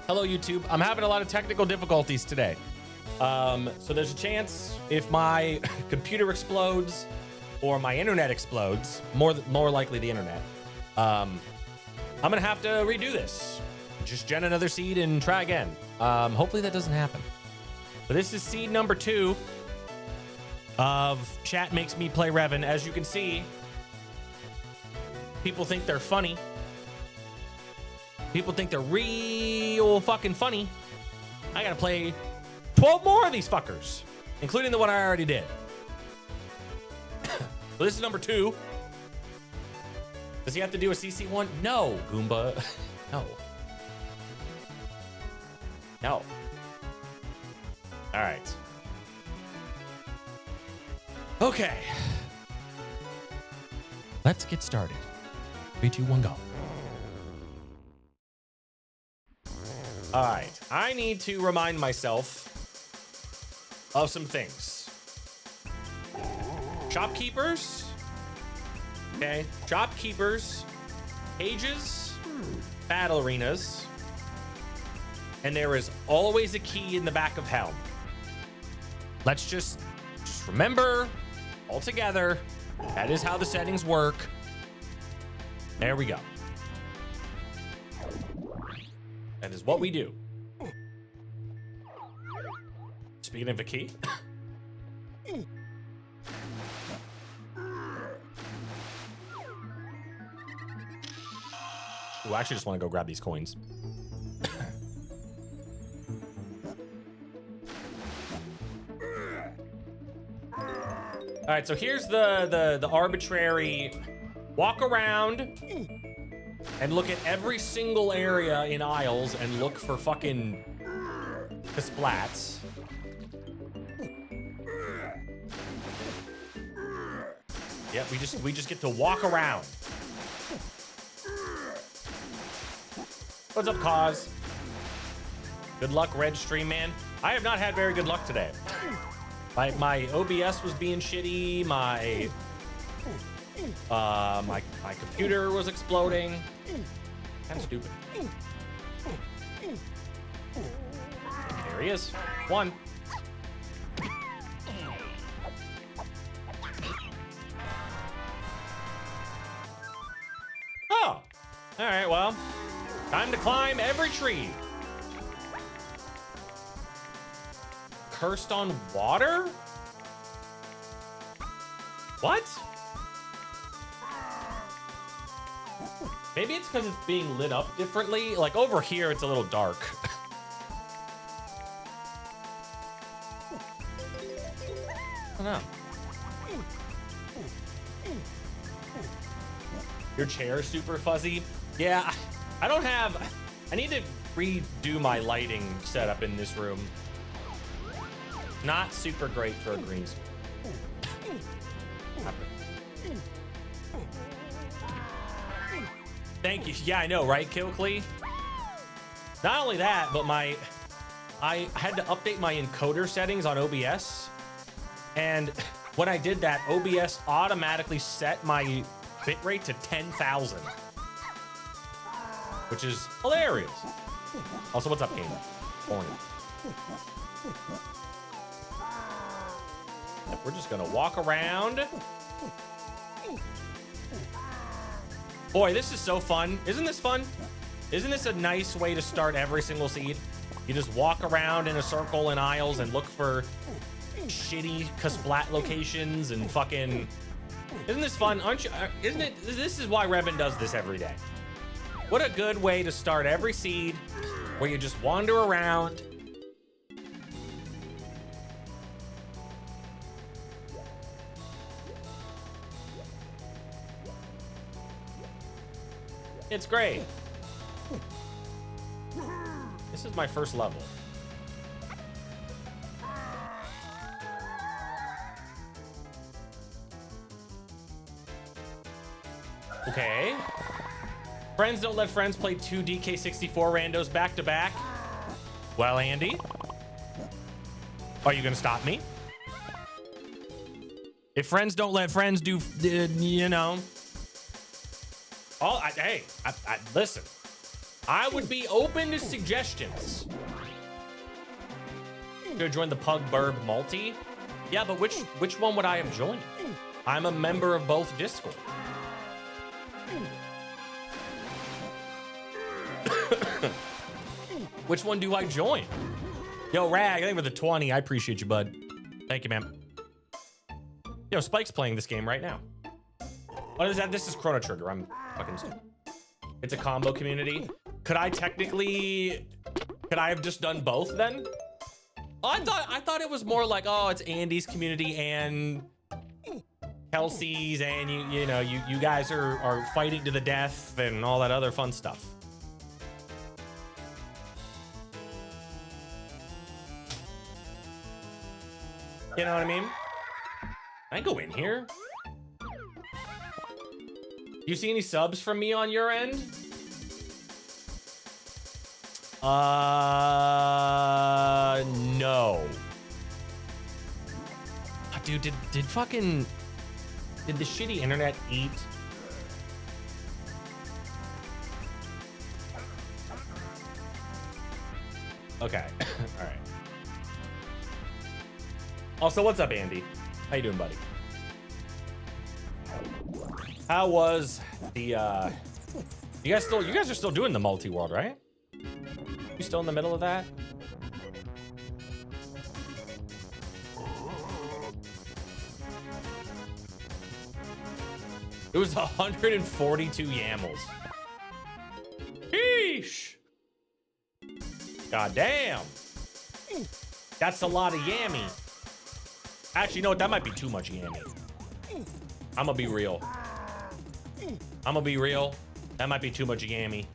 Hello, YouTube. I'm having a lot of technical difficulties today. So there's a chance if my computer explodes or my internet explodes, more likely the internet, I'm gonna have to redo this. Just gen another seed and try again. Hopefully that doesn't happen. But this is seed number 2 of Chat Makes Me Play REVIN. As you can see, people think they're funny. People think they're real fucking funny. I gotta play 12 more of these fuckers, including the one I already did. So this is number 2. Does he have to do a CC one? No, Goomba. No. No. All right. Okay. Let's get started. 3, 2, 1, go. All right, I need to remind myself of some things. Shopkeepers, okay, shopkeepers, cages, battle arenas, and there is always a key in the back of Helm. Let's just remember all together, that is how the settings work. There we go. That is what we do. Speaking of a key. Ooh, I actually just want to go grab these coins. All right, so here's the arbitrary walk around and look at every single area in aisles and look for fucking splats. Yep, we just get to walk around. What's up, Cause? Good luck, Red Stream Man. I have not had very good luck today. My OBS was being shitty. My computer was exploding. Kind of stupid. There he is. 1. Oh. All right, well, time to climb every tree. Cursed on water? What? Maybe it's because it's being lit up differently. Like over here, it's a little dark. I don't know. Your chair is super fuzzy. Yeah, I don't have... I need to redo my lighting setup in this room. Not super great for a green screen. Thank you. Yeah, I know, right, Killclee? Not only that, but I had to update my encoder settings on OBS. And when I did that, OBS automatically set my bitrate to 10,000. Which is hilarious. Also, what's up, game? Morning. We're just gonna walk around. Boy, this is so fun. Isn't this fun? Isn't this a nice way to start every single seed? You just walk around in a circle in aisles and look for shitty splat locations and fucking... Isn't this fun? Aren't you? Isn't it? This is why REVIN does this every day. What a good way to start every seed, where you just wander around. It's great. This is my first level. Okay. Friends don't let friends play 2 DK64 randos back to back. Well, Andy, are you gonna stop me? If friends don't let friends do, you know. Hey, listen. I would be open to suggestions. Go join the Pug Burb multi. Yeah, but which one would I have joined? I'm a member of both Discord. Which one do I join? Yo, Rag, thank you for the 20. I appreciate you, bud. Thank you, man. Yo, Spike's playing this game right now. What is that? This is Chrono Trigger. I'm fucking stupid. It's a combo community. Could I have just done both then? Oh, I thought it was more like, oh, it's Andy's community and Kelsey's, and you guys are fighting to the death and all that other fun stuff. You know what I mean? I go in here. You see any subs from me on your end? No. Oh, dude, did the shitty internet eat? Okay, all right. Also, what's up, Andy? How you doing, buddy? How was the you guys are still doing the multi-world, right? You still in the middle of that? It was 142 YAMLs. Sheesh. God damn. That's a lot of yammy. Actually, you know what? That might be too much yammy. I'm gonna be real. That might be too much yammy.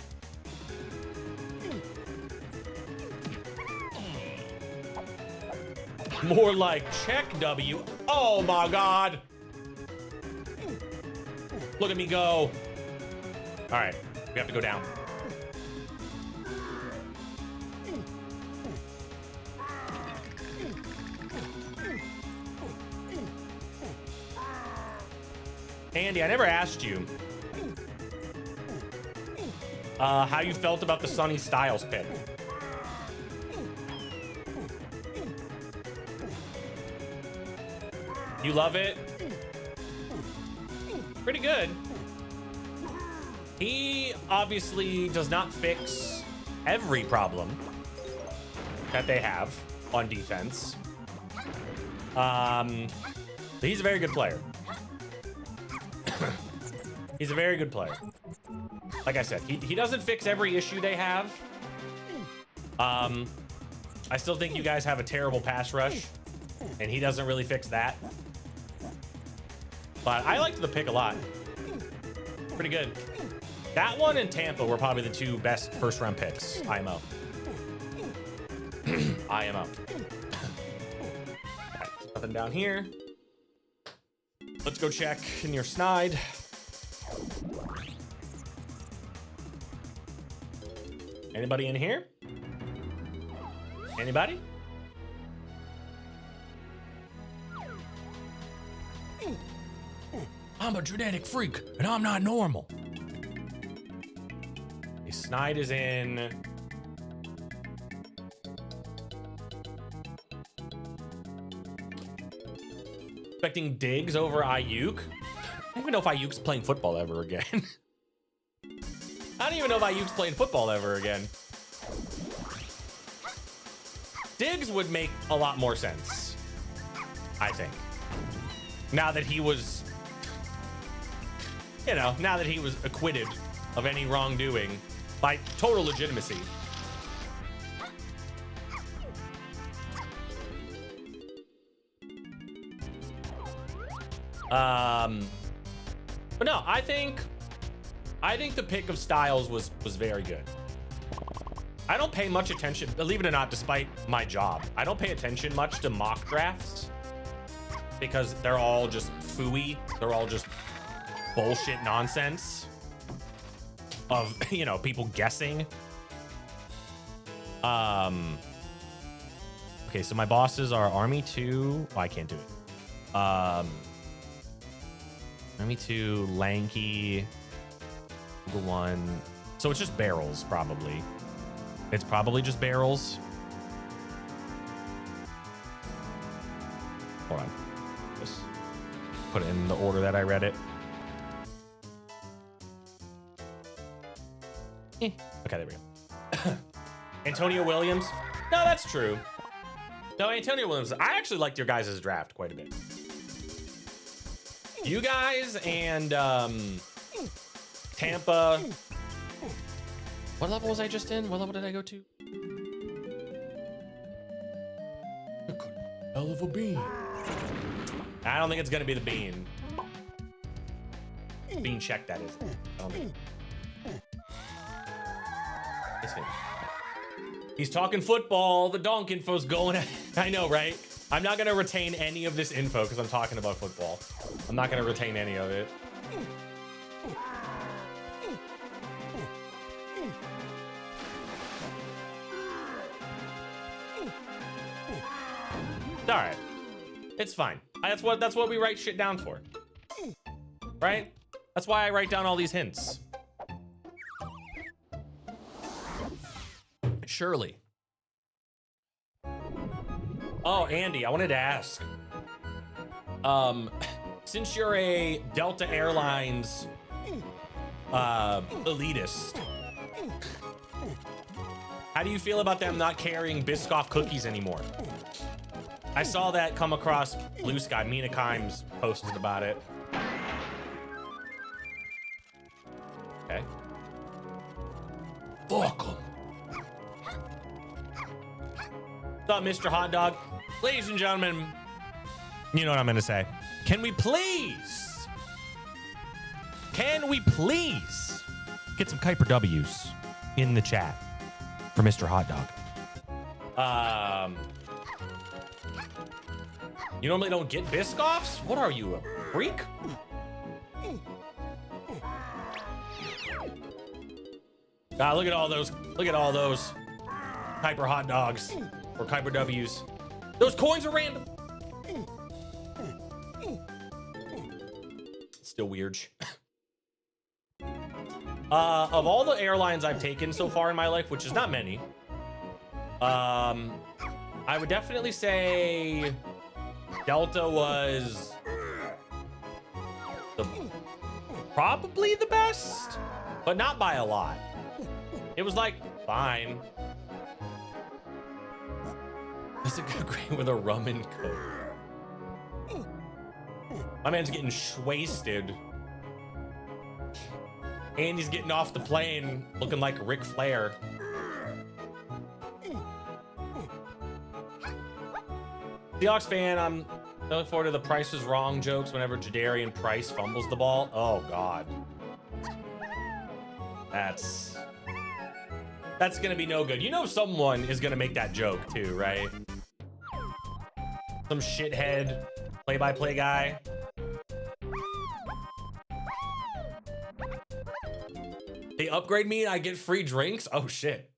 More like check W. Oh my God. Look at me go. All right, we have to go down. Andy, I never asked you how you felt about the Sonny Styles pick. You love it? Pretty good. He obviously does not fix every problem that they have on defense. He's a very good player. He's a very good player. Like I said, he doesn't fix every issue they have. I still think you guys have a terrible pass rush, and he doesn't really fix that. But I liked the pick a lot. Pretty good. That one and Tampa were probably the two best first-round picks. IMO. IMO. Nothing down here. Let's go check in your snide. Anybody in here? Anybody? I'm a genetic freak, and I'm not normal. The snide is in. Expecting Diggs over Ayuk. I don't even know if Ayuk's playing football ever again. I don't even know if Ayuk's playing football ever again. Diggs would make a lot more sense, I think. Now that he was, now that he was acquitted of any wrongdoing by total legitimacy. But no, I think the pick of Styles was very good. I don't pay much attention, believe it or not, despite my job. I don't pay attention much to mock drafts because they're all just phooey. They're all just bullshit nonsense of, people guessing. Okay, so my bosses are Army 2. Oh, I can't do it. Army 2, Lanky, Google 1, So it's just barrels, probably. It's probably just barrels. Hold on. Just put it in the order that I read it. Okay, there we go. Antonio Williams. No, that's true. No, Antonio Williams. I actually liked your guys' draft quite a bit. You guys and Tampa. What level was I just in? What level did I go to? Hell of a bean. I don't think it's gonna be the bean. Bean check, that is. I don't think. It's him. He's talking football. The donk info's going. I know, right? I'm not gonna retain any of this info because I'm talking about football. I'm not gonna retain any of it. All right, it's fine. That's what we write shit down for, right? That's why I write down all these hints. Surely. Oh, Andy, I wanted to ask. Since you're a Delta Airlines elitist, how do you feel about them not carrying Biscoff cookies anymore? I saw that come across Blue Sky. Mina Kimes posted about it. Okay. Fuck 'em. What's up, Mr. Hot Dog? Ladies and gentlemen, you know what I'm gonna say. Can we please get some Kuiper W's in the chat for Mr. Hot Dog? You normally don't get Biscoffs? What are you, a freak? God, look at all those. Look at all those Kuiper Hot Dogs or Kuiper W's. Those coins are random. Still weird. Of all the airlines I've taken so far in my life, which is not many, I would definitely say Delta was probably the best, but not by a lot. It was like fine. That's a good grade with a rum and coke. My man's getting wasted. And he's getting off the plane looking like Ric Flair. Seahawks fan, I'm looking forward to the Price is Wrong jokes whenever Jadarian Price fumbles the ball. Oh, God. That's gonna be no good. You know someone is gonna make that joke too, right? Some shithead play-by-play guy. They upgrade me and I get free drinks? Oh, shit.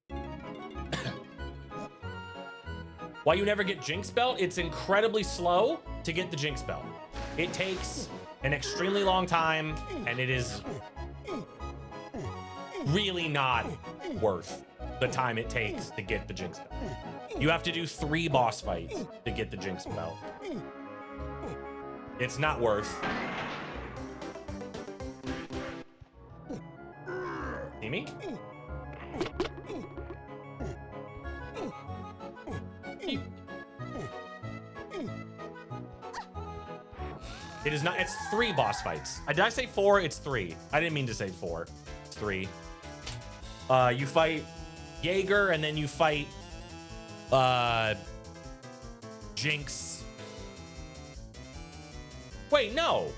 Why you never get Jinx Belt? It's incredibly slow to get the Jinx Belt. It takes an extremely long time, and it is really not worth the time it takes to get the Jinx Belt. You have to do 3 boss fights to get the Jinx Belt. It's not worth. See me? It is not, it's 3 boss fights. Did I say 4? It's 3. I didn't mean to say 4. It's 3. You fight Jaeger and then you fight Jinx. Wait, no.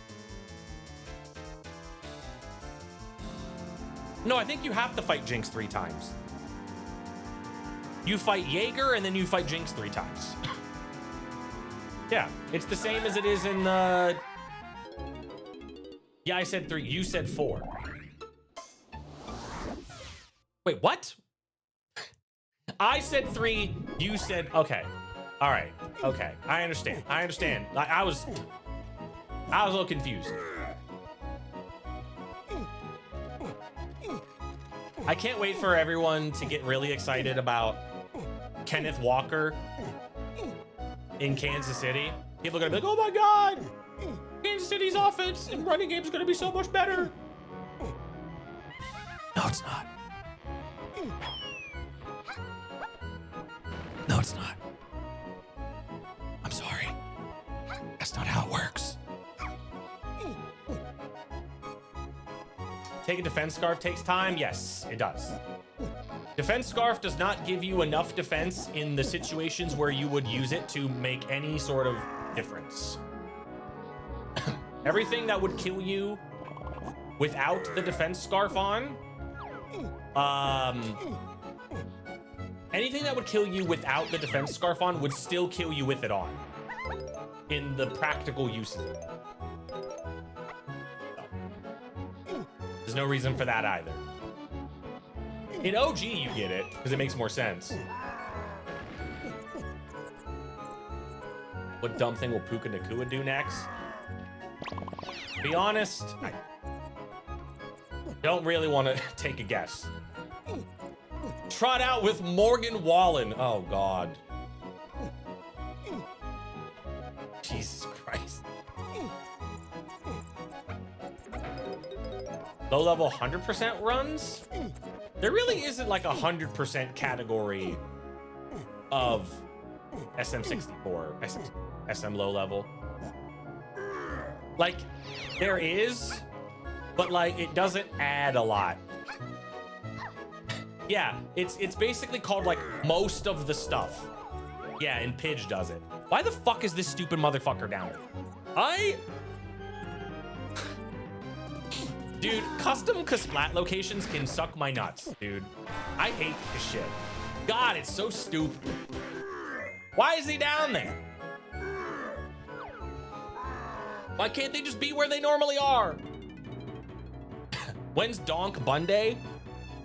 No, I think you have to fight Jinx 3 times. You fight Jaeger and then you fight Jinx 3 times. Yeah, it's the same as it is in the... Yeah, I said 3. You said 4. Wait, what? I said 3. You said... Okay. All right. Okay. I understand. I understand. I was a little confused. I can't wait for everyone to get really excited about Kenneth Walker in Kansas City. People are gonna be like, oh my God, Kansas City's offense and running game is gonna be so much better. No, it's not. No, it's not. I'm sorry. That's not how it works. Take a defense scarf takes time? Yes, it does. Defense scarf does not give you enough defense in the situations where you would use it to make any sort of difference. Everything that would kill you without the defense scarf on, anything that would kill you without the defense scarf on would still kill you with it on in the practical uses of it. So, there's no reason for that either. In OG, you get it because it makes more sense. What dumb thing will Puka Nakua do next? To be honest, I don't really want to take a guess. Trot out with Morgan Wallen. Oh, God. Jesus Christ. Low level 100% runs? There really isn't like a 100% category of SM64, SM low level. Like, there is, but like, it doesn't add a lot. Yeah, it's basically called like most of the stuff. Yeah, and Pidge does it. Why the fuck is this stupid motherfucker down there? Dude, custom Kasplat locations can suck my nuts, dude. I hate this shit. God, it's so stupid. Why is he down there? Why can't they just be where they normally are? When's Donk Bun Day?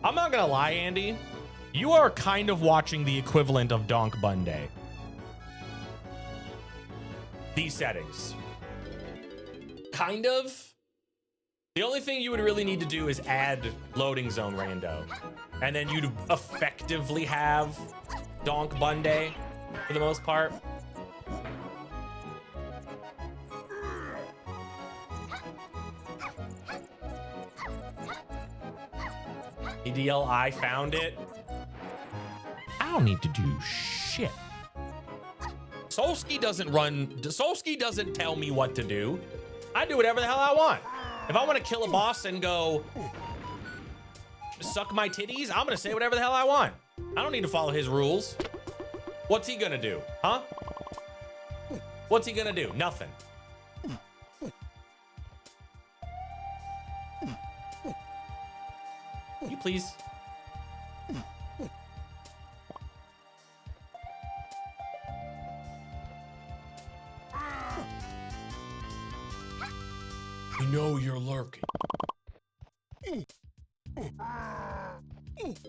I'm not gonna lie, Andy. You are kind of watching the equivalent of Donk Bun Day. These settings. Kind of. The only thing you would really need to do is add loading zone rando. And then you'd effectively have Donk Bun Day for the most part. EDL, I found it. I don't need to do shit. Solsky doesn't tell me what to do. I do whatever the hell I want. If I want to kill a boss and go suck my titties, I'm gonna say whatever the hell I want. I don't need to follow his rules. What's he gonna do, huh? What's he gonna do? Nothing. You please. We know you're lurking.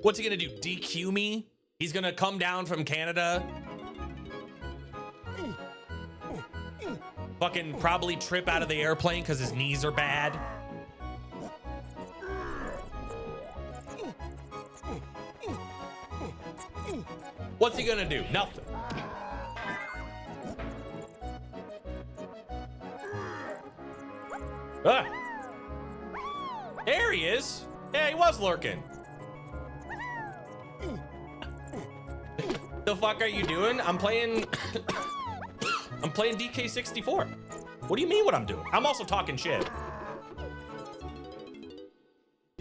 What's he gonna do? DQ me? He's gonna come down from Canada? Fucking probably trip out of the airplane because his knees are bad? What's he gonna do? Nothing. Ah. There he is. Yeah, he was lurking. The fuck are you doing? I'm playing I'm playing DK64. What do you mean what I'm doing? I'm also talking shit.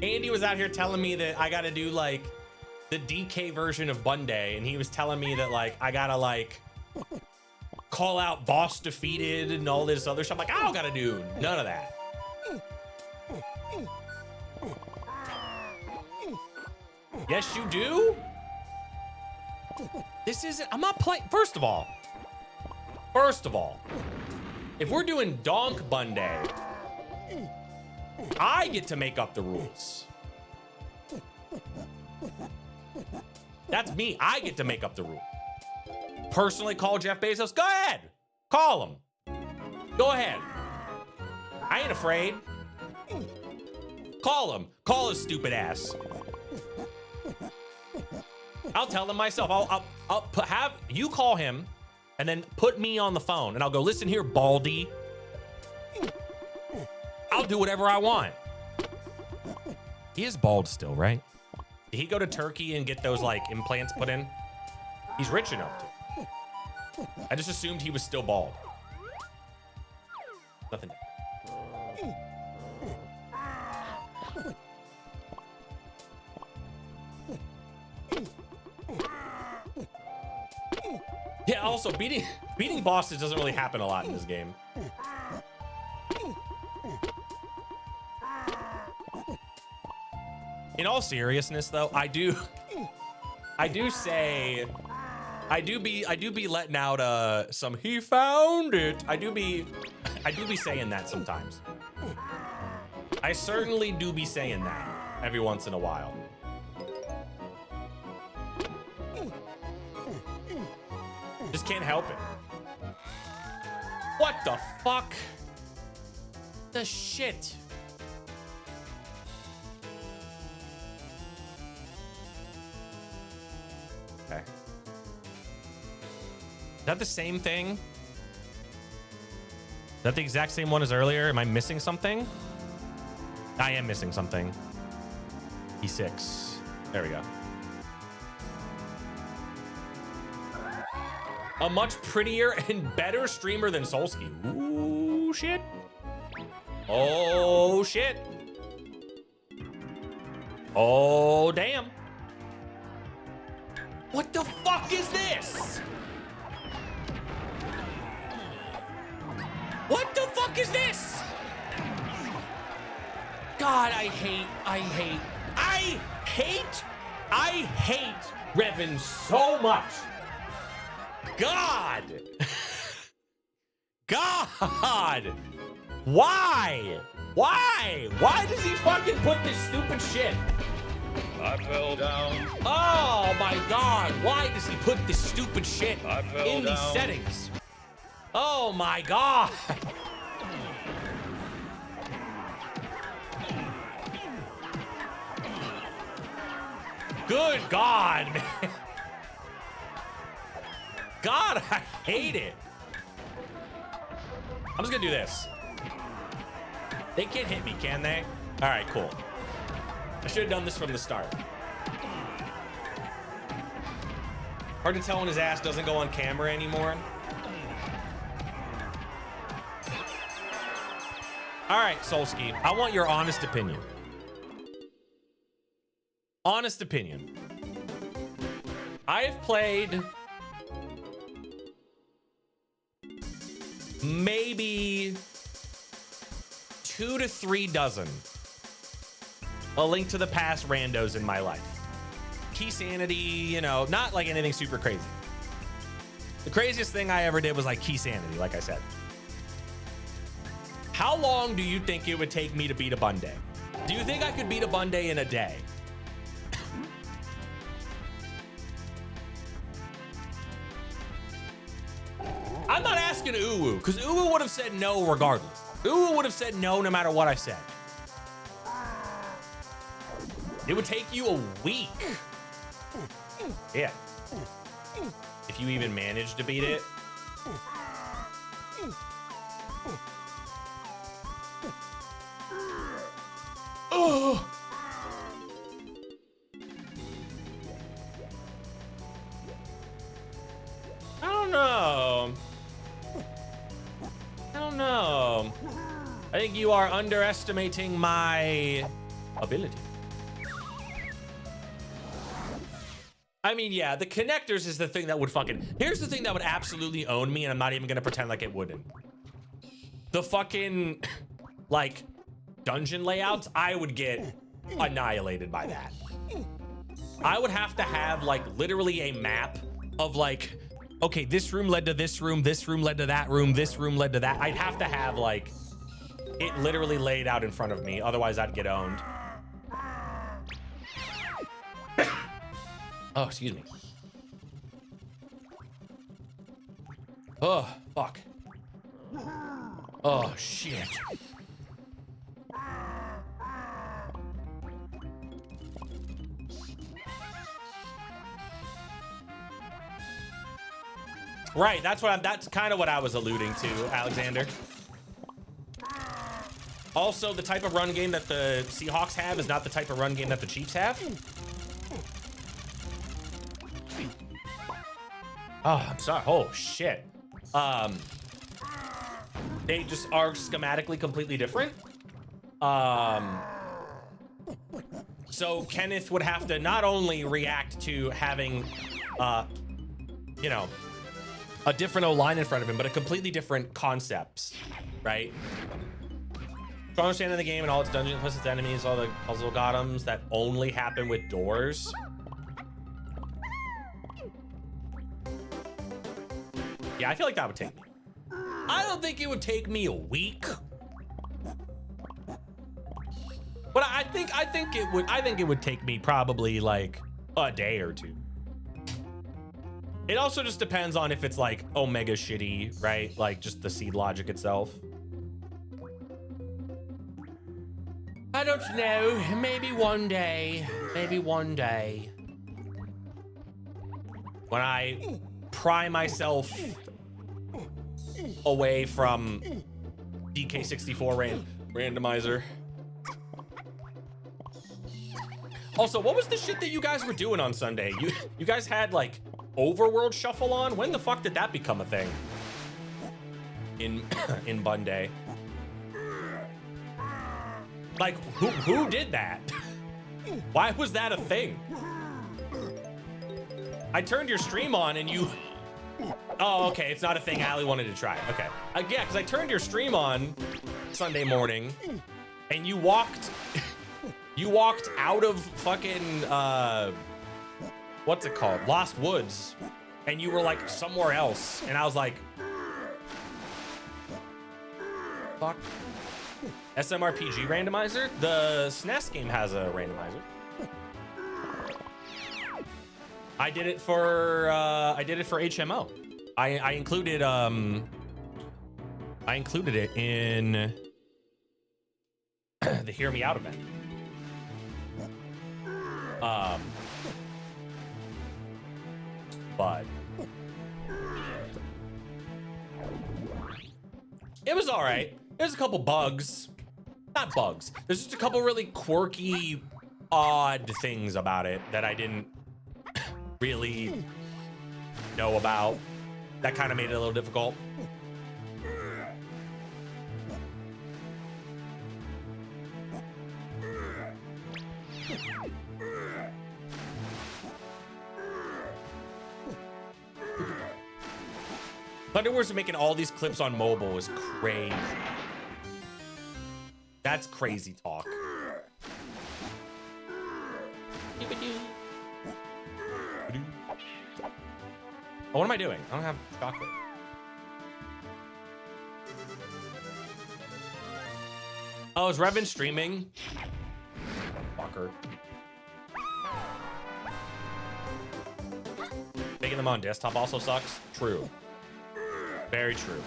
Andy was out here telling me that I gotta do like the DK version of Bun Day, and he was telling me that like I gotta like call out boss defeated and all this other stuff. I'm like, I don't gotta do none of that. Yes, you do? This isn't, I'm not playing. First of all, if we're doing Donk Bun Day, I get to make up the rules. That's me. I get to make up the rule. Personally call Jeff Bezos. Go ahead. Call him. Go ahead. I ain't afraid. Call him. Call his stupid ass. I'll tell him myself. Have you call him and then put me on the phone and I'll go, listen here, Baldy. I'll do whatever I want. He is bald still, right? Did he go to Turkey and get those like implants put in? He's rich enough to. I just assumed he was still bald. Nothing. Yeah, also beating bosses doesn't really happen a lot in this game. In all seriousness though, I do be letting out some he found it. I do be saying that sometimes. I certainly do be saying that every once in a while. Just can't help it. What the fuck? The shit. Okay. Is that the same thing? Is that the exact same one as earlier? Am I missing something? I am missing something. E6. There we go. A much prettier and better streamer than Solsky. Ooh, shit. Oh, shit. Oh, damn. What the fuck is this? What the fuck is this? God, I hate REVIN so much. God. God. Why? Why does he fucking put this stupid shit? I fell down. Oh my God. Why does he put this stupid shit in these down. settings? Oh my God. Good God, man. God, I hate it. I'm just gonna do this. They can't hit me, can they? All right, cool. I should have done this from the start. Hard to tell when his ass doesn't go on camera anymore. All right, Solsky, I want your honest opinion. Honest opinion. I have played maybe 2 to 3 dozen A Link to the Past randos in my life. Key Sanity, you know, not like anything super crazy. The craziest thing I ever did was like Key Sanity, like I said. How long do you think it would take me to beat a Bunday? Do you think I could beat a Bunday in a day? I'm not asking Uwu, because Uwu would have said no regardless. Uwu would have said no matter what I said. It would take you a week. Yeah. If you even managed to beat it. Oh. I don't know. I think you are underestimating my ability. I mean, yeah, the connectors is the thing that would fucking... Here's the thing that would absolutely own me, and I'm not even gonna pretend like it wouldn't. The fucking, like, dungeon layouts, I would get annihilated by that. I would have to have, like, literally a map of, like, okay, this room led to this room led to that room, this room led to that. I'd have to have, like, it literally laid out in front of me, otherwise I'd get owned. Oh, excuse me. Oh, fuck. Oh, shit. Right, that's kind of what I was alluding to, Alexander. Also, the type of run game that the Seahawks have is not the type of run game that the Chiefs have. Oh, I'm sorry. Oh, shit. They just are schematically completely different. So Kenneth would have to not only react to having, you know, a different O-line in front of him, but a completely different concepts, right? Strong understanding of the game and all its dungeons plus its enemies, all the puzzle gotems that only happen with doors. Yeah, I feel like that would take me. I don't think it would take me a week. But I think it would take me probably like a day or two. It also just depends on if it's like omega shitty, right? Like just the seed logic itself. I don't know. Maybe one day. Maybe one day. When I pry myself away from DK64 randomizer. Also, what was the shit that you guys were doing on Sunday? You guys had like Overworld Shuffle on? When the fuck did that become a thing? In Bunday. Like, who did that? Why was that a thing? I turned your stream on and you... Oh, okay, it's not a thing Allie wanted to try. Okay. Yeah, because I turned your stream on Sunday morning and you walked... You walked out of fucking, what's it called? Lost Woods. And you were like somewhere else. And I was like, fuck. SMRPG randomizer? The SNES game has a randomizer. I did it for HMO. I included it in the Hear Me Out event. But it was all right. There's a couple bugs, not bugs. There's just a couple really quirky, odd things about it that I didn't really know about. That kind of made it a little difficult. Thunderworks making all these clips on mobile is crazy. That's crazy talk. Oh, what am I doing? I don't have chocolate. Oh, is Revin streaming? Fucker. Making them on desktop also sucks. True. Very true.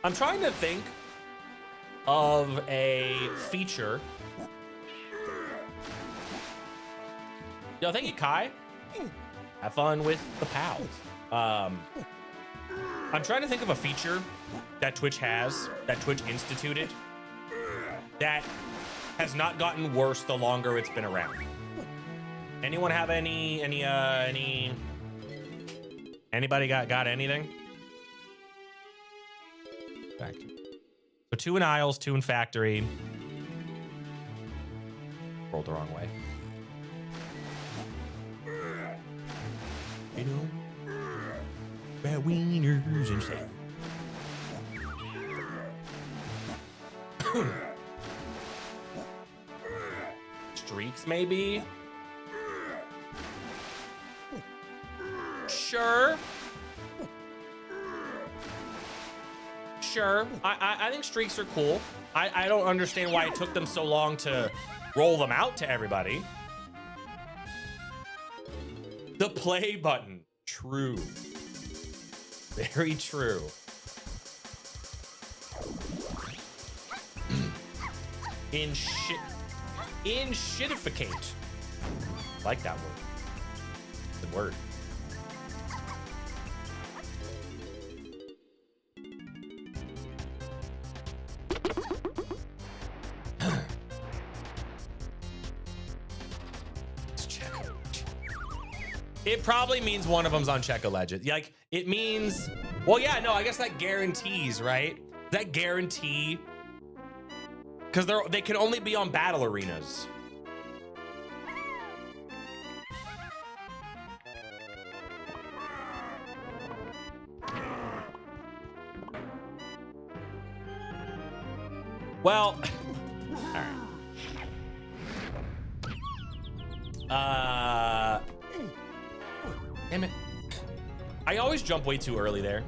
I'm trying to think of a feature. Yo, thank you, Kai. Have fun with the pals. I'm trying to think of a feature that Twitch has, that Twitch instituted, that has not gotten worse the longer it's been around. Anyone have anybody got anything? Thank you. So 2 in Isles, 2 in Factory. Rolled the wrong way. You know, bad wieners and salad. Streaks, maybe? Sure. Sure. I think streaks are cool. I don't understand why it took them so long to roll them out to everybody. The play button. True. Very true. In shitificate. Like that word. Good word. It probably means one of them's on Check-a-Legend. Like, it means, well, yeah, no, I guess that guarantees, right? That guarantee, because they can only be on battle arenas. Well, all right. Damn it. I always jump way too early there.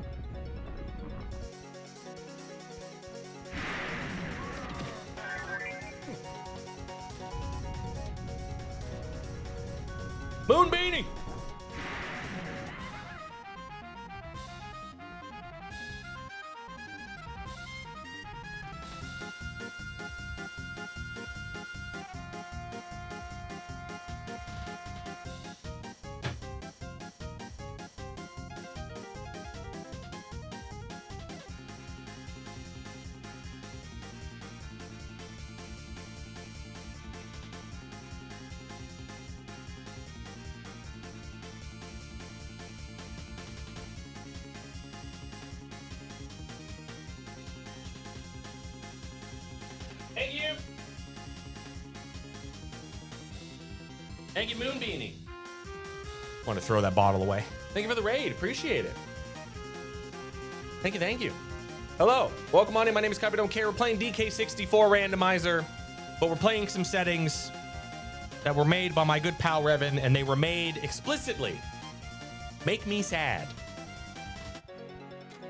Moon Beanie! Thank you. Thank you, Moon Beanie. Want to throw that bottle away. Thank you for the raid. Appreciate it. Thank you. Thank you. Hello. Welcome on in. My name is Copy Don't Care. We're playing DK64 randomizer, but we're playing some settings that were made by my good pal REVIN, and they were made explicitly. Make me sad.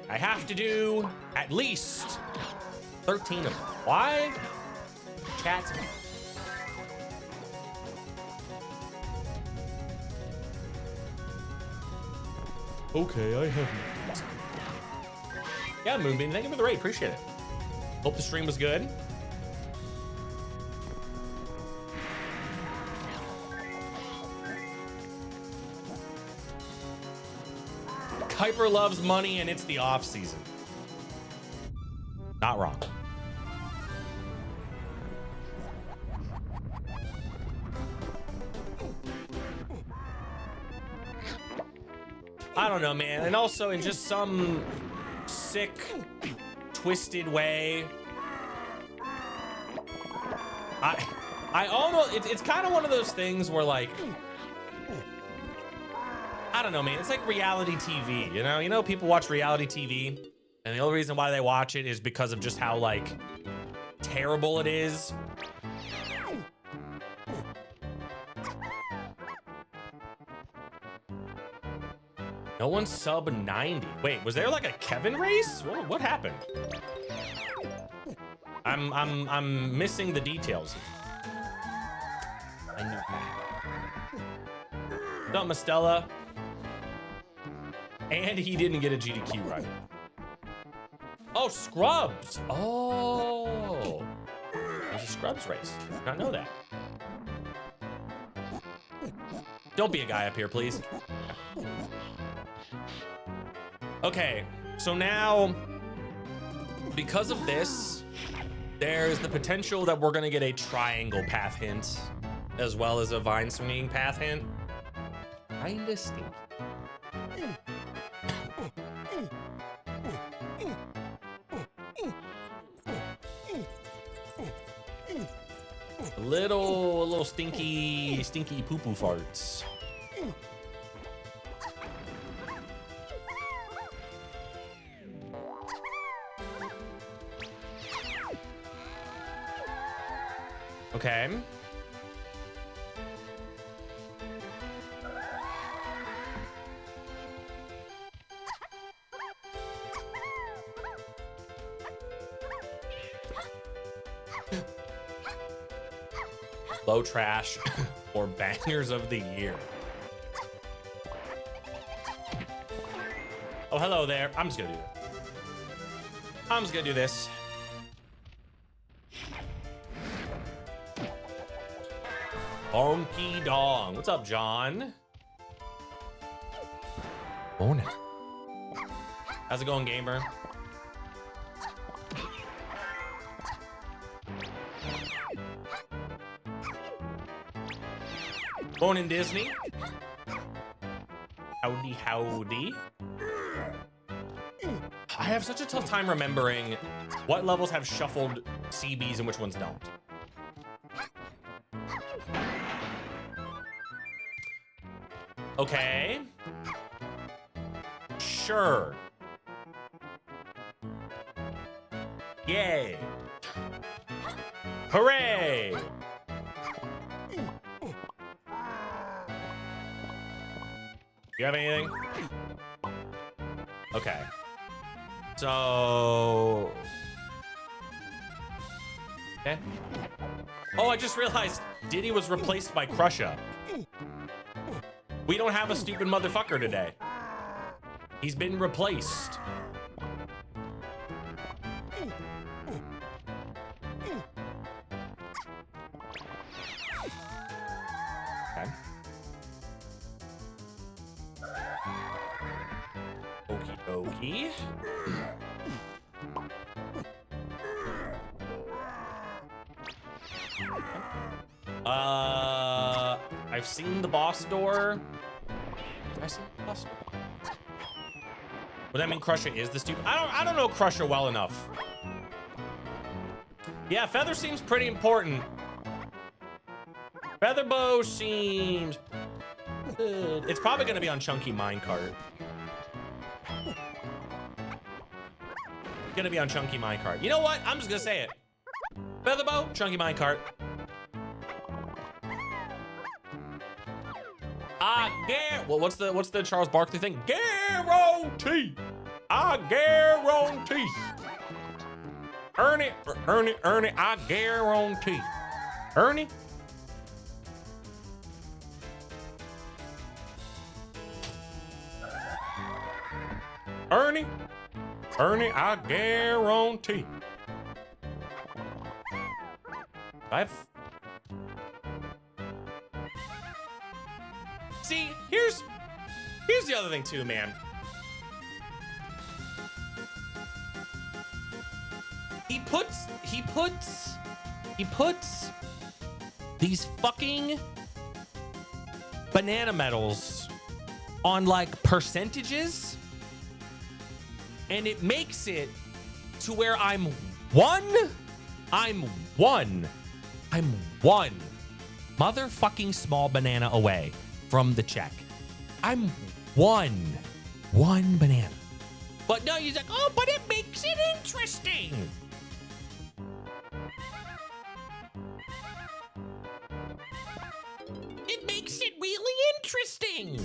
I have to do at least 13 of them. Why? Cats. Okay, I have not. Yeah, Moonbeam, thank you for the raid. Appreciate it. Hope the stream was good. Kuiper loves money and it's the off season. Not wrong. I don't know, man. And also in just some sick, twisted way, I almost, it's kind of one of those things where, like, I don't know, man. It's like reality TV, you know? You know, people watch reality TV, and the only reason why they watch it is because of just how, like, terrible it is. No one's sub 90. Wait, was there like a Kevin race? What happened? I'm missing the details. I knew that. Not Mastella. And he didn't get a GDQ right. Oh, Scrubs. Oh. There's a Scrubs race. Did not know that. Don't be a guy up here, please. Okay, so now, because of this, there's the potential that we're gonna get a triangle path hint, as well as a vine swinging path hint. Kinda stinky. A little stinky poo-poo farts. Okay. Low trash or bangers of the year. Oh, hello there. I'm just gonna do this. Bonky Dong. What's up, John? Morning. How's it going, gamer? Morning, Disney. Howdy, howdy. I have such a tough time remembering what levels have shuffled CBs and which ones don't. Okay. Sure. Yay. Hooray. You have anything? Okay. So... Okay. Oh, I just realized Diddy was replaced by Crusher. We don't have a stupid motherfucker today. He's been replaced. Okay. Okie dokie. I've seen the boss door. Have I seen the boss door? Would that mean Crusher is the stupid? I don't know Crusher well enough. Yeah, Feather seems pretty important. Featherbow seems good. It's probably gonna be on Chunky Minecart. Gonna be on Chunky Minecart. You know what? I'm just gonna say it. Featherbow, Chunky Minecart. Well, what's the Charles Barkley thing? Guarantee. I guarantee. Ernie, I guarantee. Ernie? Ernie, I guarantee. See, here's the other thing too, man. He puts these fucking banana medals on like percentages, and it makes it to where I'm one motherfucking small banana away from the check. I'm one banana. But no, he's like, oh, but it makes it interesting. It makes it really interesting.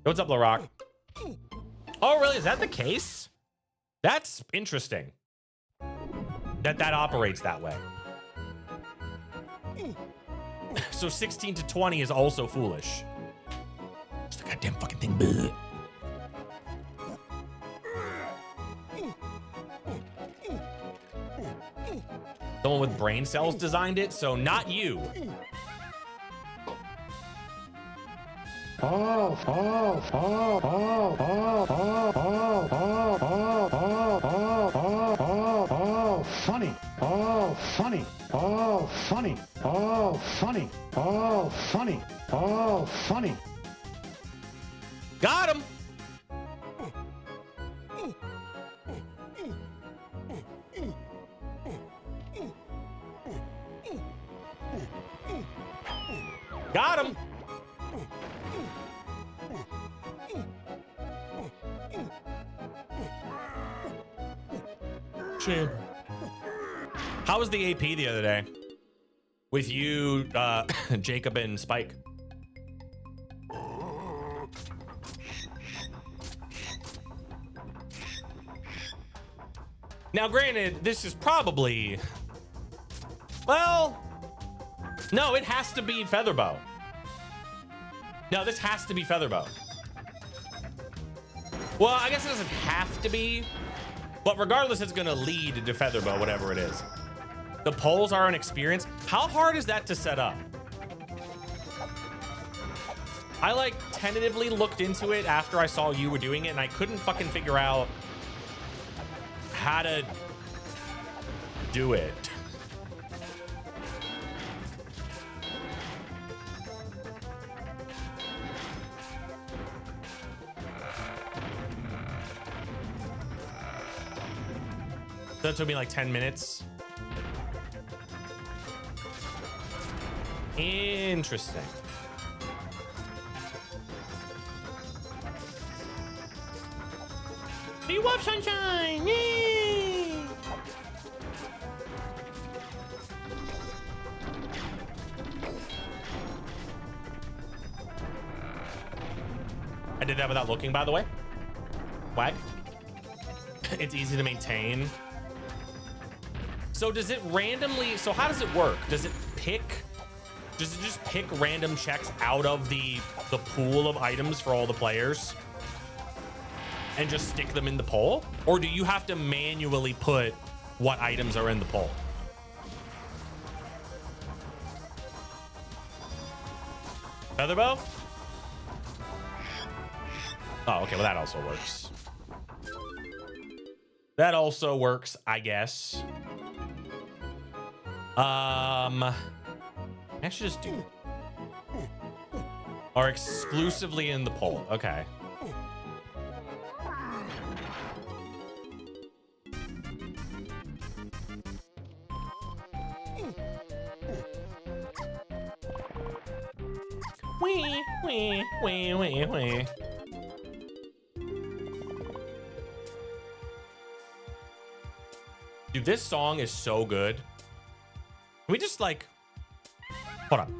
What's up, LaRock? Oh, really? Is that the case? That's interesting. That operates that way. So 16 to 20 is also foolish. It's the goddamn fucking thing. Bleh. Someone with brain cells designed it, so not you. Funny. Oh, funny. Oh, funny. Oh, funny. Oh, funny. Oh, funny. Got him. Got him. Champ. How was the AP the other day? With you, Jacob and Spike. Now, granted, this is probably, well, No, it has to be Featherbow. No, this has to be Featherbow. Well, I guess it doesn't have to be, but regardless, it's gonna lead to Featherbow, whatever it is. The poles are an experience. How hard is that to set up? I like tentatively looked into it after I saw you were doing it, and I couldn't fucking figure out how to do it. That took me like 10 minutes. Interesting. You love sunshine! Yay! I did that without looking, by the way. Wag. It's easy to maintain. So does it randomly, so how does it work? Does it just pick random checks out of the pool of items for all the players and just stick them in the poll? Or do you have to manually put what items are in the poll? Featherbow? Oh, okay, well that also works. That also works, I guess. Actually just do. Are exclusively in the poll. Okay. Wee, wee, wee, wee, wee. Dude, this song is so good. Can we just like, hold on.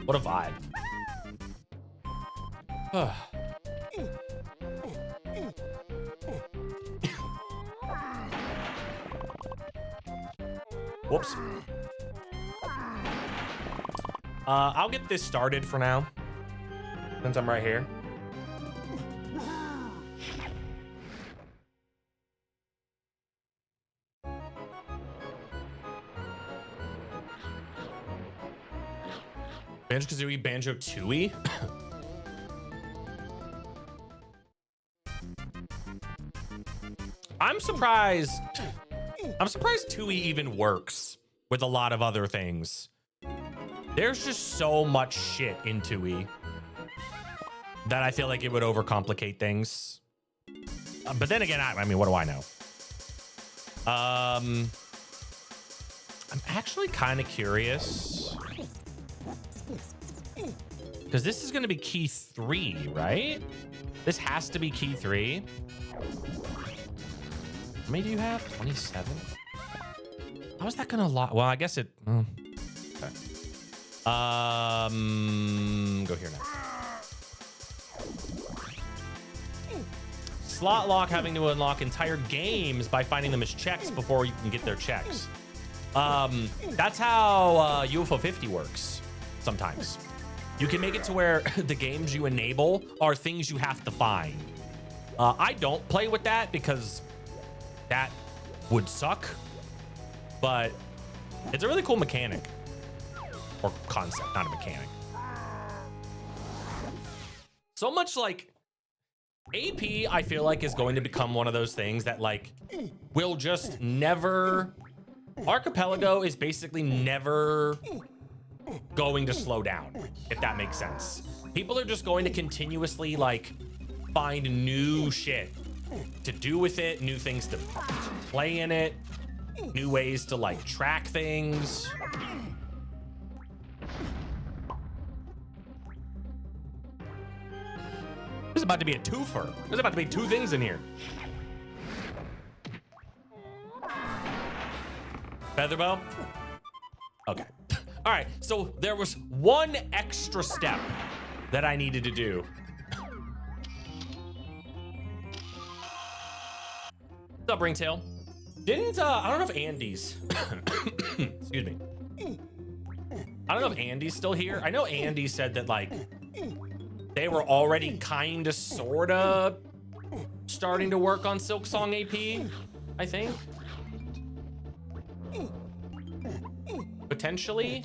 What a vibe. Whoops. I'll get this started for now, since I'm right here. Banjo-Kazooie, Banjo-Tooie? I'm surprised Tooie even works with a lot of other things. There's just so much shit in Tooie that I feel like it would overcomplicate things. But then again, I mean, what do I know? I'm actually kind of curious. Because this is going to be key 3, right? This has to be key 3. How many do you have? 27? How is that going to lock? Well, I guess it... okay. Go here now. Slot lock having to unlock entire games by finding them as checks before you can get their checks. That's how UFO 50 works sometimes. You can make it to where the games you enable are things you have to find. I don't play with that because that would suck, but it's a really cool mechanic or concept, not a mechanic. So much like AP, I feel like is going to become one of those things that like will just never, Archipelago is basically never going to slow down, if that makes sense. People are just going to continuously like find new shit to do with it, new things to play in it, new ways to like track things. This is about to be a twofer. There's about to be two things in here. Featherbow? Okay. All right, so there was one extra step that I needed to do. What's up, Ringtail? Didn't, I don't know if Andy's, excuse me. I don't know if Andy's still here. I know Andy said that, like, they were already kinda, sorta starting to work on Silksong AP, I think. Potentially.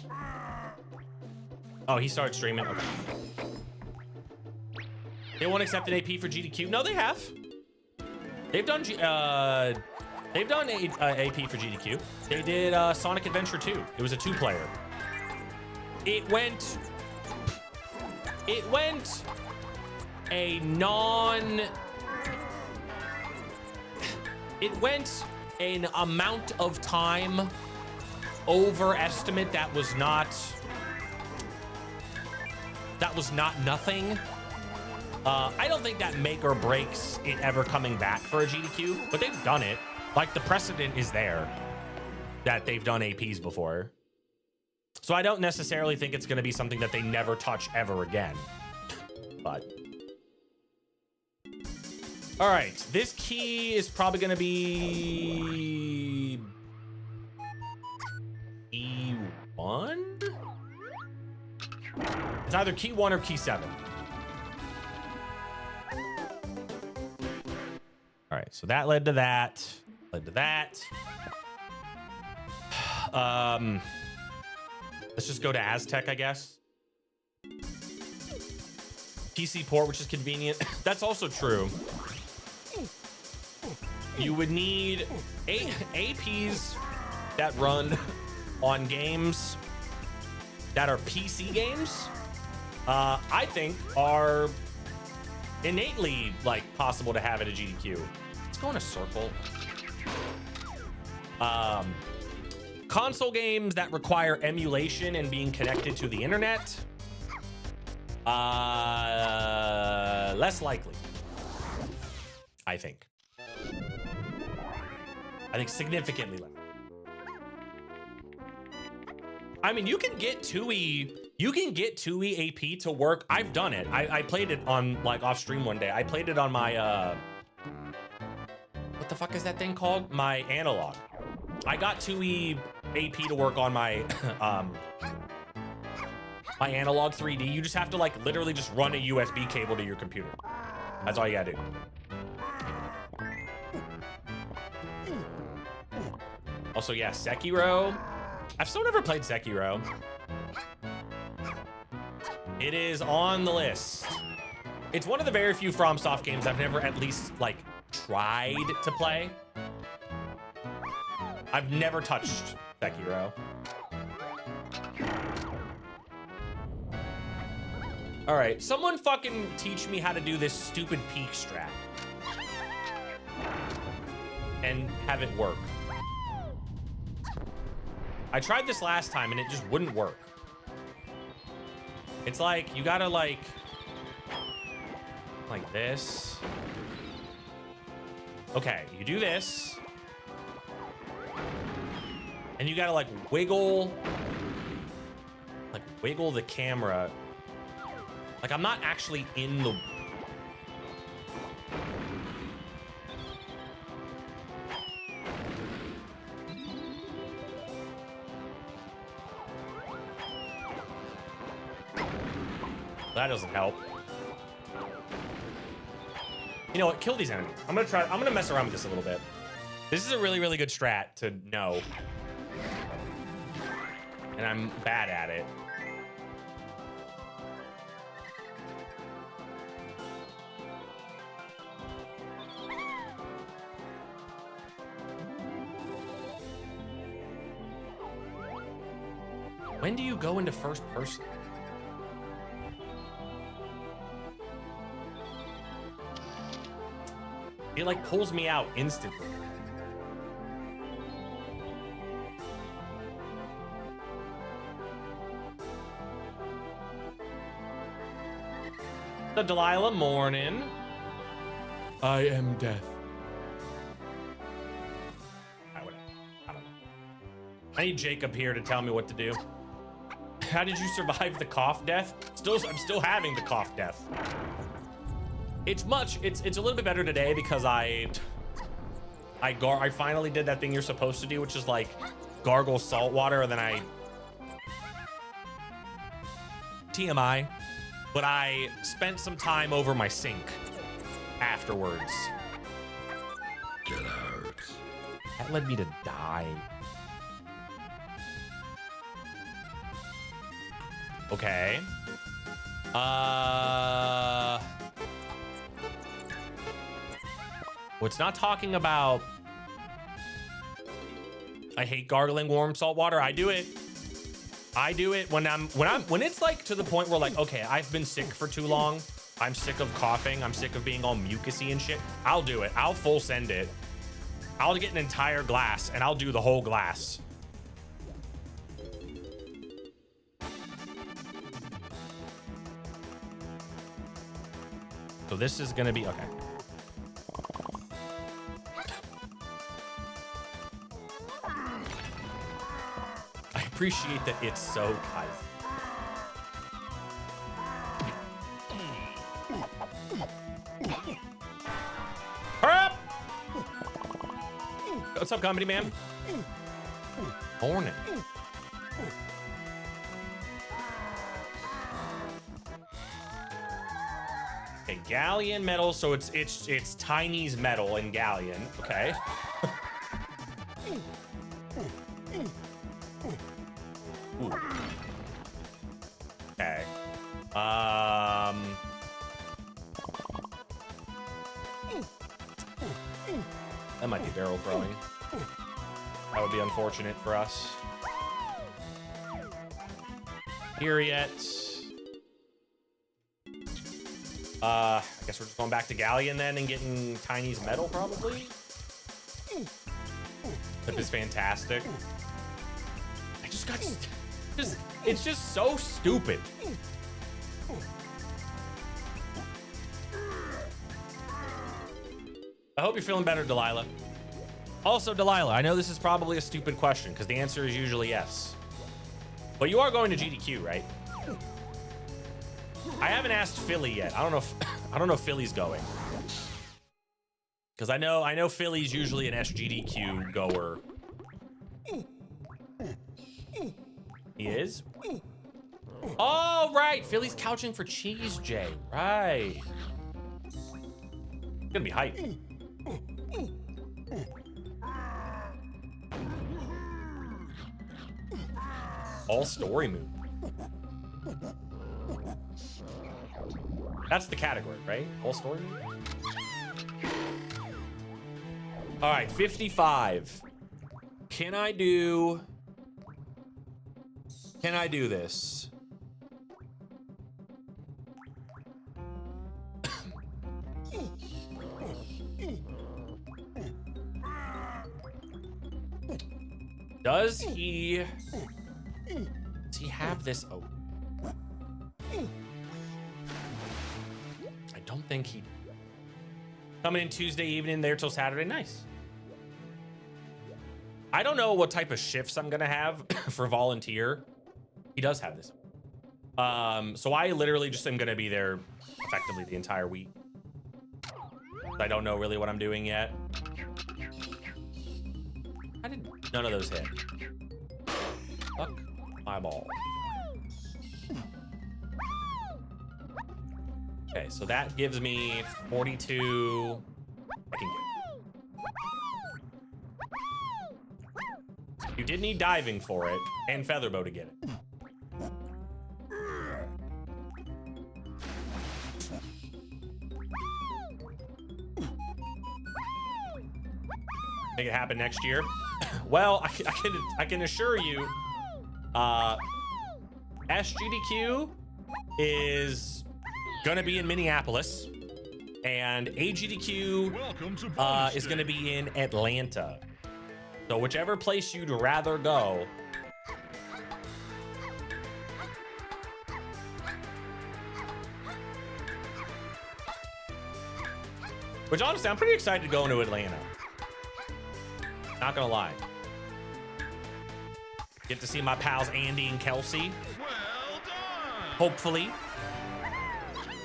Oh, he started streaming. Okay. They won't accept an AP for GDQ. No, they have. They've done AP for GDQ. They did Sonic Adventure 2. It was a 2-player. It went an amount of time overestimate that was not nothing. I don't think that make or breaks it ever coming back for a GDQ, but they've done it. Like, the precedent is there that they've done APs before. So I don't necessarily think it's going to be something that they never touch ever again. But all right, this key is probably going to be E1. It's either key 1 or key 7. All right, so that led to that. Let's just go to Aztec, I guess. PC port, which is convenient. That's also true. You would need APs that run on games that are PC games. I think are innately like possible to have at a GDQ. Let's go in a circle. Console games that require emulation and being connected to the internet. Less likely. I think significantly less. I mean, you can get 2E AP to work. I've done it. I played it on like off stream one day. I played it on my what the fuck is that thing called? My analog. I got 2E AP to work on my my analog 3D. You just have to like literally just run a USB cable to your computer. That's all you gotta do. Also, yeah, Sekiro. I've still never played Sekiro. It is on the list. It's one of the very few FromSoft games I've never at least like tried to play. I've never touched Sekiro. All right, someone fucking teach me how to do this stupid peak strat and have it work. I tried this last time and it just wouldn't work. It's like, you gotta like this. Okay, you do this. And you gotta like wiggle the camera. Like, I'm not actually in the... That doesn't help. You know what? Kill these enemies. I'm gonna mess around with this a little bit. This is a really, really good strat to know. And I'm bad at it. When do you go into first person? It like pulls me out instantly. So Delilah, morning. I am death. I don't know. I need Jacob here to tell me what to do. How did you survive the cough death? I'm still having the cough death. It's a little bit better today because I finally did that thing you're supposed to do, which is like gargle salt water, and then TMI, but I spent some time over my sink afterwards. That led me to die. Okay. Well, it's not talking about I hate gargling warm salt water. I do it when it's like to the point where like, okay, I've been sick for too long. I'm sick of coughing. I'm sick of being all mucusy and shit. I'll do it. I'll full send it. I'll get an entire glass and I'll do the whole glass. So this is gonna be okay. I appreciate that it's so Kaizen. Hurry up! What's up, comedy man? Morning. Okay, galleon metal, so it's Tiny's metal in galleon. Okay. Ooh. Okay. That might be barrel throwing. That would be unfortunate for us. Here yet. I guess we're just going back to galleon then and getting Tiny's metal probably. That is fantastic. I just got it's just so stupid. I hope you're feeling better, Delilah. Also, Delilah, I know this is probably a stupid question because the answer is usually yes. But you are going to GDQ, right? I haven't asked Philly yet. I don't know if Philly's going. Because I know Philly's usually an SGDQ goer. He is? Oh, right. Philly's couching for Cheese J. Right. It's gonna be hype. All story move. That's the category, right? All story move? All right, 55. Can I do this? Does he have this open? I don't think he did. Coming in Tuesday evening, there till Saturday. Nice. I don't know what type of shifts I'm gonna have for volunteer. He does have this. So I literally just am gonna be there effectively the entire week. I don't know really what I'm doing yet. How did none of those hit? Fuck my ball. Okay, so that gives me 42. I can get it. You did need diving for it, and featherbow to get it. Make it happen next year. Well, I can assure you, SGDQ is gonna be in Minneapolis. and AGDQ Welcome to is going to be in Atlanta. So whichever place you'd rather go. Which honestly, I'm pretty excited to go into Atlanta. Not gonna lie. Get to see my pals Andy and Kelsey. Well done. Hopefully.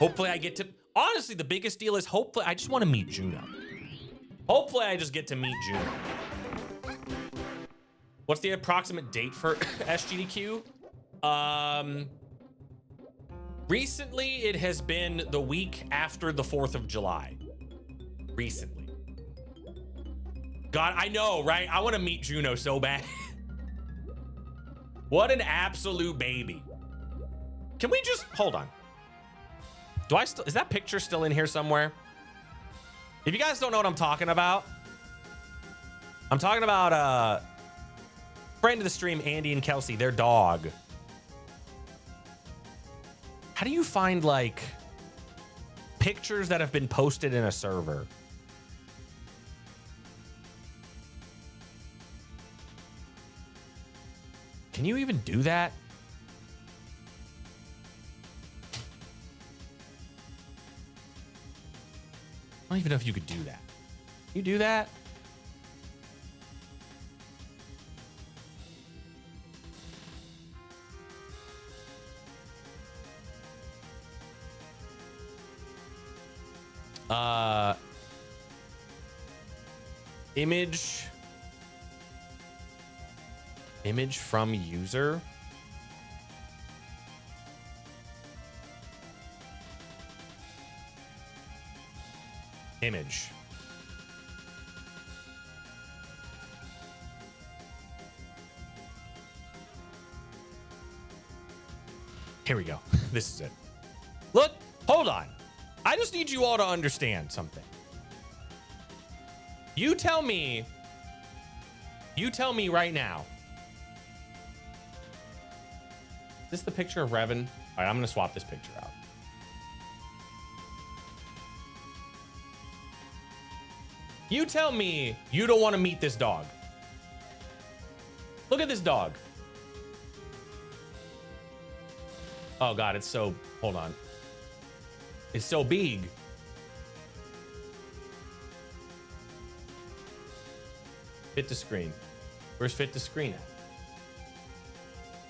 Hopefully I get to, honestly, the biggest deal is hopefully I just want to meet Juno. Hopefully I just get to meet Juno. What's the approximate date for SGDQ? Recently it has been the week after the 4th of July. Recently. God, I know, right? I want to meet Juno so bad. What an absolute baby. Can we just, hold on. Do I still, is that picture still in here somewhere? If you guys don't know what I'm talking about, I'm talking about friend of the stream, Andy and Kelsey, their dog. How do you find like pictures that have been posted in a server? Can you even do that? I don't even know if you could do that. You do that? Image from user. Image. Here we go. This is it. Look, hold on. I just need you all to understand something. You tell me right now. Is this the picture of Revin? All right, I'm gonna swap this picture out. You tell me you don't want to meet this dog. Look at this dog. Oh God, it's so, hold on. It's so big. Fit to screen. Where's fit to screen at?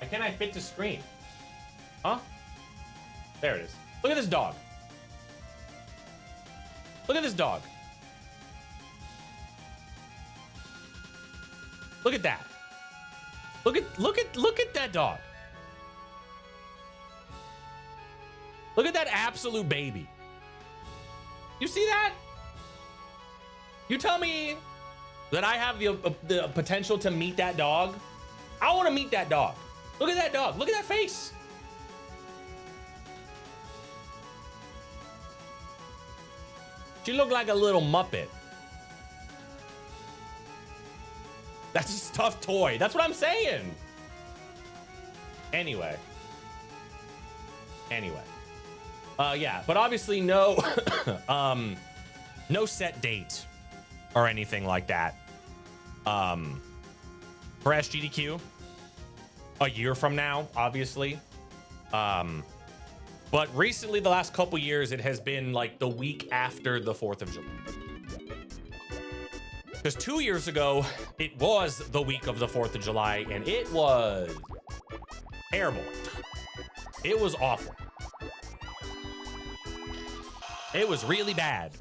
Why can't I fit to screen? Huh? There it is. Look at this dog. Look at this dog. Look at that. Look at that dog. Look at that absolute baby. You see that? You tell me that I have the potential to meet that dog. I want to meet that dog. Look at that dog. Look at that face. She looked like a little Muppet. That's a stuffed toy. That's what I'm saying. Anyway. Yeah, but obviously no, no set date or anything like that. For SGDQ, a year from now, obviously. But recently, the last couple years, it has been like the week after the 4th of July. Because 2 years ago, it was the week of the 4th of July, and it was terrible. It was awful. It was really bad.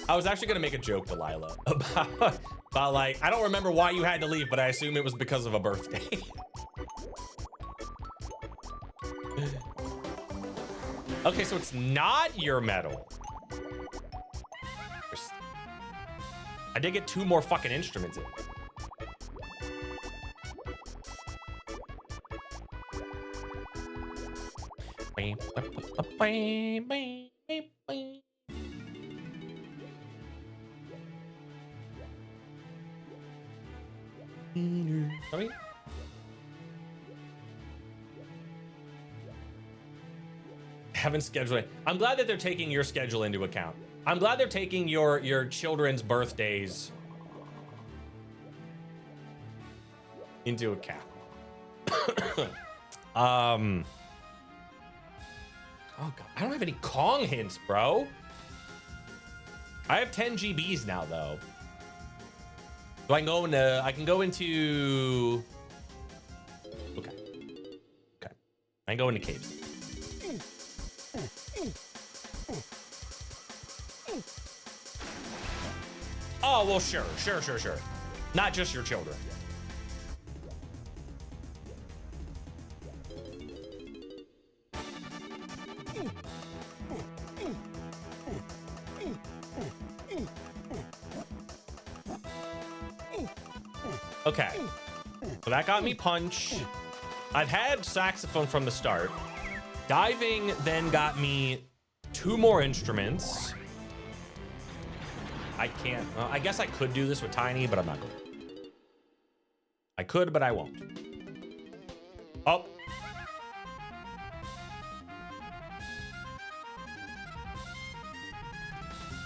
I was actually gonna make a joke, Delilah, about like, I don't remember why you had to leave, but I assume it was because of a birthday. Okay, so it's not your medal. I did get 2 more fucking instruments in. Haven't scheduled it. I'm glad that they're taking your schedule into account. I'm glad they're taking your children's birthdays into account. Oh god, I don't have any Kong hints, bro. I have 10 GBs now, though. So I can go into. Okay. Okay. I can go into caves. Oh well, sure. Not just your children. Okay, so that got me punch. I've had saxophone from the start. Diving then got me 2 more instruments. I can't, well, I guess I could do this with Tiny, but I'm not going to. I could, but I won't. Oh.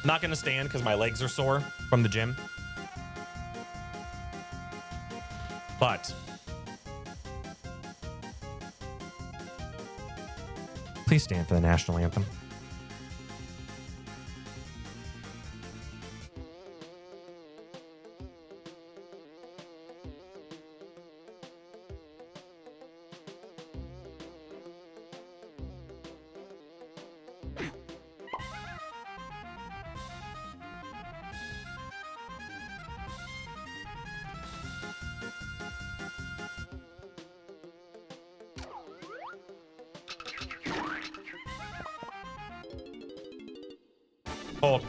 Not going to stand because my legs are sore from the gym. But please stand for the national anthem. Hold.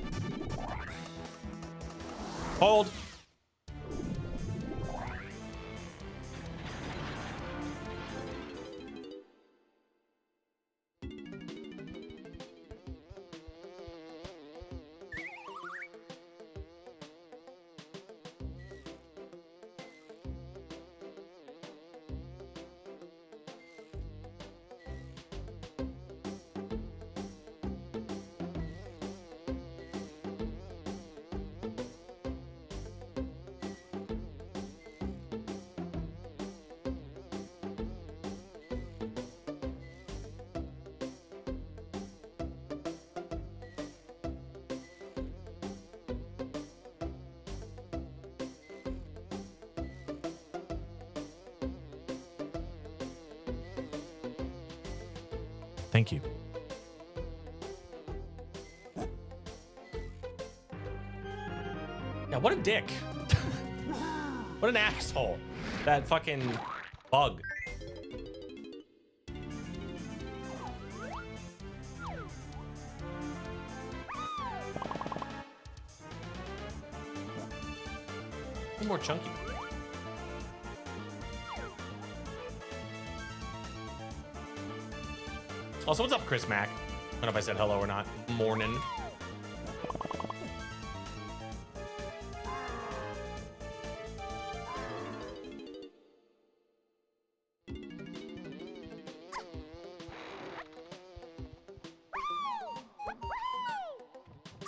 Hold. Thank you. Yeah, what a dick. What an asshole. That fucking bug. One more chunky. Also, what's up, Chris Mack? I don't know if I said hello or not. Morning.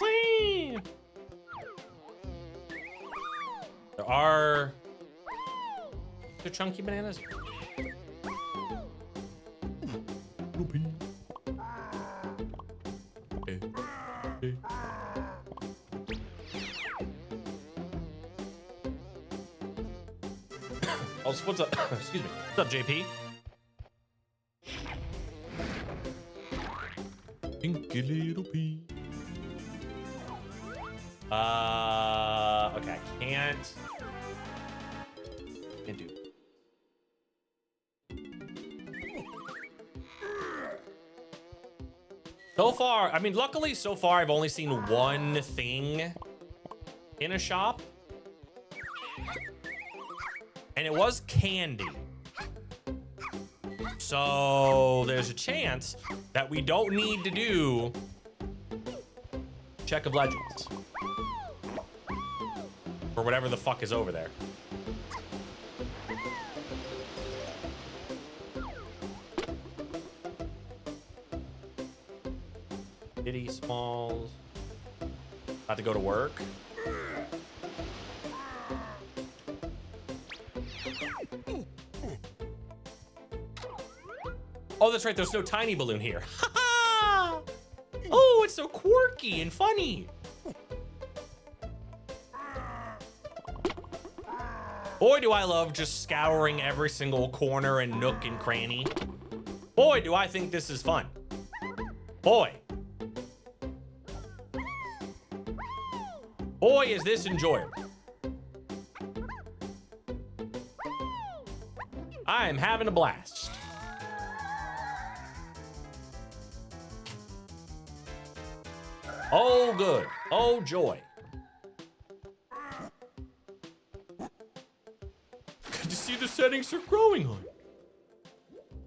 Whee! There are chunky bananas. Also, what's up? Excuse me. What's up, JP? Pinky little pea. Okay, I can't do. So far, I mean, luckily, so far, I've only seen one thing in a shop. And it was candy. So there's a chance that we don't need to do Check of Legends. Or whatever the fuck is over there. City Smalls. About to go to work. Oh, that's right. There's no tiny balloon here. Oh, it's so quirky and funny. Boy, do I love just scouring every single corner and nook and cranny. Boy, do I think this is fun. Boy. Boy, is this enjoyable. I am having a blast. Oh, good. Oh, joy. Good to see the settings are growing on.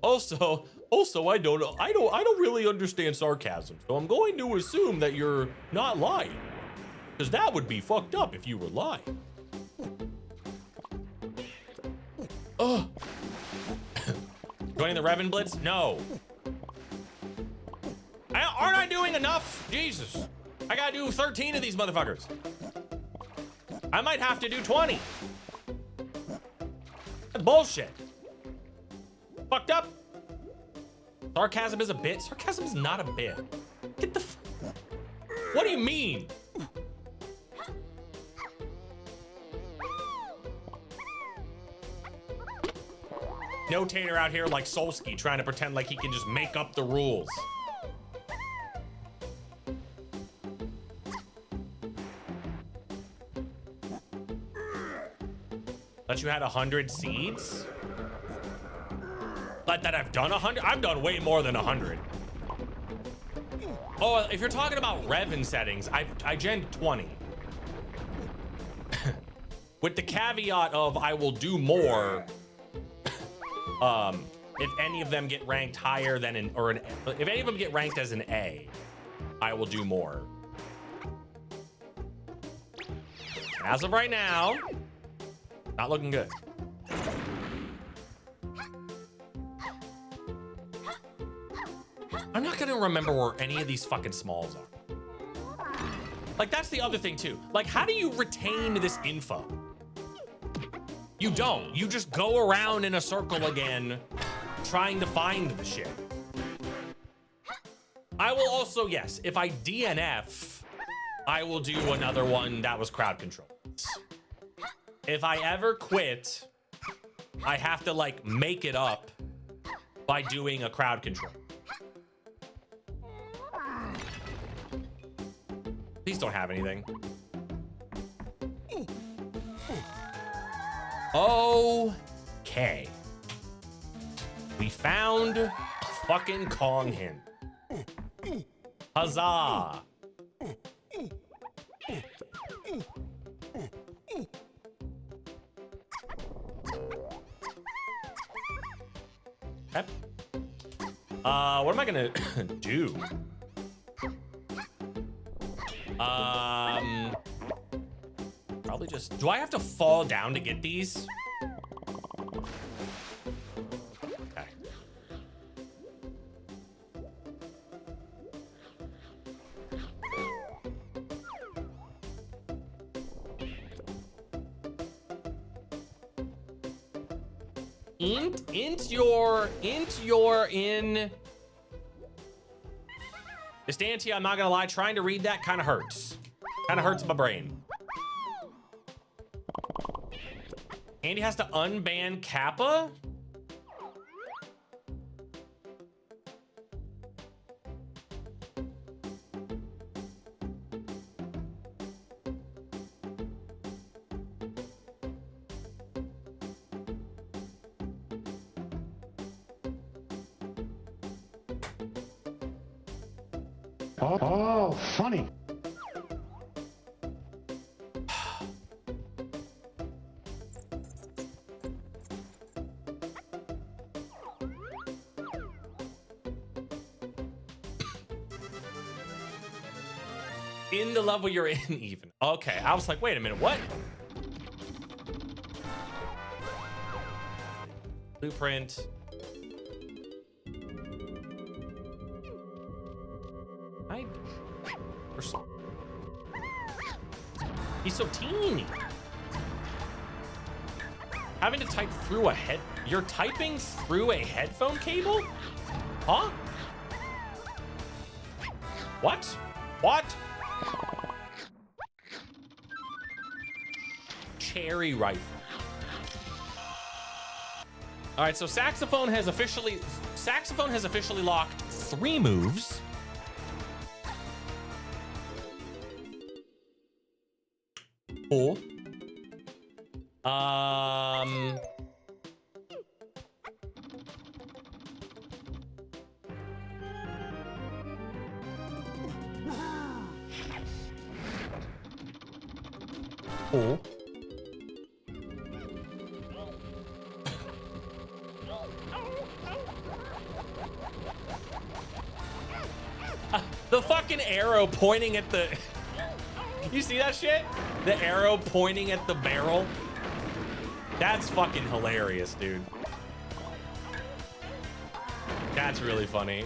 Also, I don't really understand sarcasm, so I'm going to assume that you're not lying, because that would be fucked up if you were lying. Ugh. Joining the REVIN Blitz? No. Aren't I doing enough? Jesus. I gotta do 13 of these motherfuckers. I might have to do 20. That's bullshit. Fucked up. Sarcasm is a bit. Sarcasm is not a bit. Get the what do you mean? Notator out here like Solsky trying to pretend like he can just make up the rules. That you had 100 seeds? But that I've done 100? I've done way more than 100. Oh, if you're talking about REVIN settings, I gen 20. With the caveat of I will do more if any of them get ranked higher than if any of them get ranked as an A, I will do more. As of right now, not looking good. I'm not gonna remember where any of these fucking smalls are. Like, that's the other thing too. Like, how do you retain this info? You don't. You just go around in a circle again, trying to find the shit. I will also, yes, if I DNF, I will do another one that was crowd control. If I ever quit, I have to like make it up by doing a crowd control. Please don't have anything. Okay. We found a fucking Kong hen. Huzzah. Okay. What am I gonna do? Probably just, do I have to fall down to get these? Okay. Int your in. Estantia, I'm not gonna lie, trying to read that kind of hurts. Kind of hurts my brain. Andy has to unban Kappa? Oh, funny. In the level you're in, even. Okay, I was like, wait a minute, what? Blueprint. He's so teeny. Having to type through a head... You're typing through a headphone cable? Huh? What? What? Cherry rifle. All right, so saxophone has officially locked 3 moves. Cool. Cool. The fucking arrow pointing at the... You see that shit? The arrow pointing at the barrel? That's fucking hilarious, dude. That's really funny.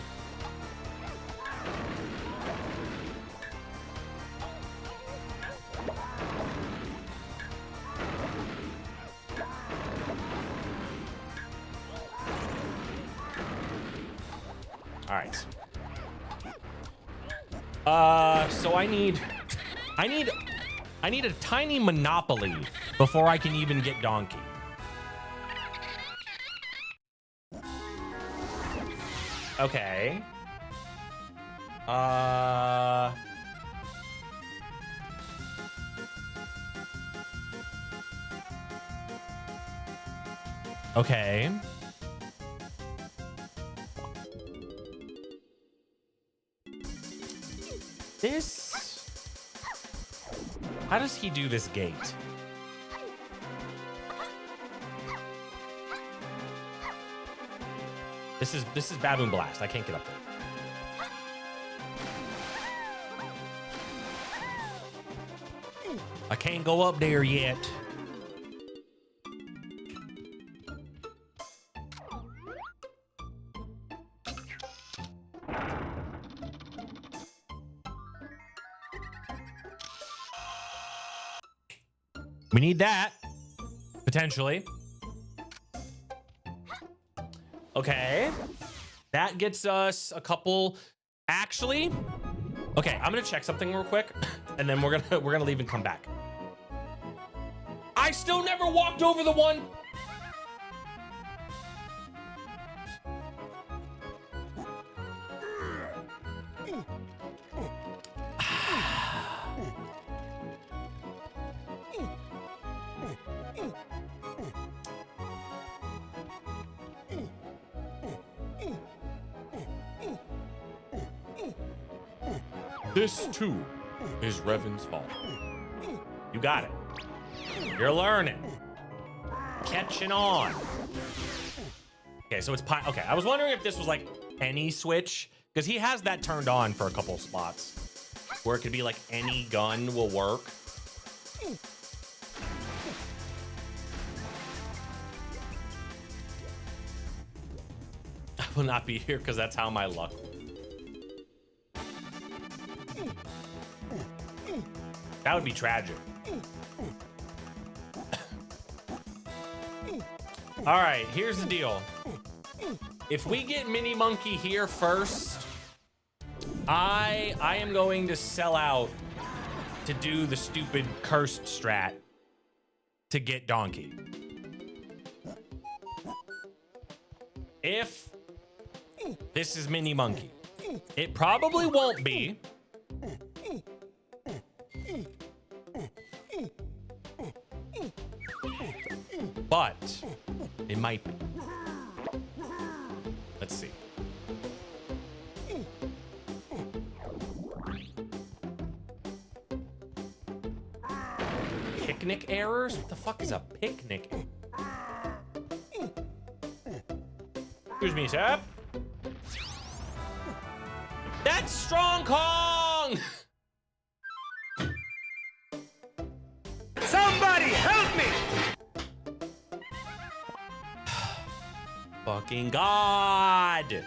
All right. So I need a tiny monopoly before I can even get Donkey. Okay. Okay. How does he do this gate? This is Baboon Blast. I can't get up there. I can't go up there yet. We need that, potentially. Okay, that gets us a couple. Actually, okay, I'm gonna check something real quick, and then we're gonna leave and come back. I still never walked over the one. This too is Revin's fault. You got it. You're learning. Catching on. Okay, so it's okay. I was wondering if this was like any switch, because he has that turned on for a couple spots where it could be like any gun will work. I will not be here because that's how my luck. That would be tragic. All right, here's the deal. If we get Mini Monkey here first, I am going to sell out to do the stupid cursed strat to get Donkey. If this is Mini Monkey, it probably won't be. But it might be. Let's see. Picnic errors? What the fuck is a picnic? Excuse me, sir. That's Strong Kong! Somebody help me! Fucking God!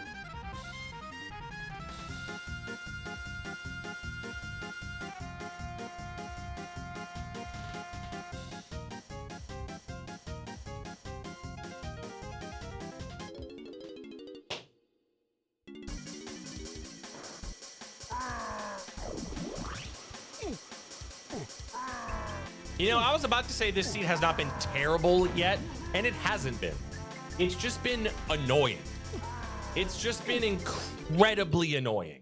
You know, I was about to say this seed has not been terrible yet, and it hasn't been. It's just been annoying. It's just been incredibly annoying.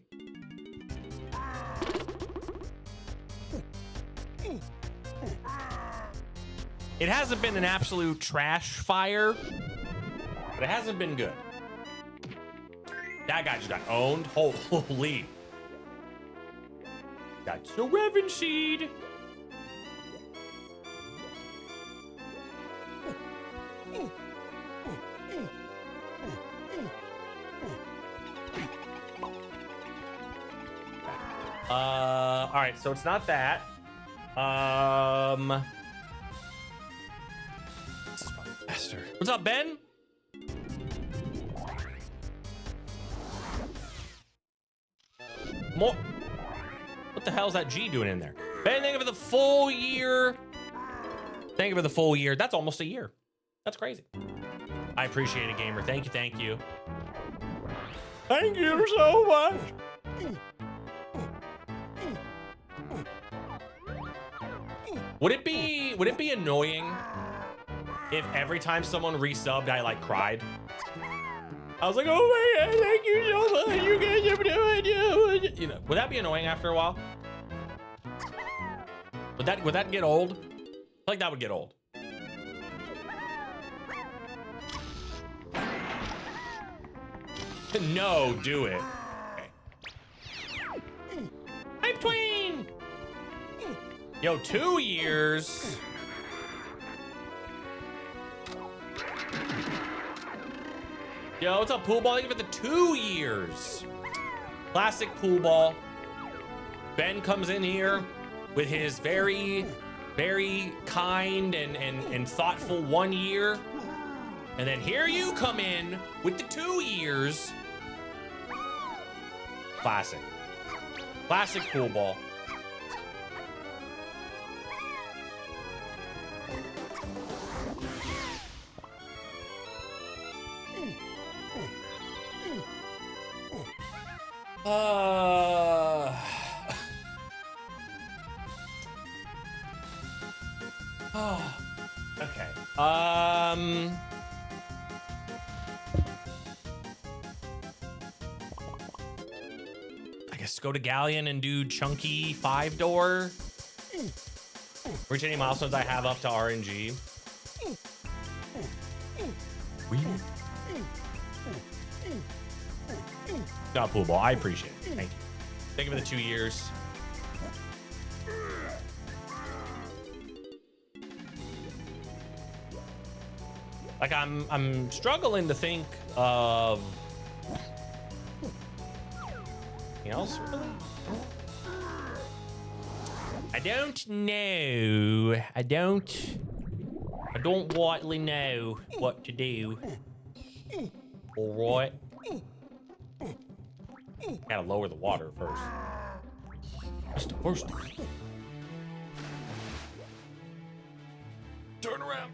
It hasn't been an absolute trash fire, but it hasn't been good. That guy just got owned. Holy. That's the REVIN seed. All right, so it's not that. This is probably faster. What's up, Ben? More. What the hell is that G doing in there? Ben, thank you for the full year. Thank you for the full year. That's almost a year. That's crazy. I appreciate it, gamer. Thank you, thank you. Thank you so much. Would it be annoying if every time someone resubbed, I like cried? I was like, oh my God, thank you so much. You guys have no idea. You know, would that be annoying after a while? Would that get old? I feel like that would get old. No, do it. Okay. Hype Tween! Yo, 2 years. Yo, what's up, Pool Ball? Thank you for the 2 years. Classic Pool Ball. Ben comes in here with his very, very kind and thoughtful 1 year. And then here you come in with the 2 years. Classic. Classic Pool Ball. Oh, okay. I guess go to Galleon and do chunky 5-door. Reach any milestones I have up to RNG. No, Pool Ball. I appreciate it. Thank you. Thank you for the 2 years. Like I'm struggling to think of anything else really. I don't know. I don't rightly know what to do. All right. Gotta lower the water first. That's the first thing. Turn around.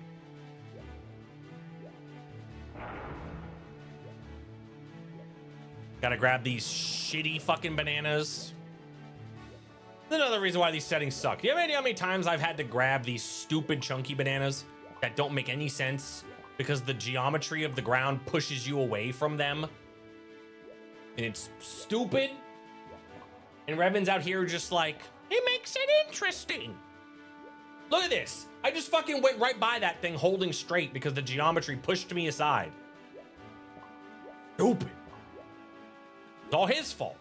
Gotta grab these shitty fucking bananas. Another reason why these settings suck. You have any idea how many times I've had to grab these stupid chunky bananas that don't make any sense because the geometry of the ground pushes you away from them? And it's stupid. And REVIN's out here just like, it makes it interesting. Look at this. I just fucking went right by that thing holding straight because the geometry pushed me aside. Stupid. It's all his fault.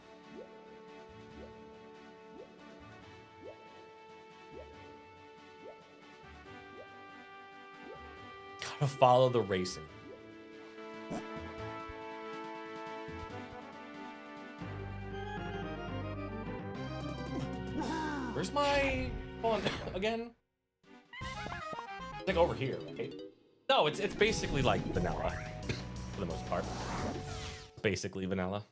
Gotta follow the racing. Where's my phone again? It's like over here, right? No, it's basically like vanilla for the most part. Basically vanilla.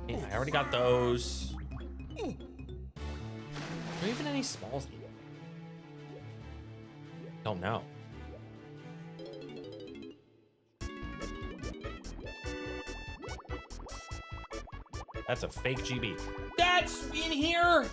Yeah, I already got those. Are there even any smalls? Don't know. That's a fake GB. That's in here?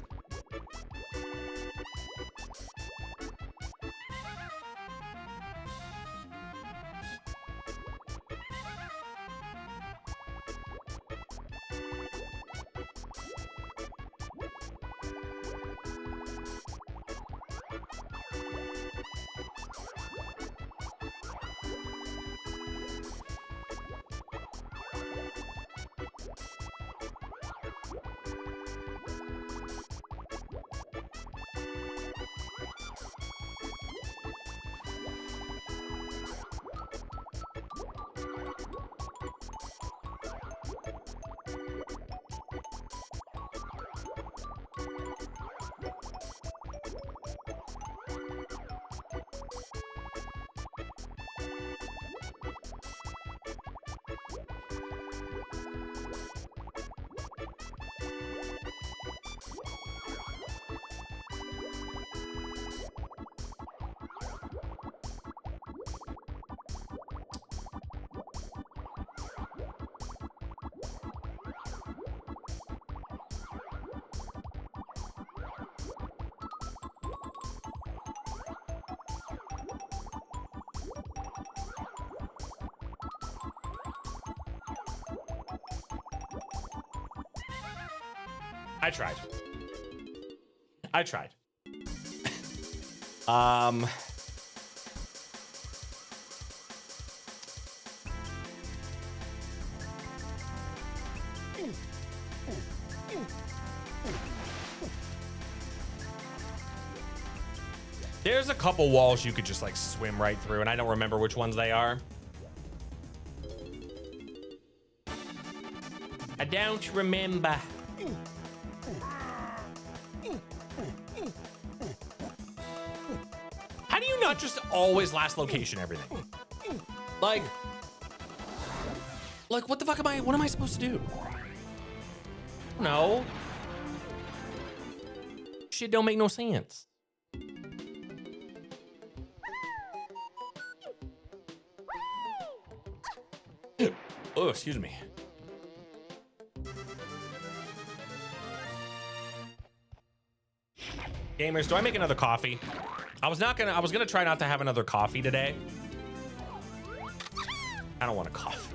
I tried. I tried. There's a couple walls you could just like swim right through, and I don't remember which ones they are. I don't remember. How do you not just always last location everything? Like what the fuck what am I supposed to do? No. Shit don't make no sense. Oh, excuse me. Gamers, do I make another coffee? I was gonna try not to have another coffee today. I don't want a coffee.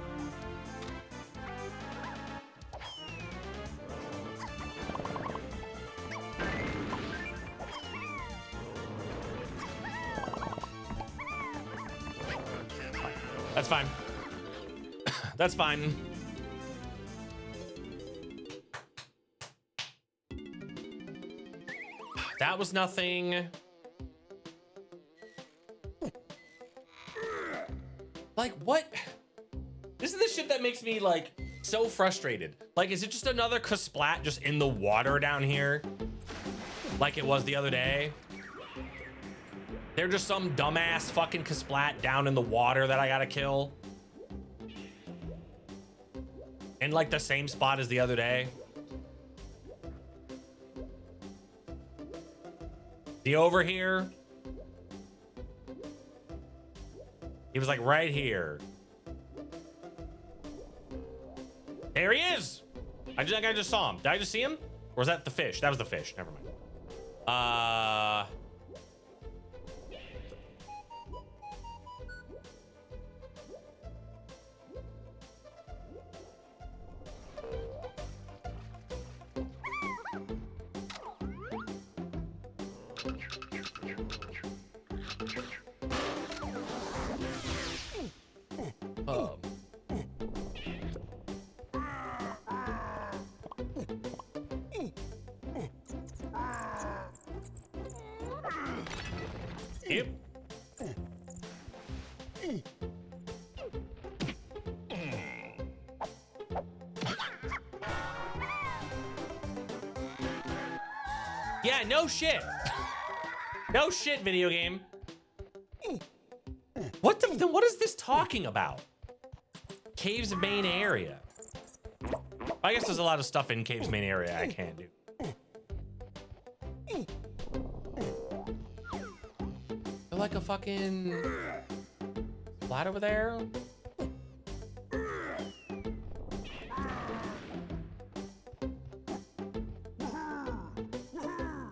That's fine. That's fine. That was nothing. Like, what? This is the shit that makes me, like, so frustrated. Like, is it just another Kasplat just in the water down here? Like it was the other day? They're just some dumbass fucking Kasplat down in the water that I gotta kill? In, like, the same spot as the other day? He over here? He was like right here. There he is. I just saw him. Did I just see him? Or was that the fish? That was the fish. Never mind. Yep. Yeah, no shit. No shit, video game. What what is this talking about? Cave's main area. I guess there's a lot of stuff in Cave's main area I can't do. They're like a fucking flat over there.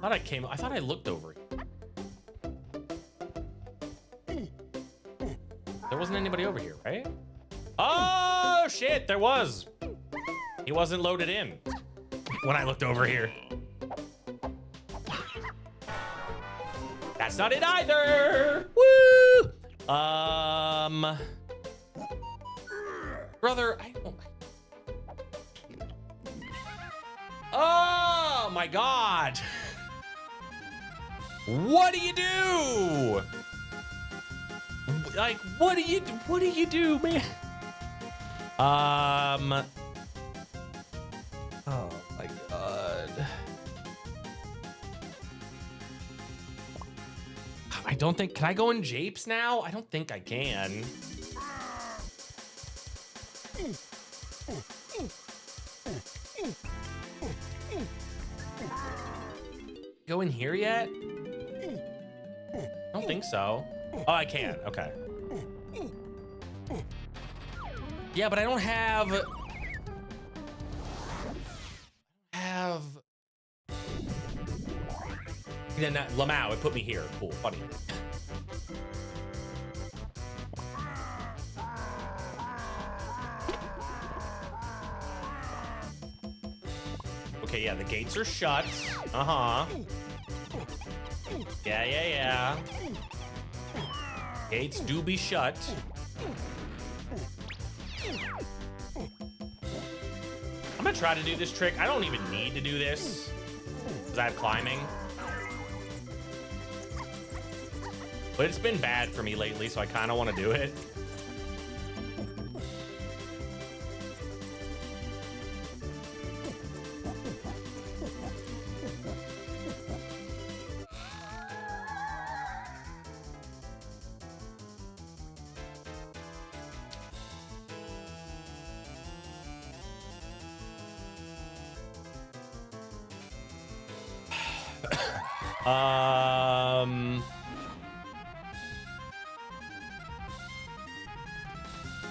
I thought I looked over. There wasn't anybody over here, right? Oh, shit, there was. He wasn't loaded in when I looked over here. That's not it either. Woo! Brother, I don't. Oh my God. What do you do? Like, what do you do, man? Oh my God. I don't think, can I go in japes now? I don't think I can. Go in here yet? I don't think so. Oh, I can, okay. Yeah, but I don't have... Yeah, not, Lamau, it put me here. Cool, funny. Okay, yeah, the gates are shut. Uh-huh. Yeah. Gates do be shut. I'm gonna try to do this trick. I don't even need to do this, because I have climbing. But it's been bad for me lately, so I kind of want to do it.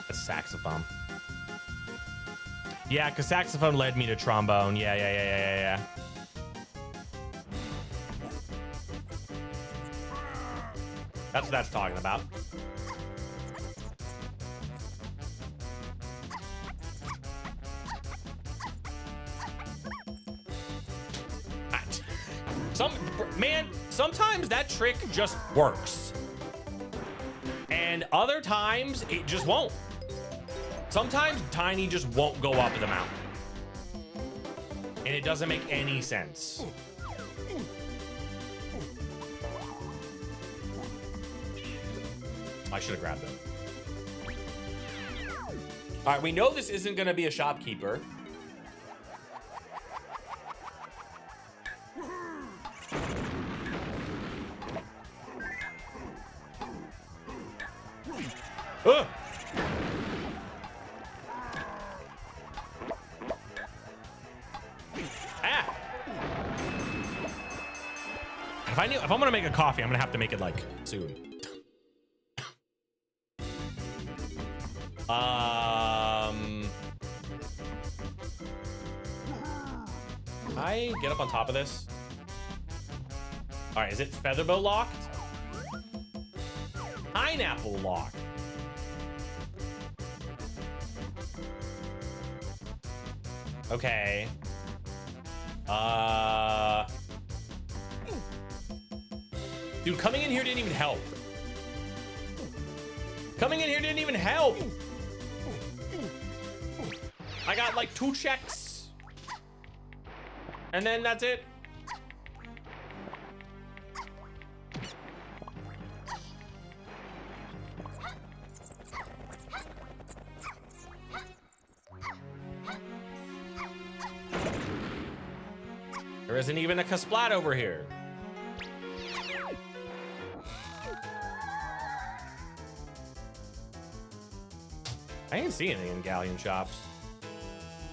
That's saxophone. Yeah, because saxophone led me to trombone. Yeah. That's what that's talking about. Sometimes that trick just works. And other times it just won't. Sometimes Tiny just won't go up the mountain. And it doesn't make any sense. I should have grabbed it. All right, we know this isn't gonna be a shopkeeper. Ugh. Ah. If I'm gonna make a coffee, I'm gonna have to make it like soon. I get up on top of this. All right, is it featherbow locked? Pineapple locked. Okay. Dude, coming in here didn't even help. Coming in here didn't even help. I got like 2 checks. And then that's it. There isn't even a Kasplat over here. I didn't see anything in galleon shops.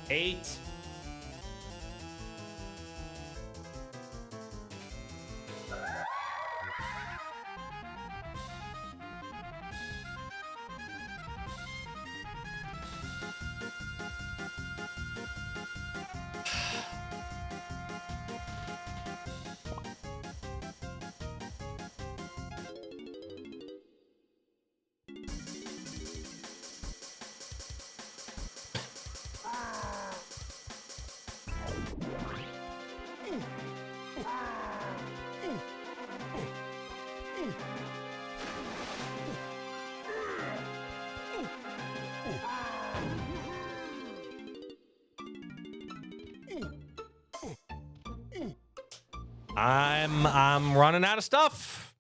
8. I'm running out of stuff.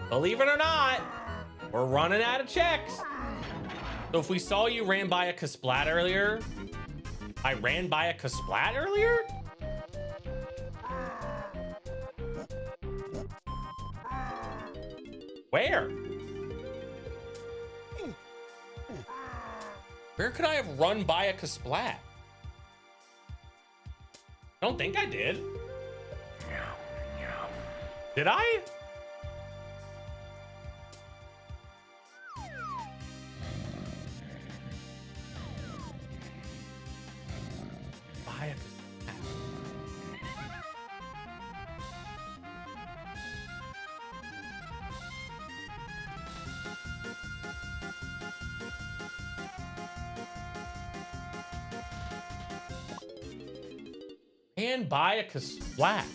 Believe it or not, we're running out of checks. So if we saw you ran by a Kasplat earlier, I ran by a Kasplat earlier? Where? Where could I have run by a Kasplat? I don't think I did. Did I? By a Kasplat. And buy a Kasplat.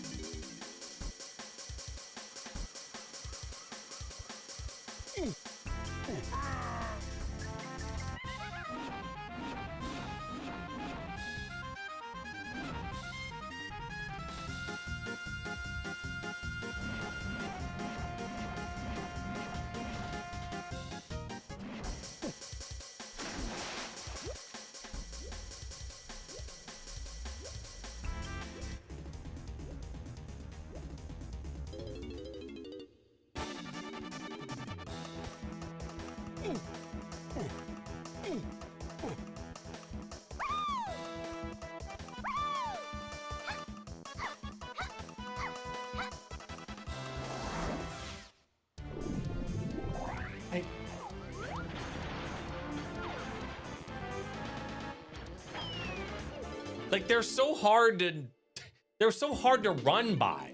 Like they're so hard to run by.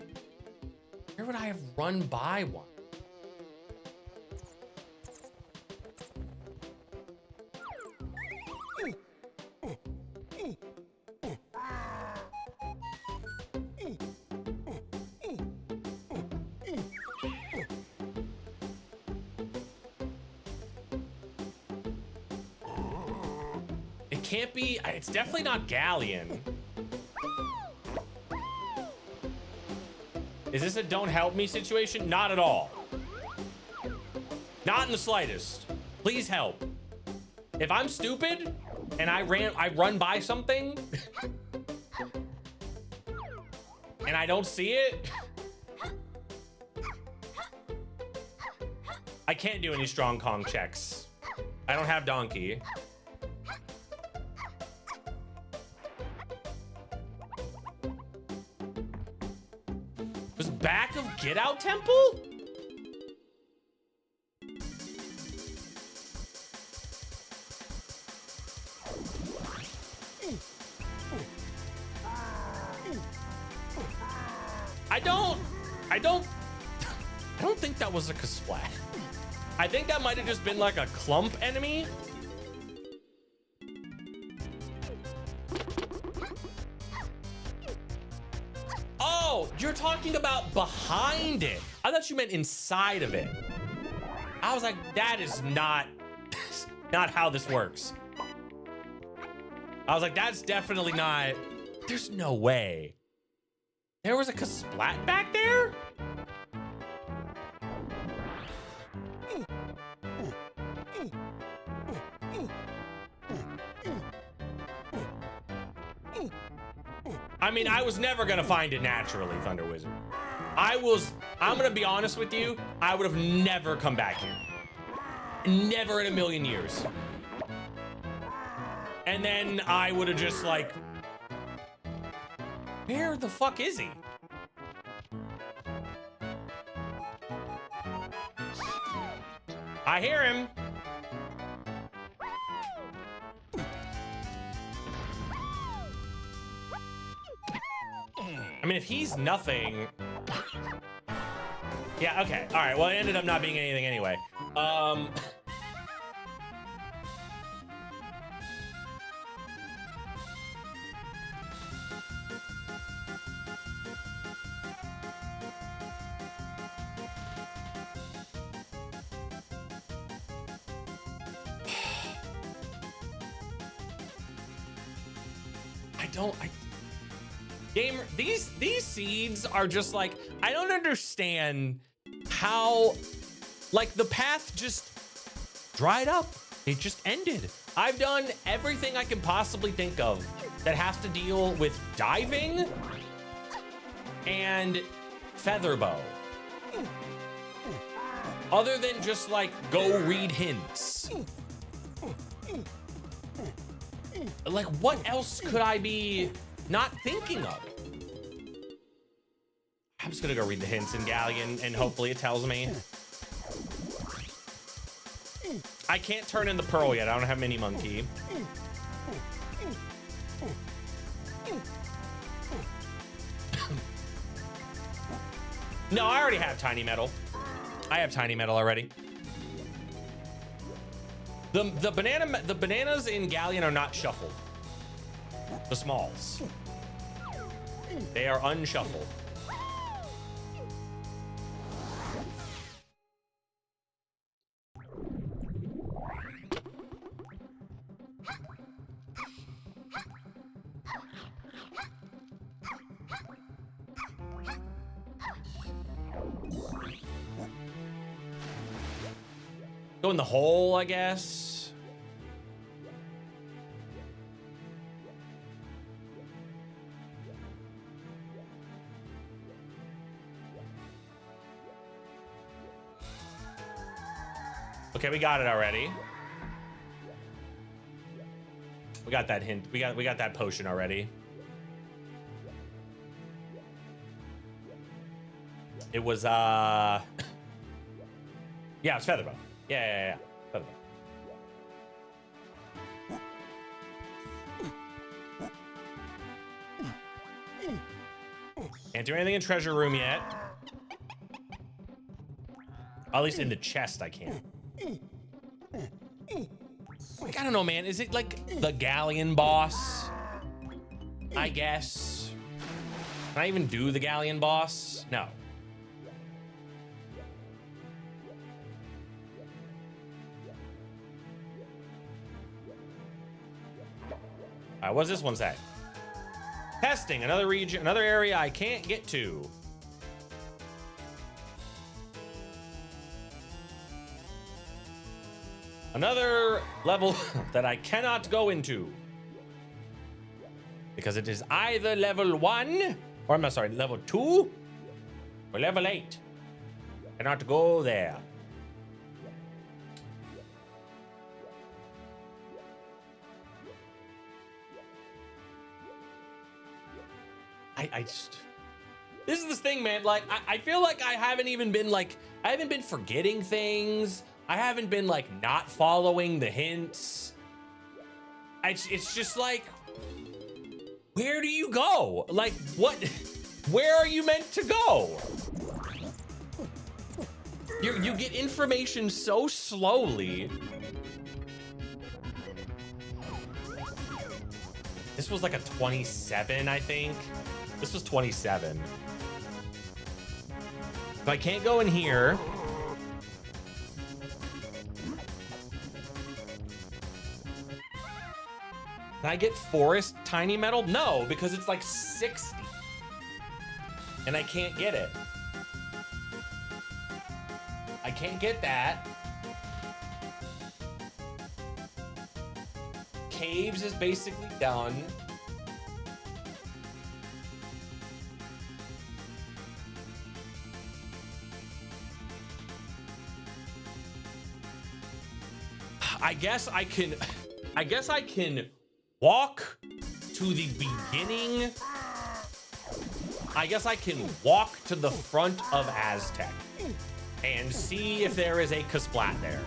Where would I have run by one? It can't be, it's definitely not Galleon. Is this a don't help me situation? Not at all. Not in the slightest. Please help. If I'm stupid and I run by something and I don't see it, I can't do any strong Kong checks. I don't have Donkey. Was back of Get Out Temple? I don't think that was a Kasplat. I think that might have just been like a clump enemy. Oh, you're talking about behind it. I thought you meant inside of it. I was like, that is not how this works. I was like, that's definitely not, there's no way. There was a Kasplat back there? I mean, I was never gonna find it naturally, Thunder Wizard. I'm gonna be honest with you, I would have never come back here. Never in a million years. And then I would have just like, where the fuck is he? I hear him. I mean, if he's nothing. Yeah, okay. All right, well, it ended up not being anything anyway. Gamer, these seeds are just like, I don't understand how, like, the path just dried up. It just ended. I've done everything I can possibly think of that has to deal with diving and featherbow. Other than just like, go read hints. Like, what else could I be not thinking of? I'm just gonna go read the hints in Galleon and hopefully it tells me. I can't turn in the pearl yet. I don't have mini monkey. No, I already have tiny metal. I have tiny metal already. The bananas in Galleon are not shuffled. The smalls. They are unshuffled. Go in the hole, I guess. Okay, we got it already. We got that hint. We got that potion already. It was yeah, it's featherbow. Yeah. Featherbow. Can't do anything in treasure room yet. At least in the chest I can. Like, I don't know, man. Is it like the Galleon boss? I guess. Can I even do the Galleon boss? No. What's this one say? Testing, another region, another area I can't get to. Another level that I cannot go into. Because it is either level 1, or I'm sorry, level 2, or level 8. Cannot go there. I just, this is this thing, man. Like, I feel like I haven't even been like, I haven't been forgetting things. I haven't been like not following the hints. It's just like, where do you go? Like, what, where are you meant to go? You get information so slowly. This was like a 27, I think. This was 27. If I can't go in here. Can I get forest tiny metal? No, because it's like 60. And I can't get it. I can't get that. Caves is basically done. I guess I can walk to the beginning. I guess I can walk to the front of Aztec and see if there is a Kasplat there.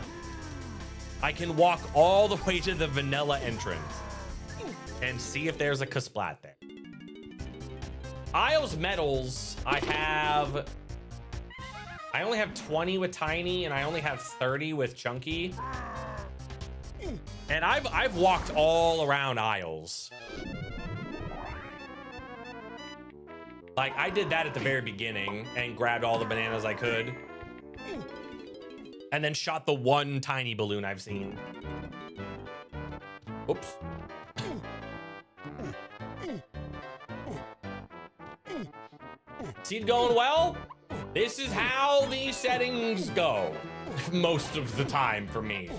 I can walk all the way to the vanilla entrance and see if there's a Kasplat there. Isles medals, I only have 20 with tiny and I only have 30 with chunky. And I've walked all around Isles. Like, I did that at the very beginning and grabbed all the bananas I could. And then shot the one tiny balloon I've seen. Oops. See it going well? This is how these settings go most of the time for me.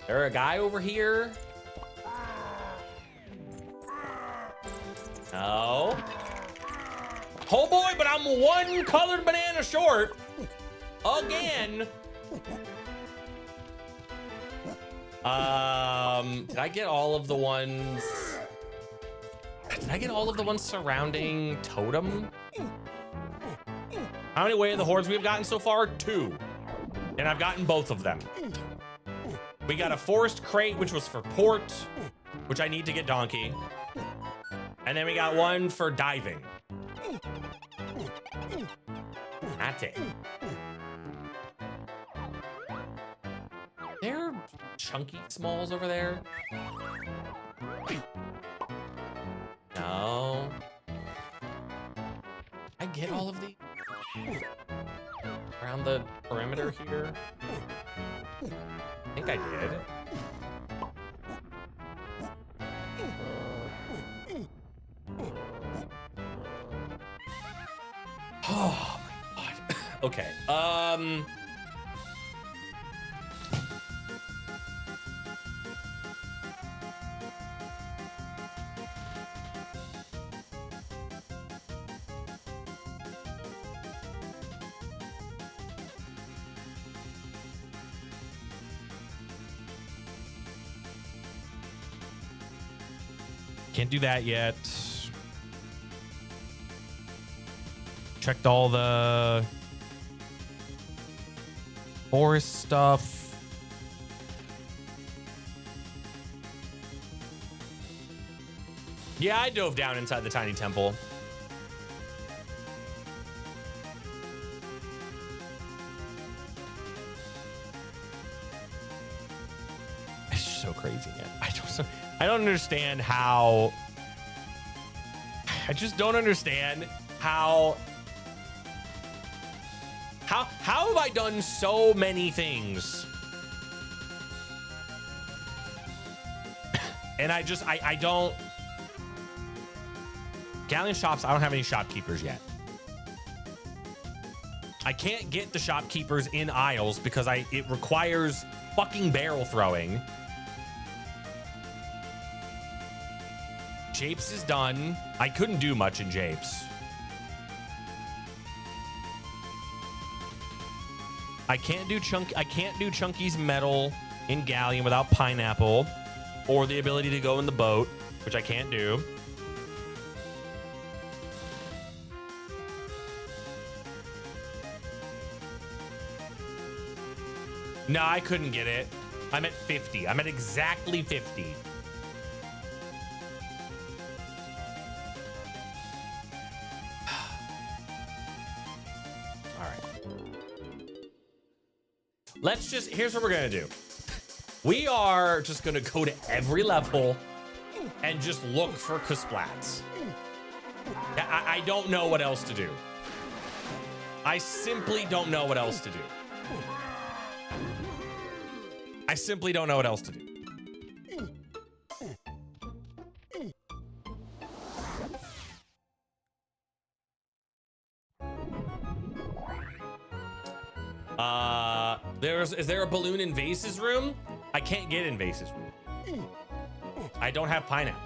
There a guy over here? No. Oh boy, but I'm one colored banana short. Again. Did I get all of the ones? Did I get all of the ones surrounding Totem? How many Way of the Hordes we've gotten so far? 2. And I've gotten both of them. We got a Forest Crate, which was for Port, which I need to get Donkey. And then we got one for diving. That's it. There are chunky smalls over there. No. I get all of these around the perimeter here. I think I did. Oh my god. Okay. Can't do that yet. Checked all the forest stuff. Yeah, I dove down inside the tiny temple. It's just so crazy, man. I don't understand how. I just don't understand how have I done so many things? And I don't. Galleon shops, I don't have any shopkeepers yet. I can't get the shopkeepers in aisles because it requires fucking barrel throwing. Japes is done. I couldn't do much in Japes. I can't do Chunky's metal in Galleon without pineapple or the ability to go in the boat, which I can't do. No, I couldn't get it. I'm at 50. I'm at exactly 50. Here's what we're gonna do. We are just gonna go to every level and just look for Kusplats. I don't know what else to do. I simply don't know what else to do. I simply don't know what else to do. Is there a balloon in Vase's room? I can't get in Vase's room. I don't have pineapple.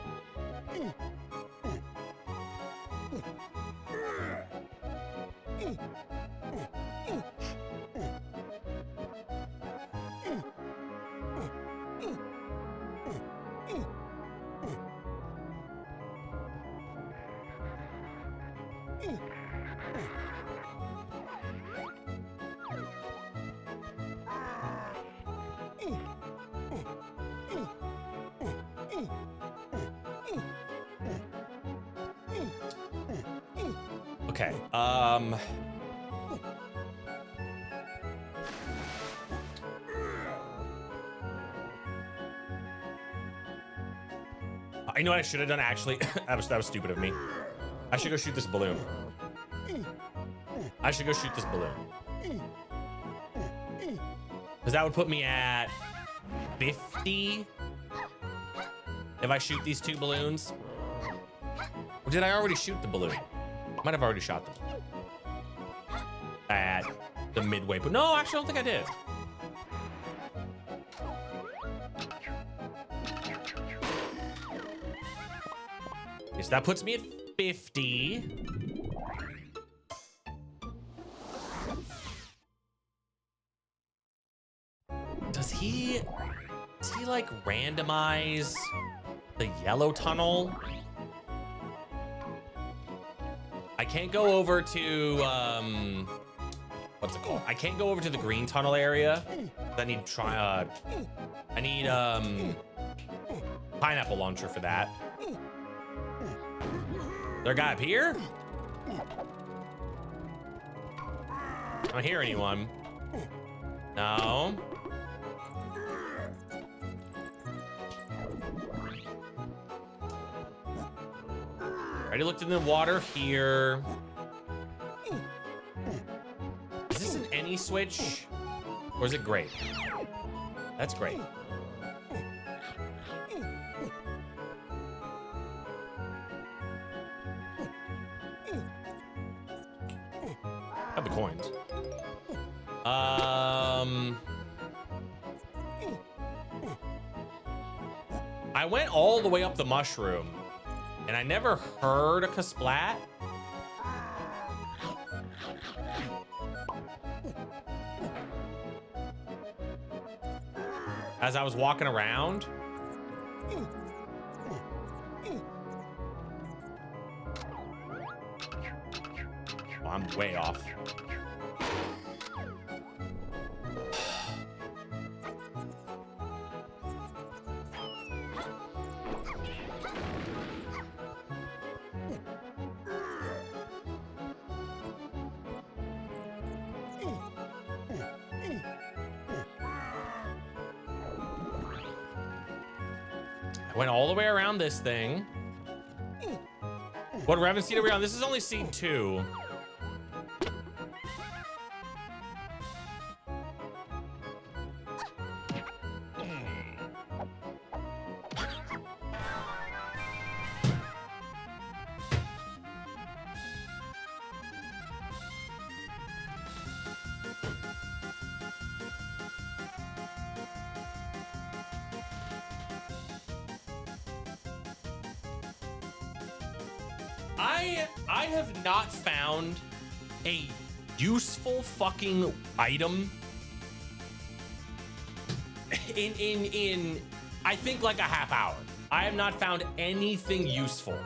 Okay, I know what I should have done, actually. that was stupid of me. I should go shoot this balloon. Because that would put me at 50 if I shoot these 2 balloons. Or did I already shoot the balloon? Might have already shot them at the midway, but no, actually, I don't think I did. Okay, so that puts me at 50. Does he like randomize the yellow tunnel? I can't go over to, what's it called? I can't go over to the green tunnel area. I need pineapple launcher for that. Is there a guy up here? I don't hear anyone. No. Already looked in the water here. Is this an any switch? Or is it great? That's great. Have the coins. I went all the way up the mushroom. And I never heard a kasplat. As I was walking around. Oh, I'm way off. I went all the way around this thing. What Revan seed are we on? This is only seed 2. I have not found a useful fucking item in I think like a half hour. I have not found anything useful.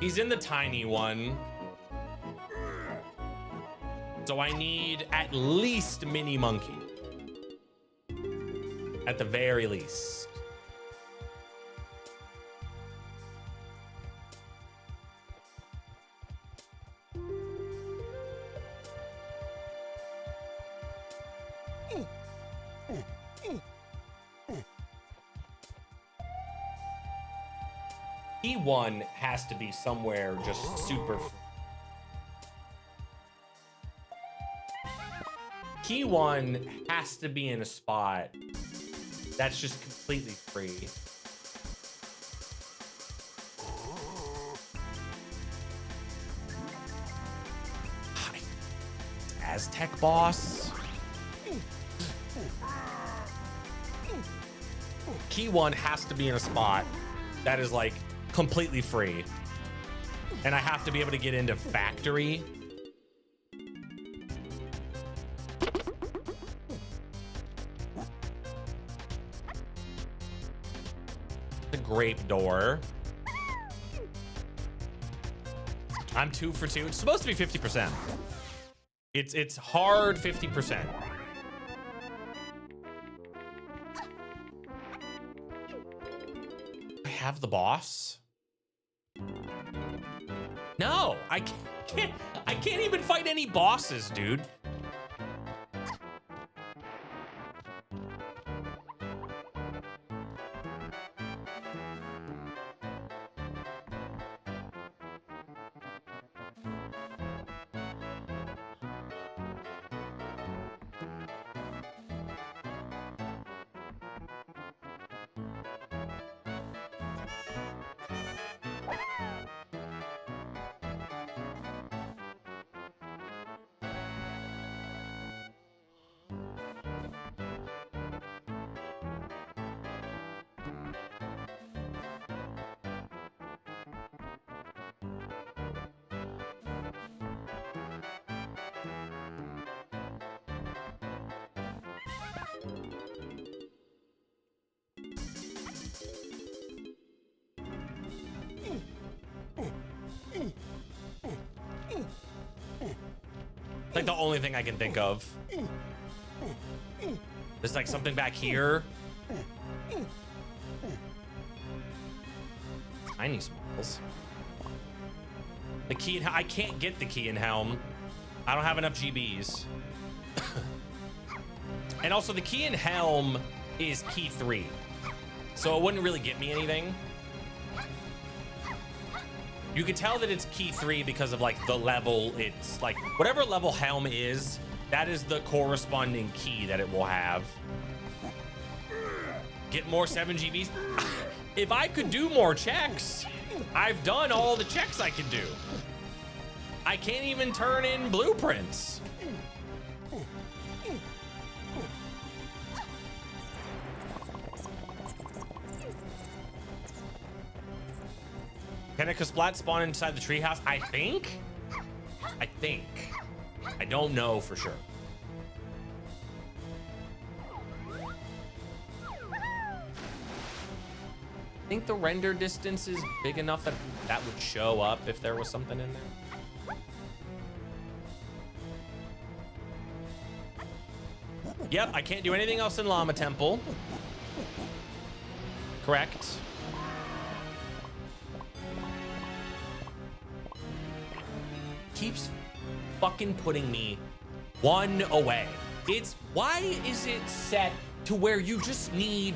He's in the tiny one. So I need at least mini monkey. At the very least. E1 has to be somewhere just super. Key 1 has to be in a spot that's just completely free. Aztec boss. Key 1 has to be in a spot that is like completely free. And I have to be able to get into factory. The grape door. I'm 2 for 2. It's supposed to be 50%. It's hard 50%. I have the boss. No, I can't even fight any bosses, dude. It's like the only thing I can think of. There's like something back here. Tiny smalls. The key and I can't get the key and helm. I don't have enough GBs. And also the key and helm is key 3. So it wouldn't really get me anything. You can tell that it's key 3 because of like the level. It's like whatever level helm is, that is the corresponding key that it will have. Get more 7 GBs. If I could do more checks, I've done all the checks I can do. I can't even turn in blueprints. Can a Kasplat spawn inside the treehouse? I think. I don't know for sure. I think the render distance is big enough that that would show up if there was something in there. Yep, I can't do anything else in Llama Temple. Correct. Keeps fucking putting me one away. It's why is it set to where you just need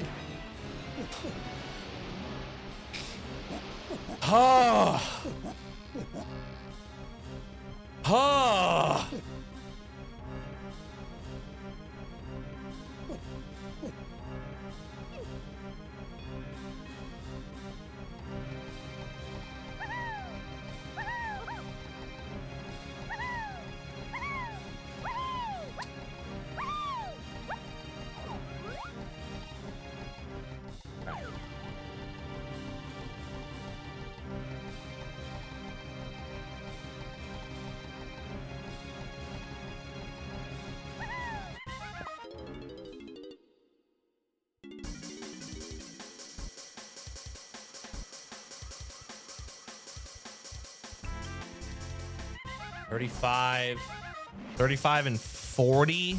$35 and $40.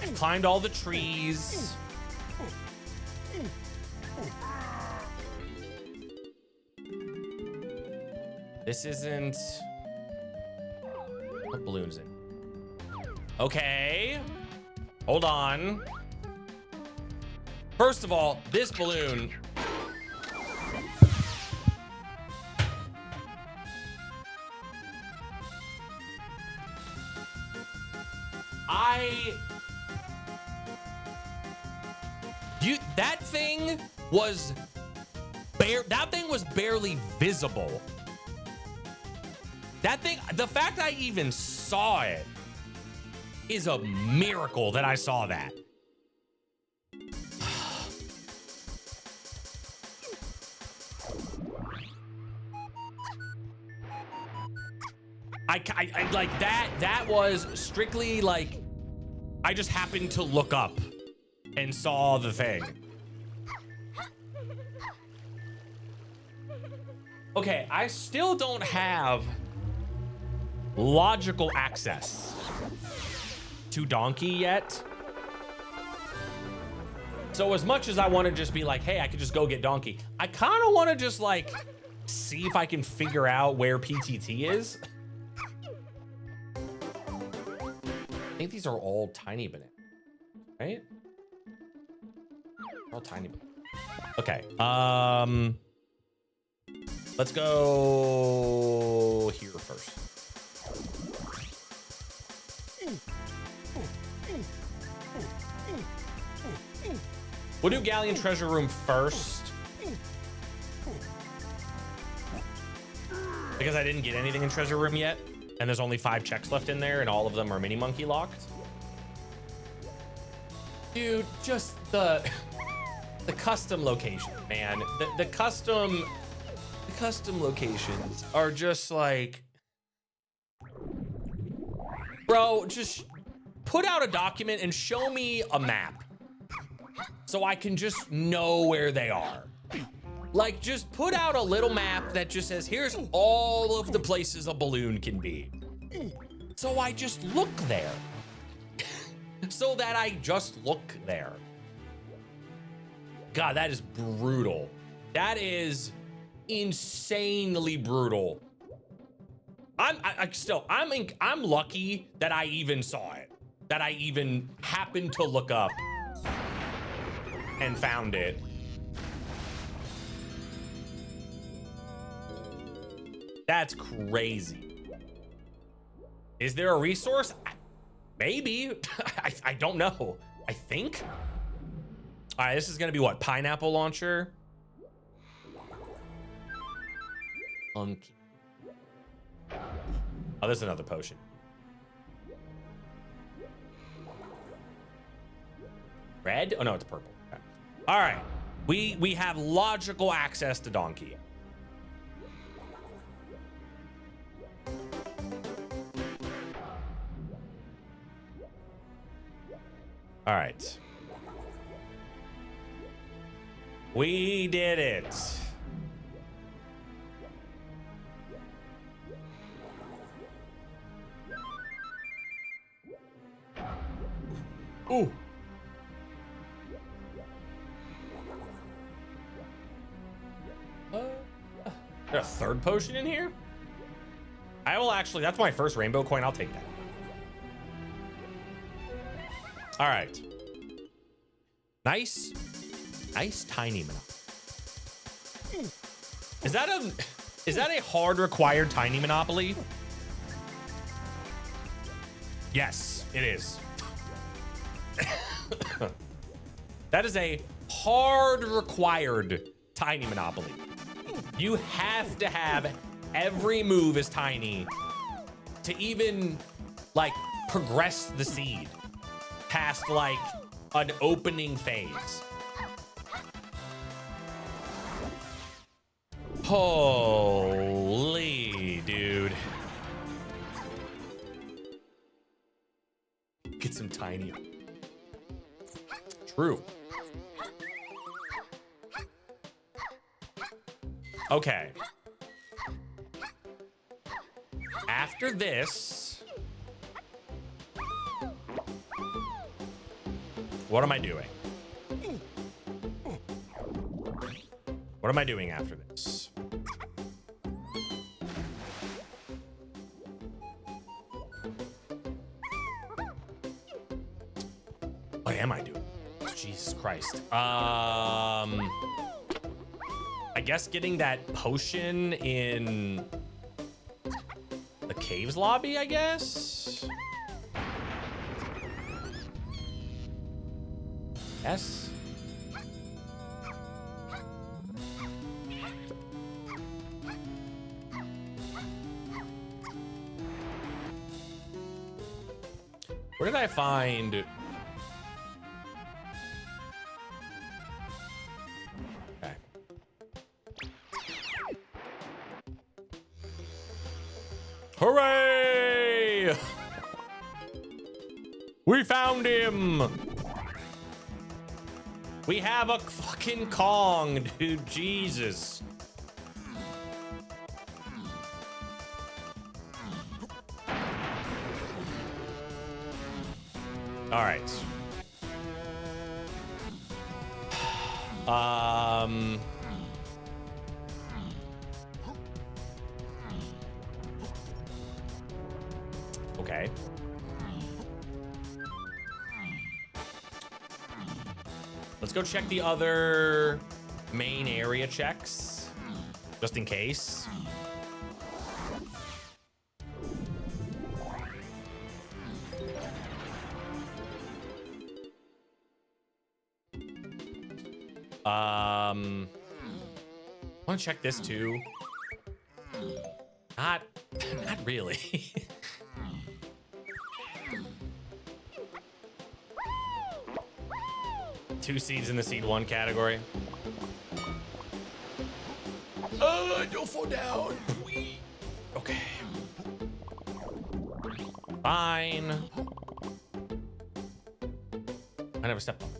I've climbed all the trees. This isn't what balloon's in. Okay. Hold on. First of all, this balloon. That thing was barely visible. That thing, the fact I even saw it is a miracle that I saw that. I like that was strictly like, I just happened to look up and saw the thing. Okay, I still don't have logical access to donkey yet. So as much as I want to just be like, hey, I could just go get donkey, I kind of want to just like see if I can figure out where PTT is. I think these are all tiny bananas, right? They're all tiny bananas. Okay. Let's go here first. We'll do Galleon Treasure Room first. Because I didn't get anything in Treasure Room yet. And there's only 5 checks left in there, and all of them are Mini Monkey locked. Dude, just the custom location, man. The custom locations are just like, bro, just put out a document and show me a map so I can just know where they are. Like, just put out a little map that just says, here's all of the places a balloon can be. So I just look there. So that I just look there. God, that is brutal. That is insanely brutal. I'm lucky that I even saw it. That I even happened to look up and found it. That's crazy. Is there a resource? Maybe. I don't know. I think. All right, this is gonna be what? Pineapple launcher? Monkey. Oh, there's another potion. Red? Oh no, it's purple. Okay. All right, we have logical access to Donkey. All right. We did it. Ooh. There's a third potion in here? I will actually, that's my first rainbow coin. I'll take that. All right. Nice tiny monopoly. Is that a hard required tiny monopoly? Yes, it is. That is a hard required tiny monopoly. You have to have every move is tiny to even like progress the seed past like an opening phase. Holy dude. Get some tiny. True. Okay. After this, what am I doing? What am I doing after this? What am I doing? Jesus Christ. I guess getting that potion in the caves lobby, I guess? Yes. Where did I find... Okay. Hooray! We found him! We have a fucking Kong, dude. Jesus. All right. Okay. Let's go check the other main area checks, just in case. I want to check this too. Not really. Two seeds in the seed one category. Don't fall down. Okay. Fine. I never stepped on it.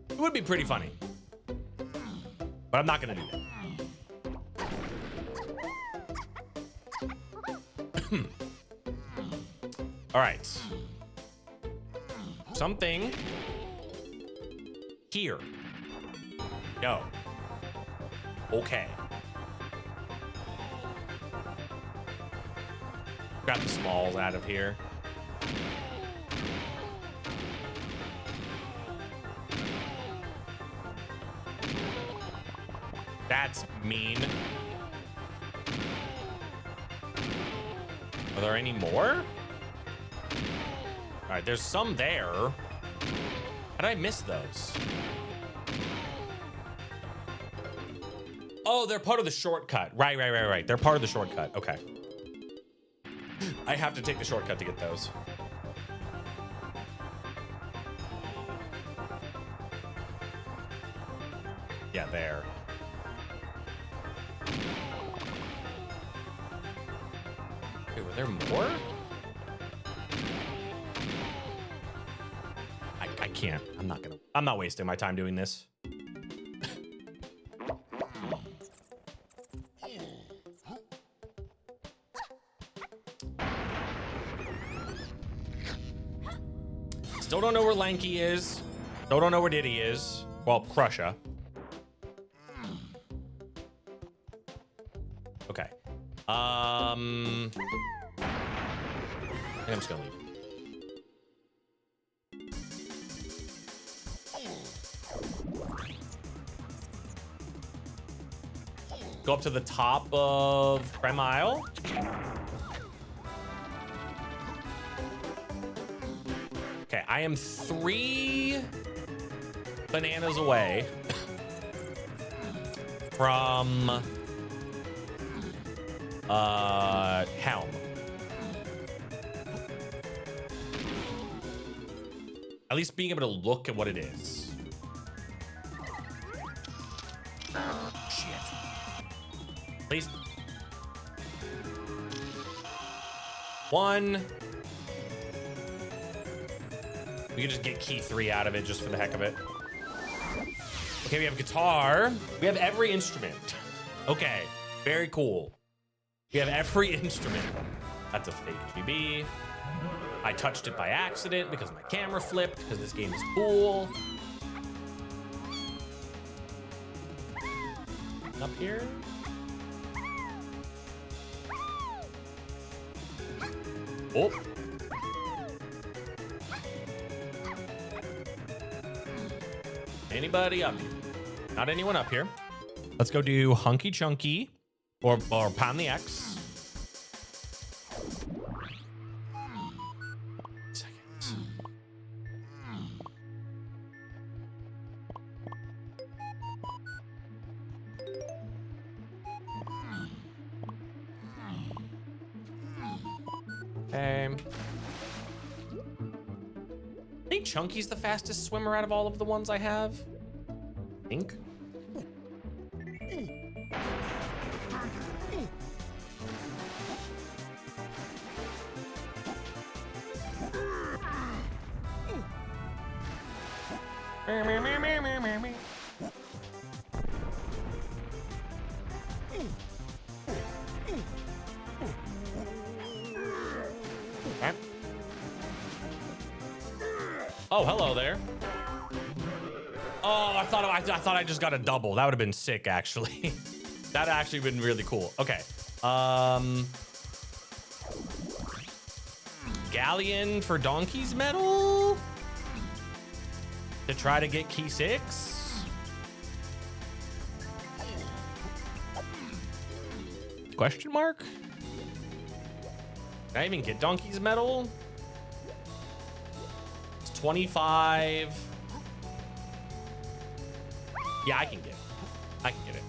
It would be pretty funny. But I'm not gonna do that. All right. Something here. Go. Okay. Grab the smalls out of here. That's mean. Are there any more? All right, there's some there. How did I miss those? Oh, they're part of the shortcut. Right. They're part of the shortcut. Okay. I have to take the shortcut to get those. Yeah, there. Wait, were there more? I can't. I'm not wasting my time doing this. Still don't know where Lanky is. Still don't know where Diddy is. Well, Crusher. Okay. I think I'm just gonna leave. Go up to the top of Creme Isle. Okay, I am 3 bananas away from Helm. At least being able to look at what it is. Shit. Please. 1. We can just get key 3 out of it just for the heck of it. Okay, we have guitar. We have every instrument. Okay, very cool. We have every instrument. That's a fake GB. I touched it by accident because my camera flipped because this game is cool. Up here. Oh. Anybody up here? Not anyone up here. Let's go do Hunky Chunky or Pound the X. Seconds. Okay. I think Chunky's the fastest swimmer out of all of the ones I have. I think. Oh, hello there. Oh, I thought I just got a double. That would have been sick, actually. That'd actually been really cool. Okay. Galleon for Donkey's Medal to try to get key 6. Question mark? Can I even get Donkey's Medal? It's 25. Yeah, I can get it. I can get it.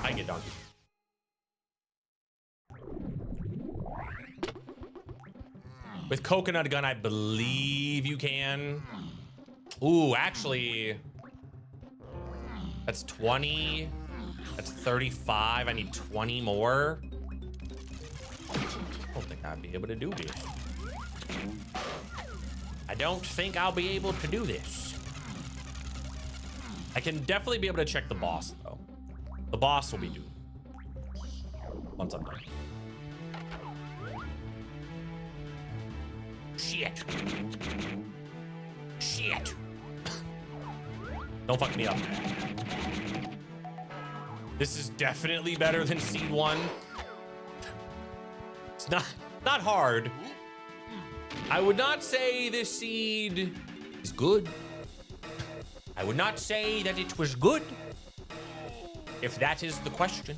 I can get Donkey. With Coconut Gun, I believe you can. Ooh, actually, that's 20. That's 35. I need 20 more. I don't think I'd be able to do this. I don't think I'll be able to do this. I can definitely be able to check the boss, though. The boss will be due once I'm done. Shit. Shit. Don't fuck me up. This is definitely better than Seed 1. It's not hard. I would not say this seed is good. I would not say that it was good, if that is the question.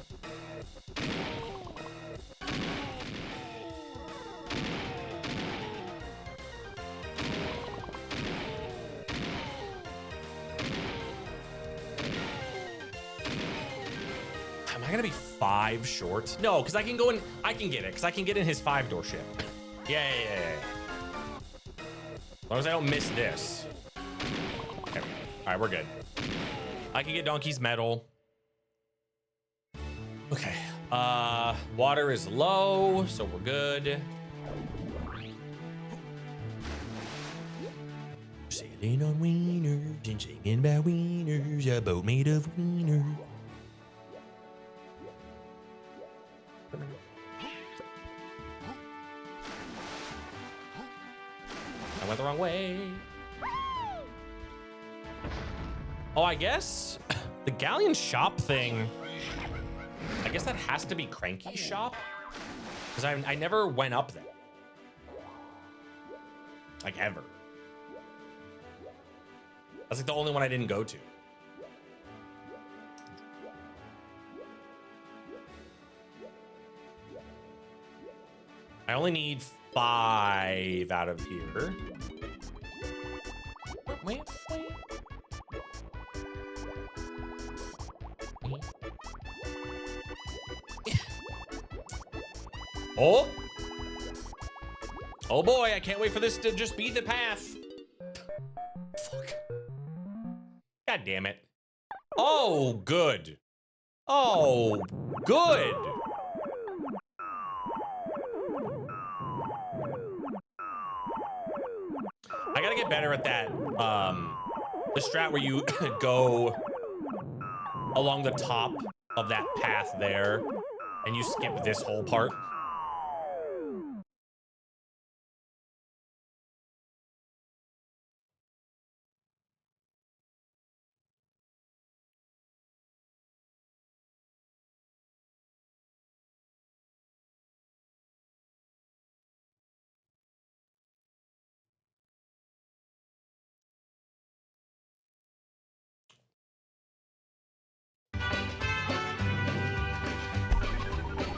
Am I gonna be 5 short? No, because I can go in, I can get it, because I can get in his 5-door ship. Yeah. As long as I don't miss this. Okay. All right, we're good. I can get Donkey's Medal. Okay. Water is low, so we're good. Sailing on wieners and singing about wieners, a boat made of wieners. I went the wrong way. Oh, I guess the Galleon shop thing, I guess that has to be Cranky's shop, because I never went up there, like ever. That's like the only one I didn't go to. I only need 5 out of here. Wait. Oh boy, I can't wait for this to just be the path. Fuck. God damn it. Oh, good. Oh, good. I gotta get better at that, the strat where you go along the top of that path there and you skip this whole part.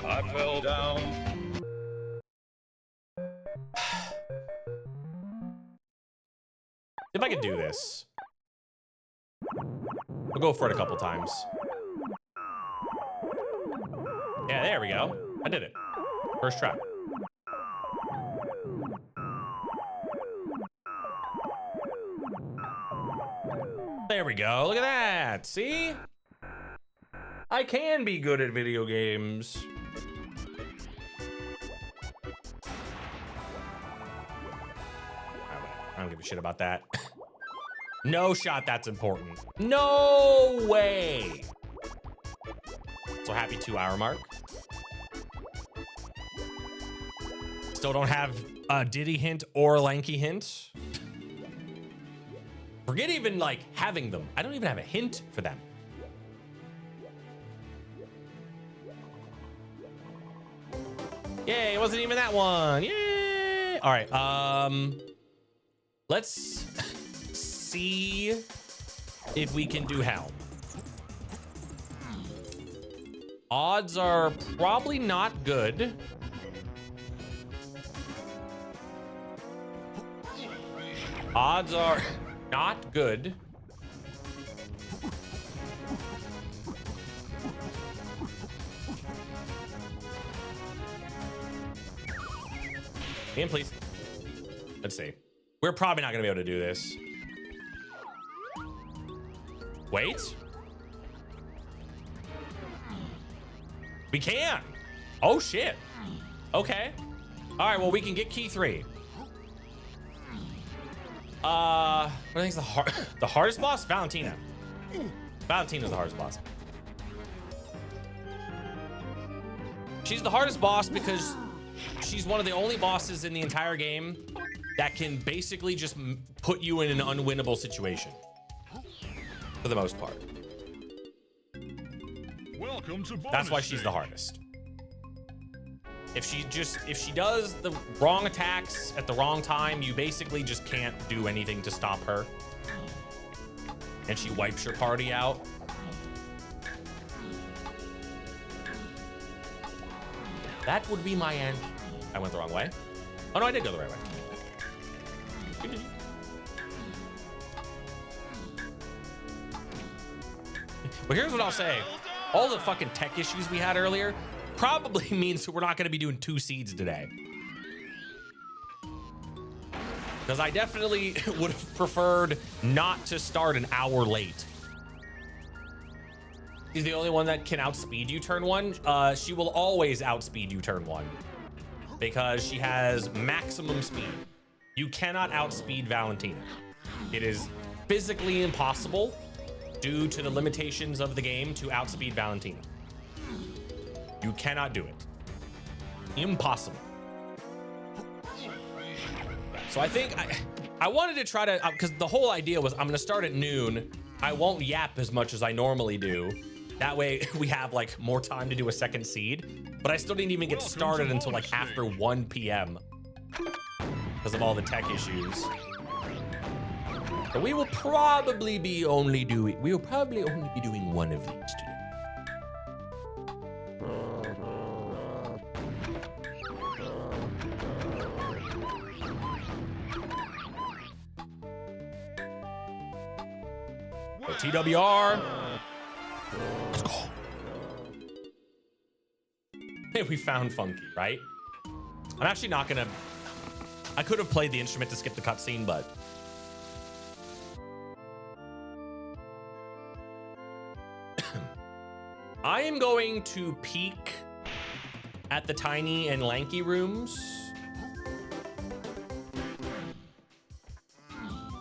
I fell down. If I could do this. I'll go for it a couple times. Yeah, there we go. I did it. First try. There we go. Look at that. See? I can be good at video games. I don't give a shit about that. No shot that's important. No way. So happy 2-hour mark. Still don't have a Diddy hint or a Lanky hint. Forget even like having them. I don't even have a hint for them. Yay, it wasn't even that one. Yay. All right. Let's see if we can do Helm. Odds are probably not good. Odds are not good. In, please. Let's see. We're probably not gonna be able to do this. Wait. We can. Oh shit. Okay. All right. Well, we can get key 3. What do you think is the hardest boss? Valentina. Valentina's the hardest boss. She's the hardest boss because she's one of the only bosses in the entire game that can basically just put you in an unwinnable situation. For the most part. Welcome to bonus That's why she's the hardest. If she does the wrong attacks at the wrong time, you basically just can't do anything to stop her. And she wipes your party out. That would be my end. I went the wrong way. Oh no, I did go the right way. But here's what I'll say. All the fucking tech issues we had earlier probably means we're not going to be doing 2 seeds today. Because I definitely would have preferred not to start an hour late. She's the only one that can outspeed you turn 1. She will always outspeed you turn 1. Because she has maximum speed. You cannot outspeed Valentina. It is physically impossible due to the limitations of the game to outspeed Valentina. You cannot do it. Impossible. So I think I wanted to try to, because the whole idea was I'm gonna start at noon. I won't yap as much as I normally do. That way we have like more time to do a second seed, but I still didn't even get started until like after 1 p.m. because of all the tech issues. So we will probably be only doing, we will probably only be doing 1 of these today. So TWR. Let's go. Hey, we found Funky, right? I'm actually not gonna, I could have played the instrument to skip the cutscene, but I am going to peek at the tiny and lanky rooms.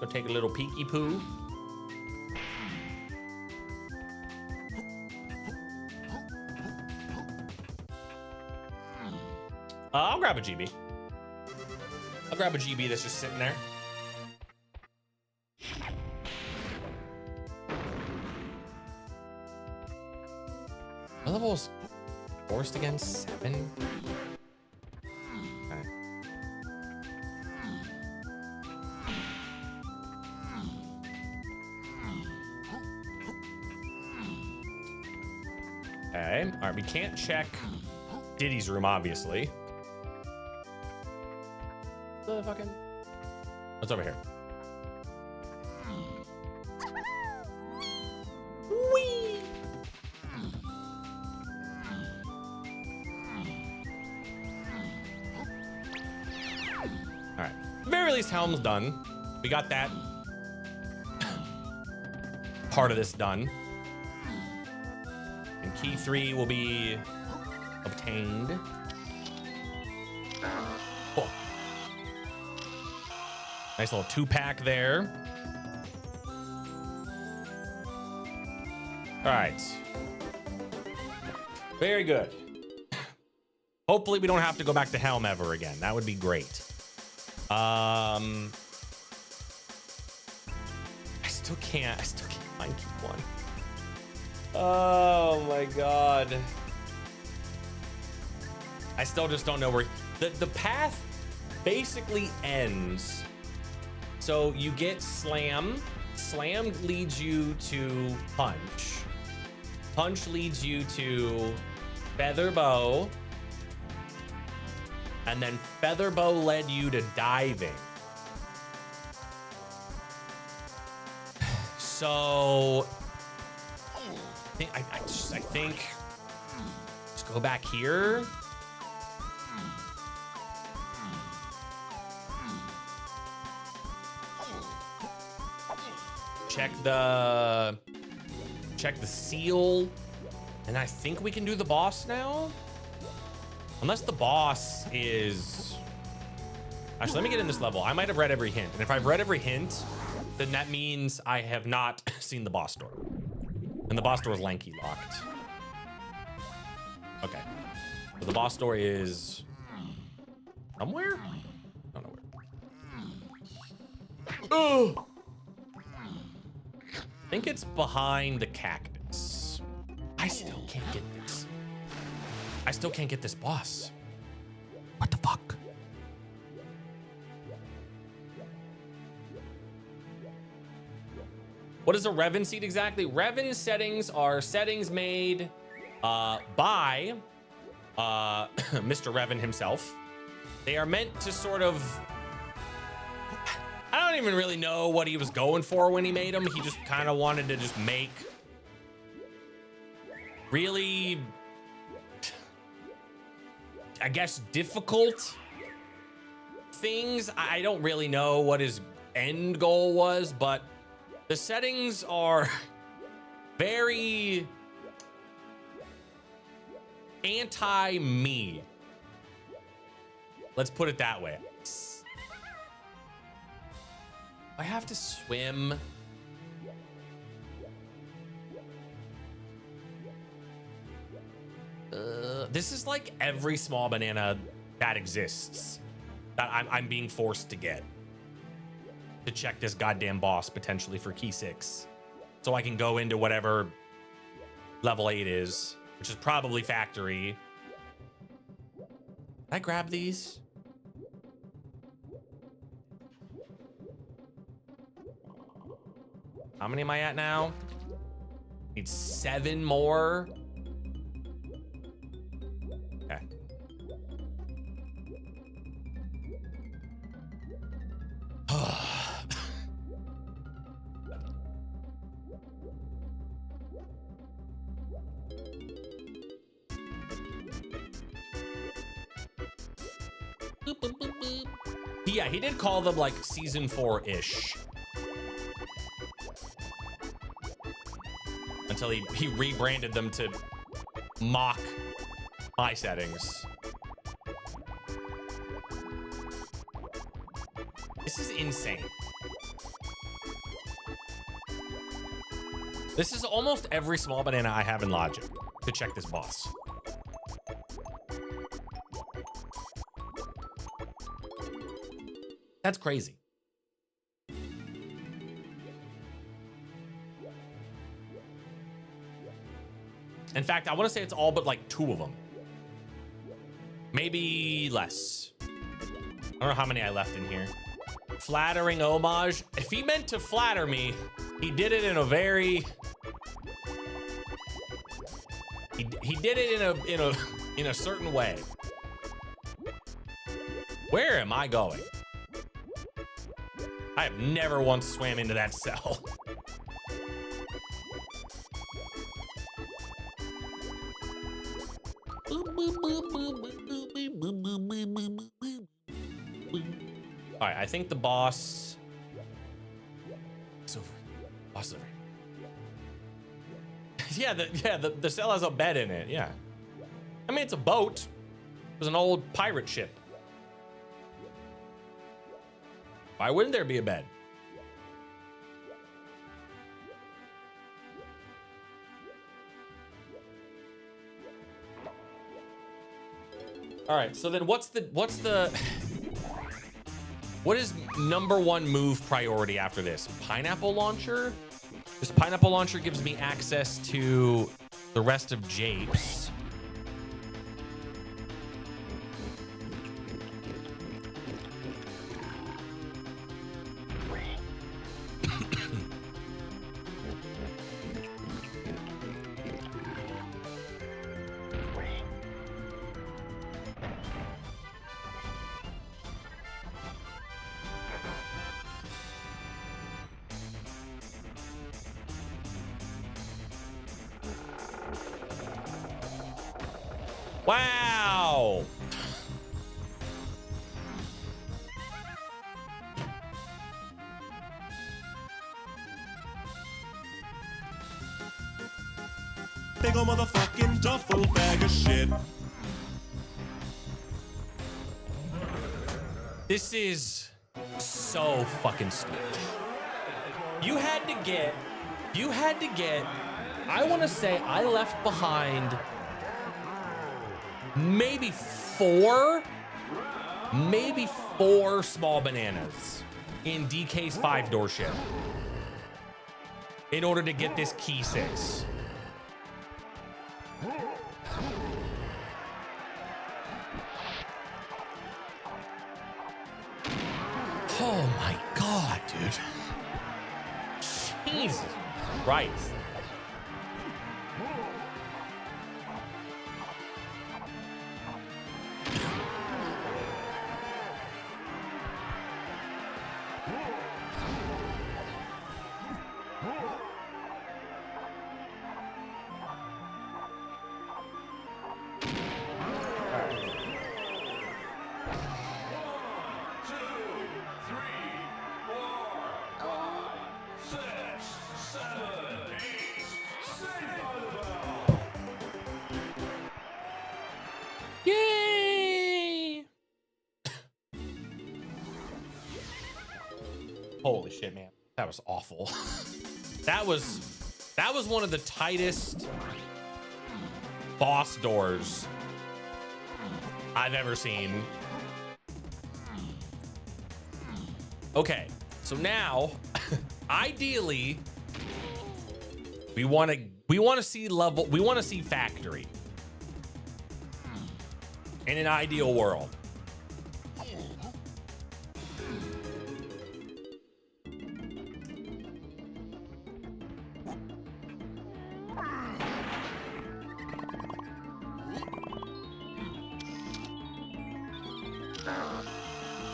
Go take a little peeky poo. I'll grab a GB. I'll grab a GB that's just sitting there. My level is forced again, 7. Okay. Okay. All right, we can't check Diddy's room, obviously. The fucking, what's over here? Whee! All right, very least Helm's done. We got that part of this done. And key 3 will be obtained. Oh. Nice little 2-pack there. All right. Very good. Hopefully we don't have to go back to Helm ever again. That would be great. still can't find key 1. Oh my god. I still just don't know where the path basically ends. So you get slam. Slam leads you to punch. Punch leads you to feather bow. And then feather bow led you to diving. So I think just go back here. Check the seal, and I think we can do the boss now. Unless the boss is... Actually, let me get in this level. I might have read every hint. And if I've read every hint, then that means I have not seen the boss door. And the boss door is lanky locked. Okay. So the boss door is... somewhere? I don't know where. Oh! I think it's behind the cactus. I still can't get this. I still can't get this boss. What the fuck? What is a REVIN seed exactly? REVIN settings are settings made by Mr. REVIN himself. They are meant to sort of... I don't even really know what he was going for when he made them. He just kind of wanted to just make really... I guess difficult things. I don't really know what his end goal was, but the settings are very anti-me. Let's put it that way. I have to swim. This is like every small banana that exists that I'm being forced to get to check this goddamn boss potentially for key 6, so I can go into whatever level 8 is, which is probably factory. Did I grab these? How many am I at now? Need 7 more. Okay. Yeah, he did call them like season 4-ish. Until he rebranded them to mock my settings. This is insane. This is almost every small banana I have in Logic to check this boss. That's crazy. In fact, I want to say it's all but like 2 of them. Maybe less. I don't know how many I left in here. Flattering homage. If he meant to flatter me, he did it in a very... He did it in a certain way. Where am I going? I have never once swam into that cell. All right, I think the boss is over. Boss is over. Yeah, the cell has a bed in it. Yeah, I mean it's a boat. It was an old pirate ship. Why wouldn't there be a bed? All right, so then what's the What is #1 move priority after this? Pineapple launcher? This pineapple launcher gives me access to the rest of Japes. Wow. Big ol' motherfucking duffel bag of shit. This is so fucking stupid. You had to get, I want to say I left behind maybe four small bananas in DK's 5-door ship in order to get this key 6. Oh my God, dude. Jesus Christ. Yay! Holy shit, man. That was awful. That was one of the tightest boss doors I've ever seen. Okay, so ideally, we want to see factory in an ideal world.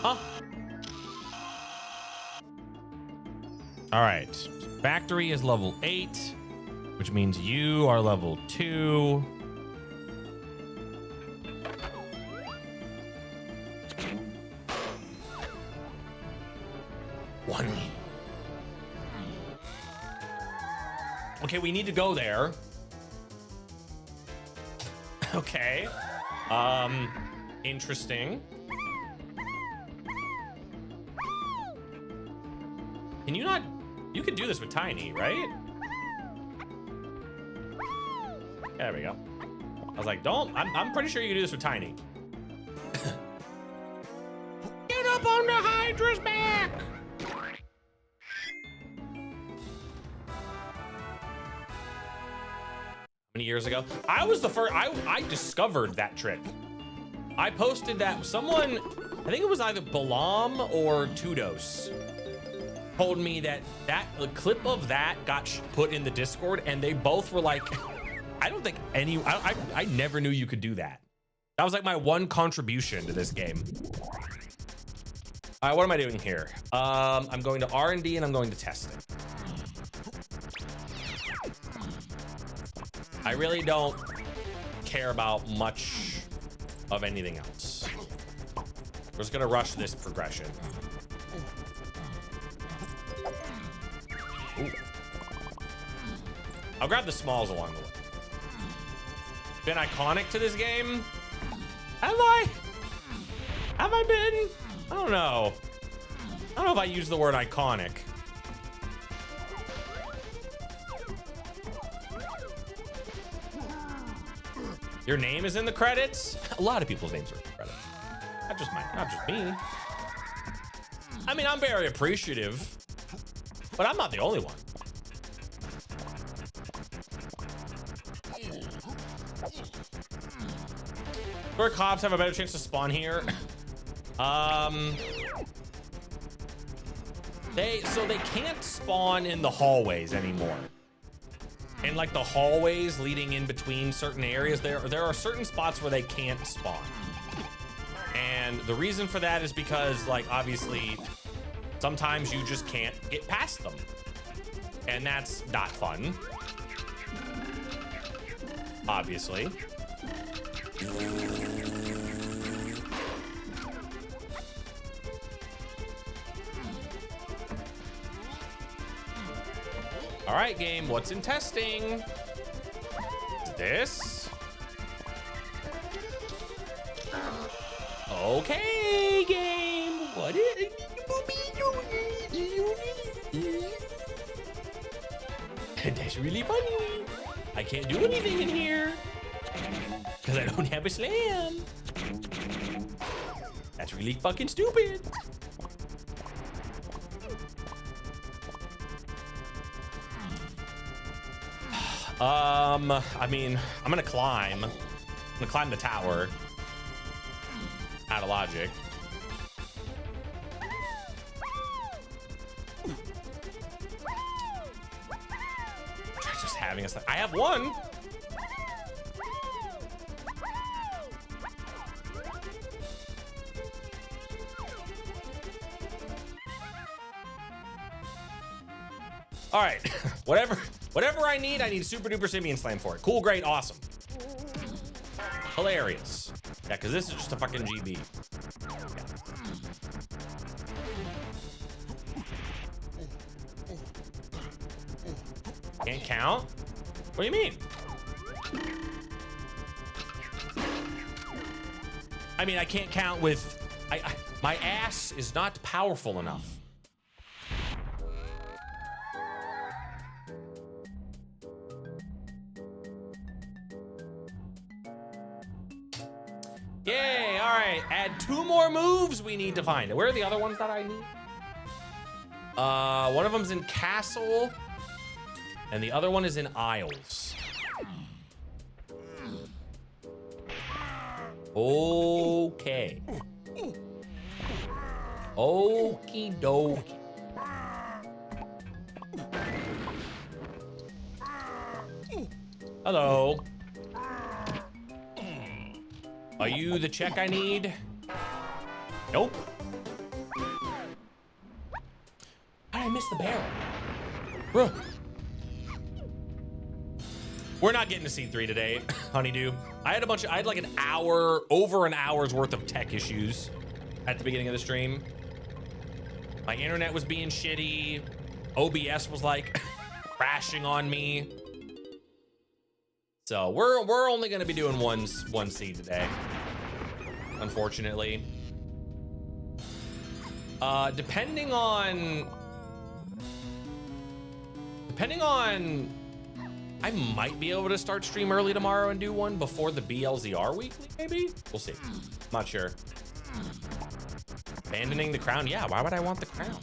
Huh? All right. Factory is level 8, which means you are level 2. Okay, we need to go there. Okay. Interesting. Can you not? You can do this with Tiny, right? There we go. I was like, don't. I'm pretty sure you can do this with Tiny. Get up on the Hydra's back! Many years ago, I was the first. I discovered that trick. I posted that someone, I think it was either Balam or Tudos, told me that the clip of that got put in the Discord, and they both were like, I don't think I never knew you could do that. That was like my one contribution to this game. All right, what am I doing here? I'm going to R&D and I'm going to test it. I really don't care about much of anything else. We're just gonna rush this progression. Ooh. I'll grab the smalls along the way. Been iconic to this game? Have I? Have I been? I don't know. I don't know if I use the word iconic. Your name is in the credits? A lot of people's names are in the credits. Not just mine, not just me. I mean, I'm very appreciative, but I'm not the only one. Where cops have a better chance to spawn here. They can't spawn in the hallways anymore. In like the hallways leading in between certain areas, there are certain spots where they can't spawn. And the reason for that is because, like, obviously sometimes you just can't get past them. And that's not fun. Obviously. All right, game, what's in testing? This? Okay, game, what is it? That's really funny. I can't do anything in here because I don't have a slam. That's really fucking stupid. I mean, I'm gonna climb. I'm gonna climb the tower. Out of logic. Just having us. I have one. All right, whatever I need Super Duper Simian Slam for it. Cool, great, awesome. Hilarious. Yeah, because this is just a fucking GB. Yeah. Can't count? What do you mean? I mean, I can't count with... my ass is not powerful enough. Yay, all right. Add 2 more moves we need to find. Where are the other ones that I need? One of them's in Castle, and the other one is in Isles. Okay. Okie dokie. Hello. Are you the check I need? Nope. How did I miss the barrel? Bro. We're not getting to C3 today, honeydew. I had like over an hour's worth of tech issues at the beginning of the stream. My internet was being shitty. OBS was like crashing on me. So we're only gonna be doing one seed today, unfortunately. Depending on, I might be able to start stream early tomorrow and do one before the BLZR weekly, maybe? We'll see. Not sure. Abandoning the crown? Yeah, why would I want the crown?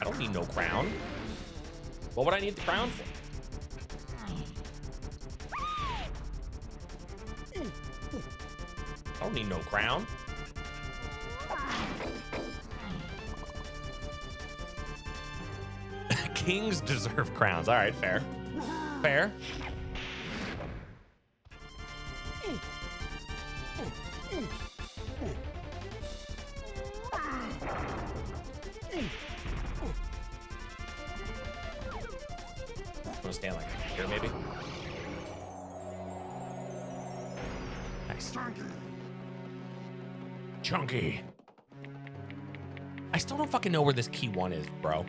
I don't need no crown. What would I need the crown for? I don't need no crown. Kings deserve crowns. All right, fair. Fair. I'm gonna stand like here, maybe. Nice. Chunky. I still don't fucking know where this key 1 is, bro.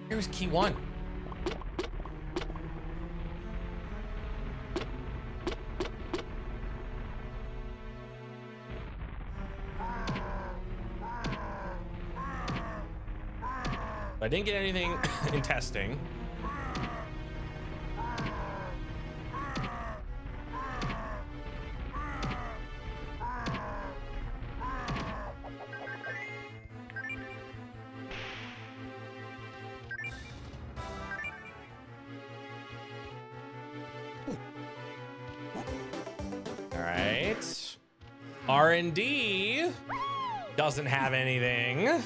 Here's key 1. I didn't get anything in testing. right. R&D doesn't have anything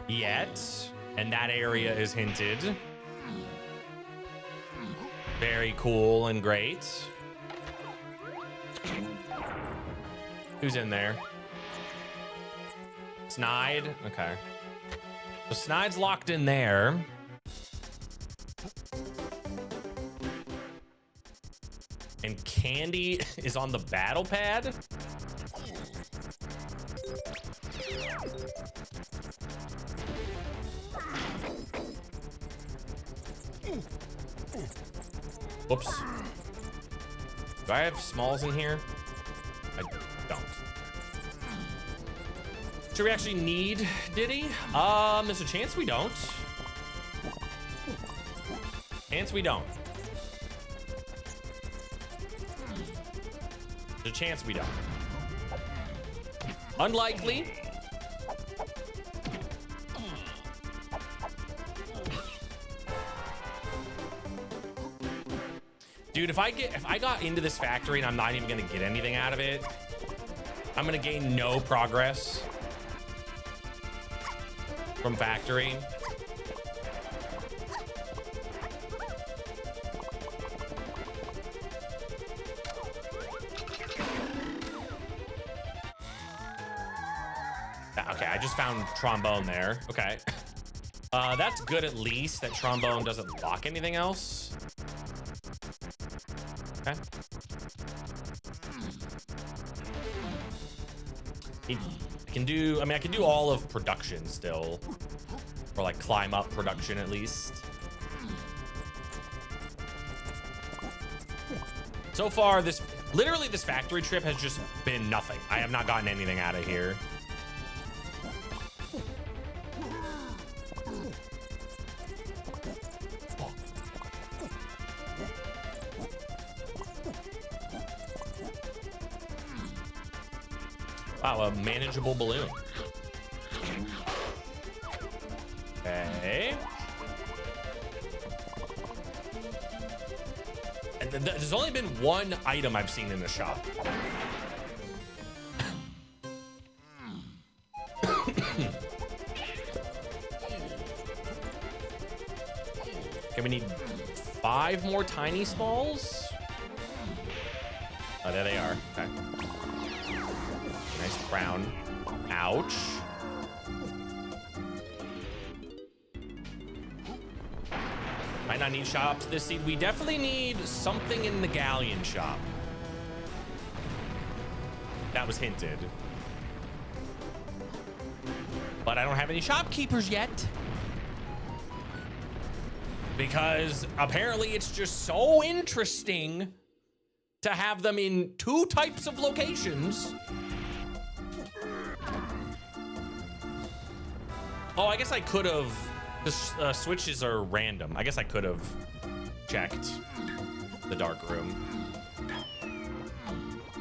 yet, and that area is hinted. Very cool and great. Who's in there? Snide? Okay. So Snide's locked in there. And Candy is on the battle pad. Whoops. Do I have smalls in here? I don't. Do we actually need Diddy? There's a chance we don't. Chance we don't. There's a chance we don't. Unlikely. Dude, if I got into this factory and I'm not even gonna get anything out of it, I'm gonna gain no progress from factory. Okay, I just found trombone there. Okay. That's good at least that trombone doesn't lock anything else. Okay. I can do all of production still. Or like climb up production at least. So far, literally this factory trip has just been nothing. I have not gotten anything out of here. Wow, a manageable balloon. Okay. And there's only been one item I've seen in the shop. Okay, we need 5 more tiny smalls. Oh, there they are. Okay. Nice crown. Ouch. Might not need shops this seed. We definitely need something in the galleon shop. That was hinted. But I don't have any shopkeepers yet. Because apparently it's just so interesting to have them in 2 types of locations. Oh, I guess I could have. The switches are random. I guess I could have checked the dark room.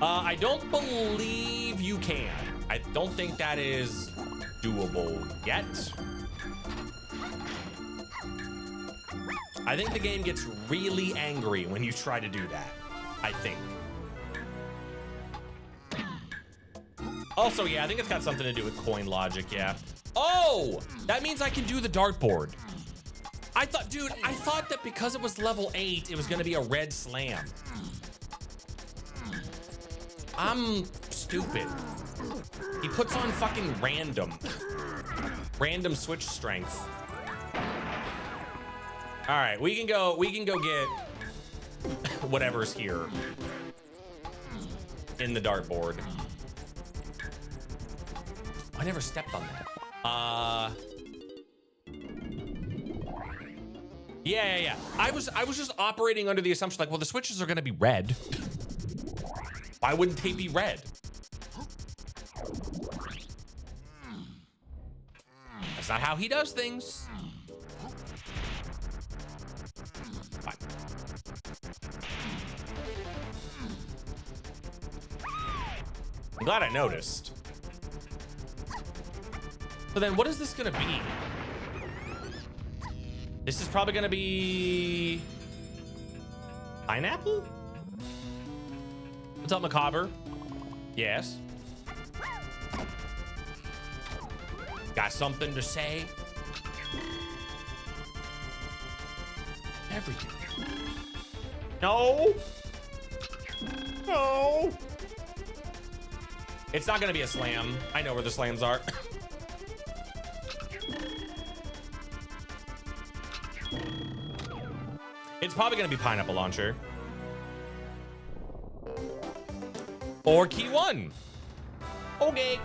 I don't believe you can. I don't think that is doable yet. I think the game gets really angry when you try to do that. I think. Also, yeah, I think it's got something to do with coin logic, yeah. Oh, that means I can do the dartboard. I thought that because it was level 8, it was gonna be a red slam. I'm stupid. He puts on fucking random switch strength. All right, we can go get whatever's here in the dartboard. I never stepped on that. Yeah. I was just operating under the assumption like, well, the switches are gonna be red. Why wouldn't they be red? That's not how he does things. Fine. I'm glad I noticed. So then what is this gonna be? This is probably gonna be pineapple? What's up, Macabre? Yes. Got something to say? Everything. No. No. It's not gonna be a slam. I know where the slams are. It's probably gonna be pineapple launcher. Or key one. Okay.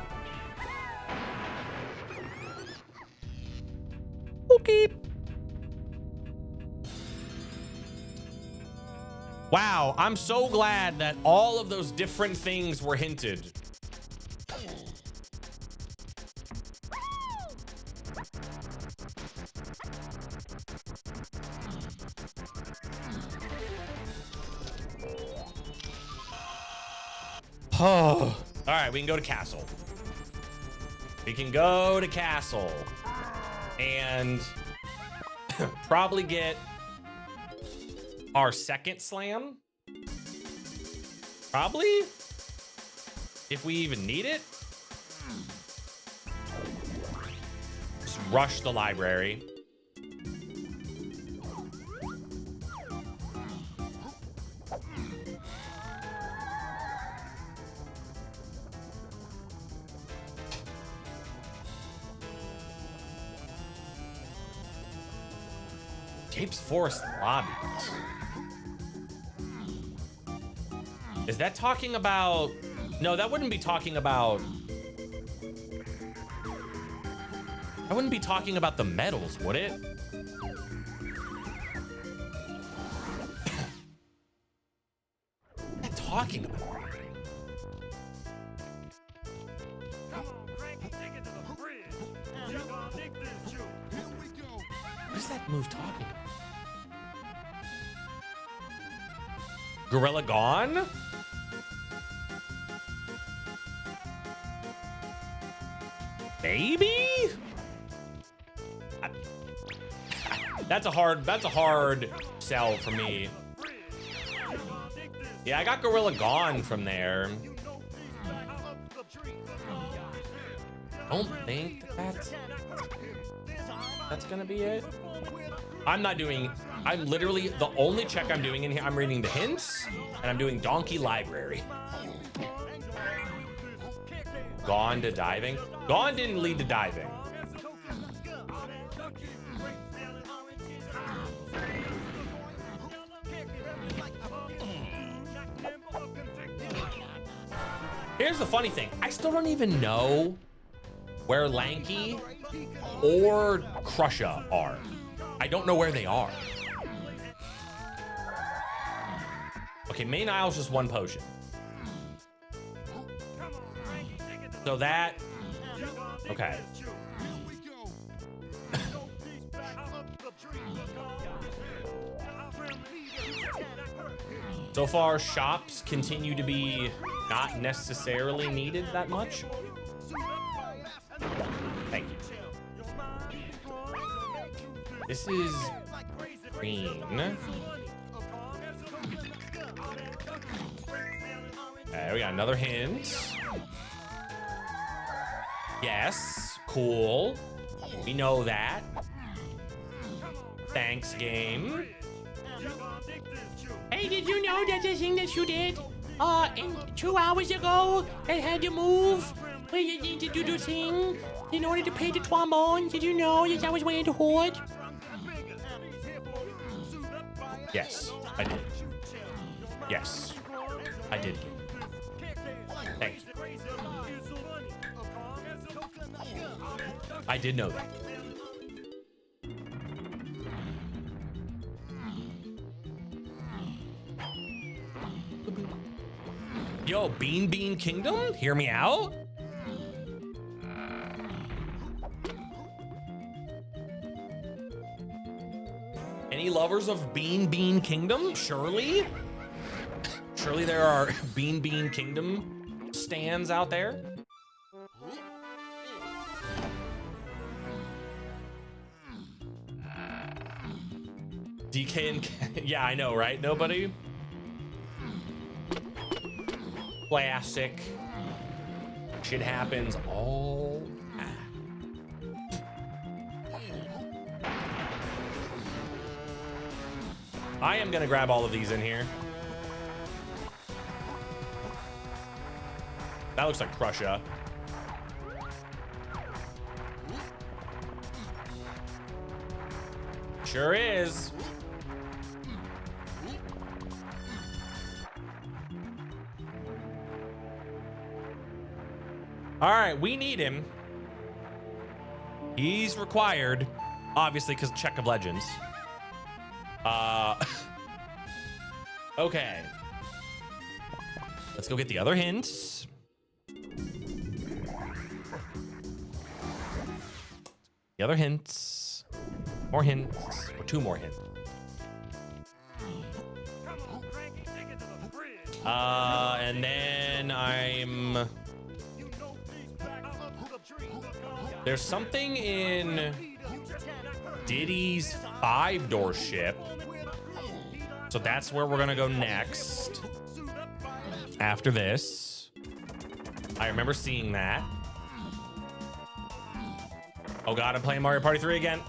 Okay. Wow, I'm so glad that all of those different things were hinted. Oh, all right, we can go to castle. We can go to castle and probably get our second slam. Probably, if we even need it. Just rush the library. Capes Forest Lobby. Is that talking about... No, that wouldn't be talking about... I wouldn't be talking about the medals, would it? What are you talking about? What is that move talking about? Gorilla Gone? Maybe? That's a hard sell for me. Yeah, I got Gorilla Gone from there. I don't think that's gonna be it. I'm literally, the only check I'm doing in here, I'm reading the hints, and I'm doing Donkey Library. Gone to diving? Gone didn't lead to diving. Here's the funny thing. I still don't even know where Lanky or Crusha are. I don't know where they are. Okay, main aisle's just one potion. So that... Okay. So far, shops continue to be not necessarily needed that much. Thank you. This is green. Okay, we got another hint. Yes, cool. We know that. Thanks, game. Hey, did you know that the thing that you did in 2 hours ago that had to move? Where you need to do the thing in order to pay the trombone? Did you know that I was waiting to hoard? Yes, I did. Yes, I did. Thank you. I did know that. Yo, Bean Kingdom, hear me out. Any lovers of Bean Kingdom? Surely? Surely there are Bean Kingdom stands out there. DK and... Yeah, I know, right? Nobody? Classic. Shit happens all time. I am gonna grab all of these in here. That looks like Prussia. Sure is. All right, we need him. He's required, obviously, because Check of Legends. Okay. Let's go get the other hints. The other hints. More hints. Or 2 more hints. And then there's something in Diddy's 5-door ship. So that's where we're gonna go next. After this. I remember seeing that. Oh God, I'm playing Mario Party 3 again.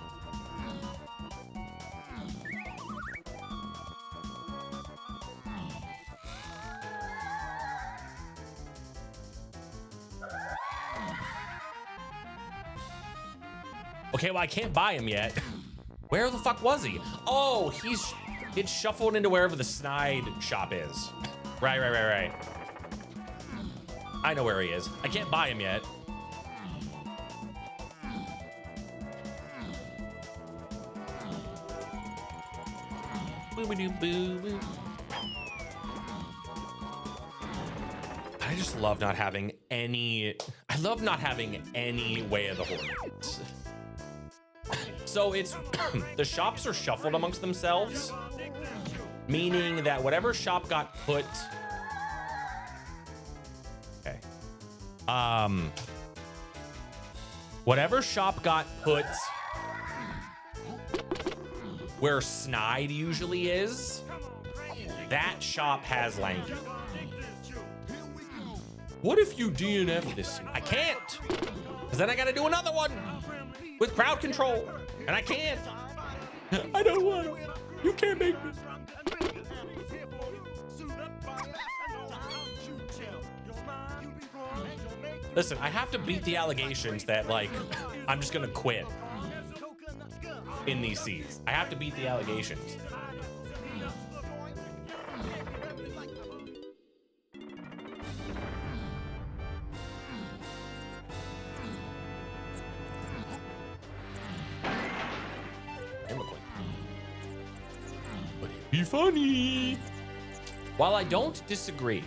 Okay, well, I can't buy him yet. Where the fuck was he? Oh, it's shuffled into wherever the Snide shop is. Right. I know where he is. I can't buy him yet. I just love not having any. I love not having any way of the horse. So it's the shops are shuffled amongst themselves, meaning that whatever shop got put. Okay. Whatever shop got put where Snide usually is, that shop has Lanky. What if you DNF this? I can't, because then I gotta do another one with crowd control, and I can't. I don't want to. You can't make me. Listen, I have to beat the allegations that, like, I'm just gonna quit in these seats. I have to beat the allegations. But it'd be funny. While I don't disagree,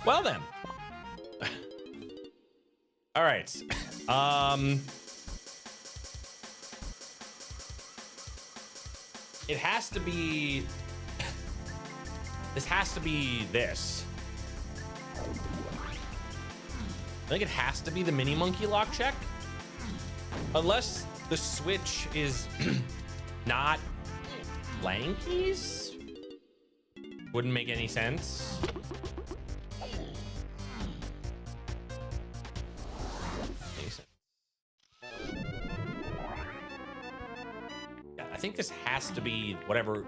well then. All right. It has to be. This has to be this. I think it has to be the mini monkey lock check. Unless the switch is not Lanky's. Wouldn't make any sense. Yeah, I think this has to be whatever.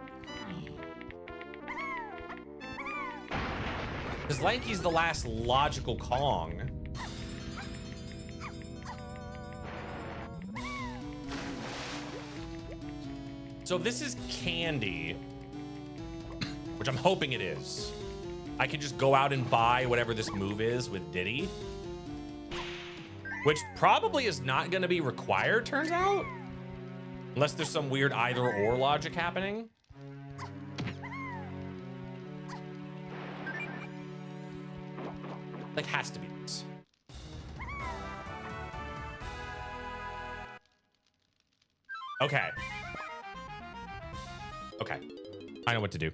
Because Lanky's the last logical Kong. So if this is candy, which I'm hoping it is, I can just go out and buy whatever this move is with Diddy. Which probably is not going to be required, turns out. Unless there's some weird either or logic happening. Like, has to be this. Okay. Okay. I know what to do.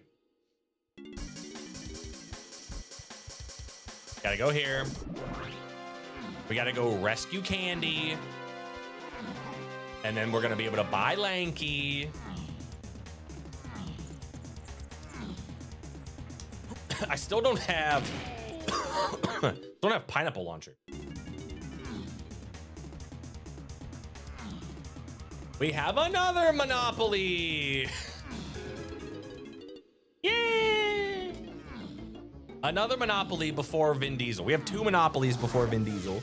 Gotta go here. We gotta go rescue Candy. And then we're gonna be able to buy Lanky. I still don't have pineapple launcher. We have another monopoly. Yay! Another monopoly before Vin Diesel. We have 2 monopolies before Vin Diesel.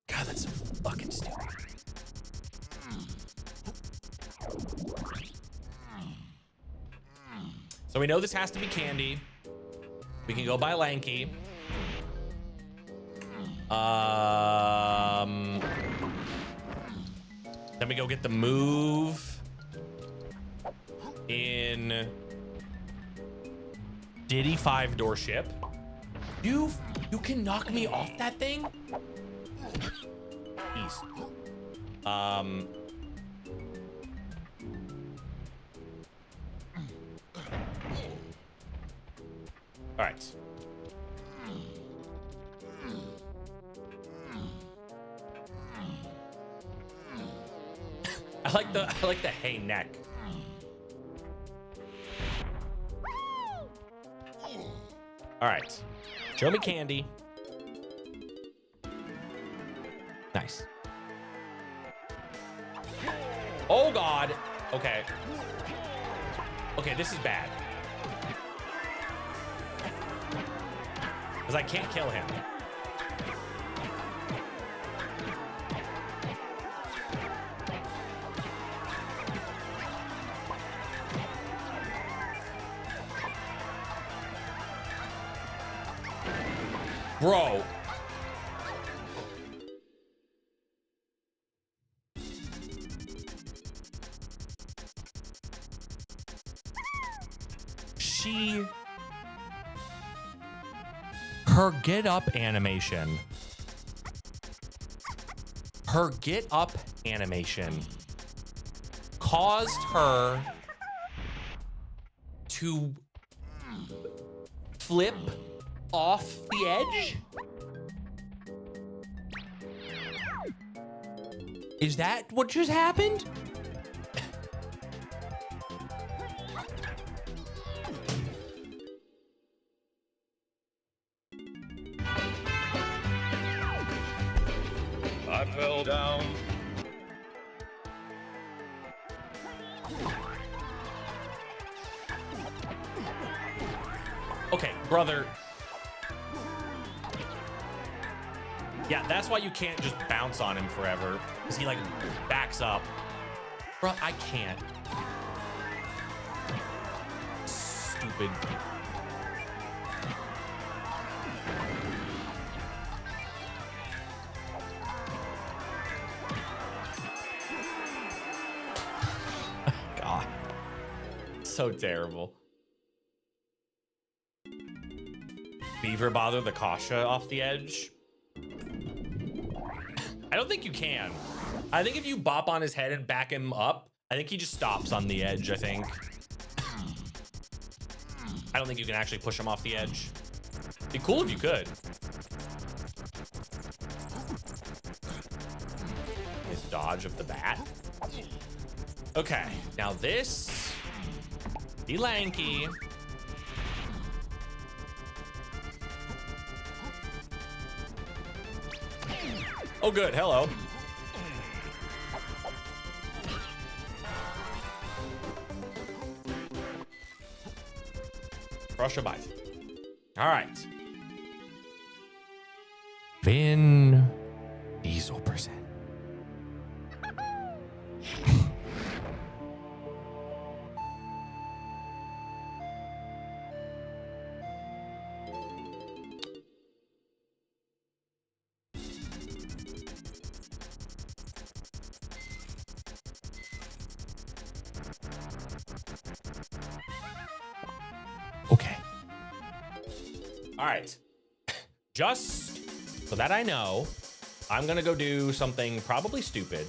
God, that's so fucking stupid. So we know this has to be candy. We can go buy Lanky. Then we go get the move in Diddy 5-door ship. You can knock me off that thing? Jeez. All right. I like the hey neck. All right. Show me candy. Nice. Oh God. Okay. Okay, this is bad. Because I can't kill him. Bro. Her get up animation. Her get up animation caused her to flip off the edge. Is that what just happened? I fell down. Okay, brother. Yeah, that's why you can't just bounce on him forever, because he like backs up. Bro, I can't. Stupid. God. So terrible. Beaver bother the Kasha off the edge? I don't think you can. I think if you bop on his head and back him up, I think he just stops on the edge, I think. I don't think you can actually push him off the edge. It'd be cool if you could. His dodge of the bat. Okay, now this. Be lanky. Oh, good. Hello. Brush a bite. All right. Vin Diesel percent. Okay. All right. Just so that I know, I'm gonna go do something probably stupid.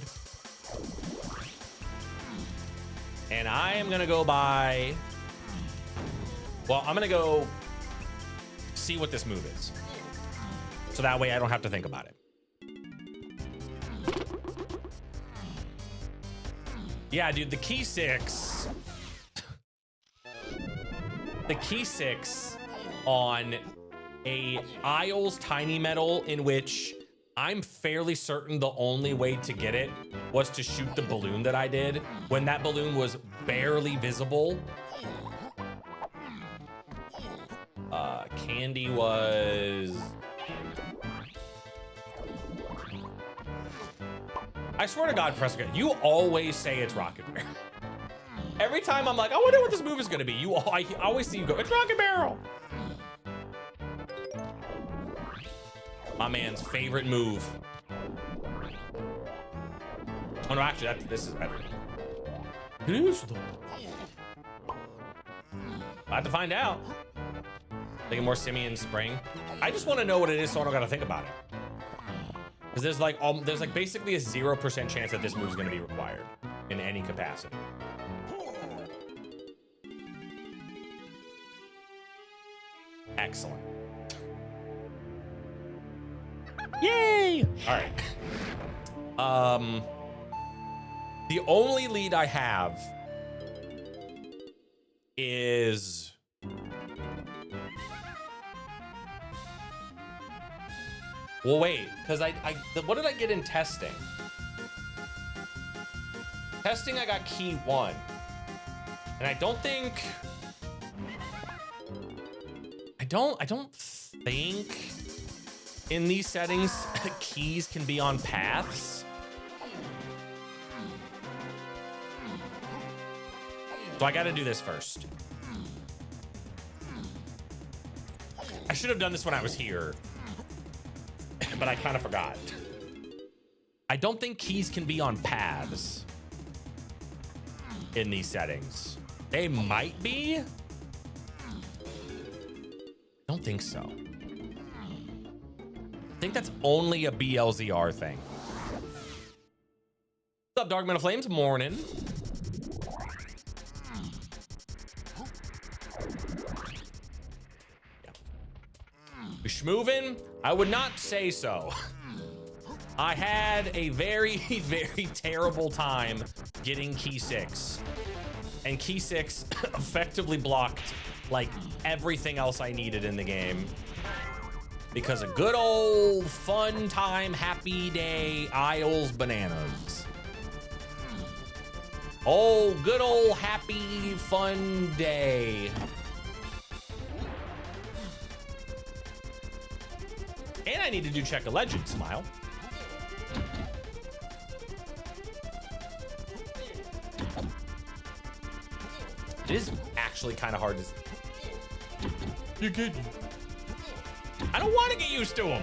And I am gonna go buy... Well, I'm gonna go see what this move is. So that way I don't have to think about it. Yeah, dude, the key six. The key six on a Isles Tiny Metal in which I'm fairly certain the only way to get it was to shoot the balloon that I did when that balloon was barely visible. Candy was... I swear to God, Prescott, you always say it's Rocket Barrel. Every time I'm like, I wonder what this move is gonna be. I always see you go, it's Rocket Barrel. My man's favorite move. Oh no, actually, this is better. It is though. I'll have to find out. Thinking more Simian Spring. I just want to know what it is, so I don't gotta think about it. Because there's like basically a 0% chance that this move is gonna be required in any capacity. Excellent. Yay! All right. The only lead I have is well, wait, because what did I get in testing? Testing, I got key 1, and I don't think in these settings keys can be on paths. So I got to do this first. I should have done this when I was here, but I kind of forgot. I don't think keys can be on paths in these settings. They might be. Don't think so. I think that's only a BLZR thing. What's up, Dark Men of Flames? Morning. You schmoovin'? I would not say so. I had a very, very terrible time getting key 6. And key 6 effectively blocked like everything else I needed in the game. Because a good old fun time, happy day, Isles bananas. Oh, good old happy fun day. And I need to do check a legend, smile. It is actually kind of hard to... You're good. I don't want to get used to him.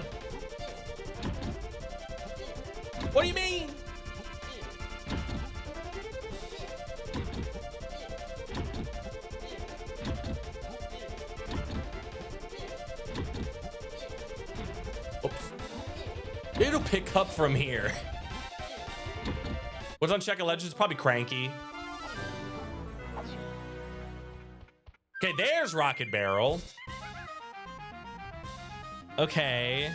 What do you mean? Oops. It'll pick up from here. What's on Check a Legends? Probably Cranky. Okay, there's Rocket Barrel. Okay.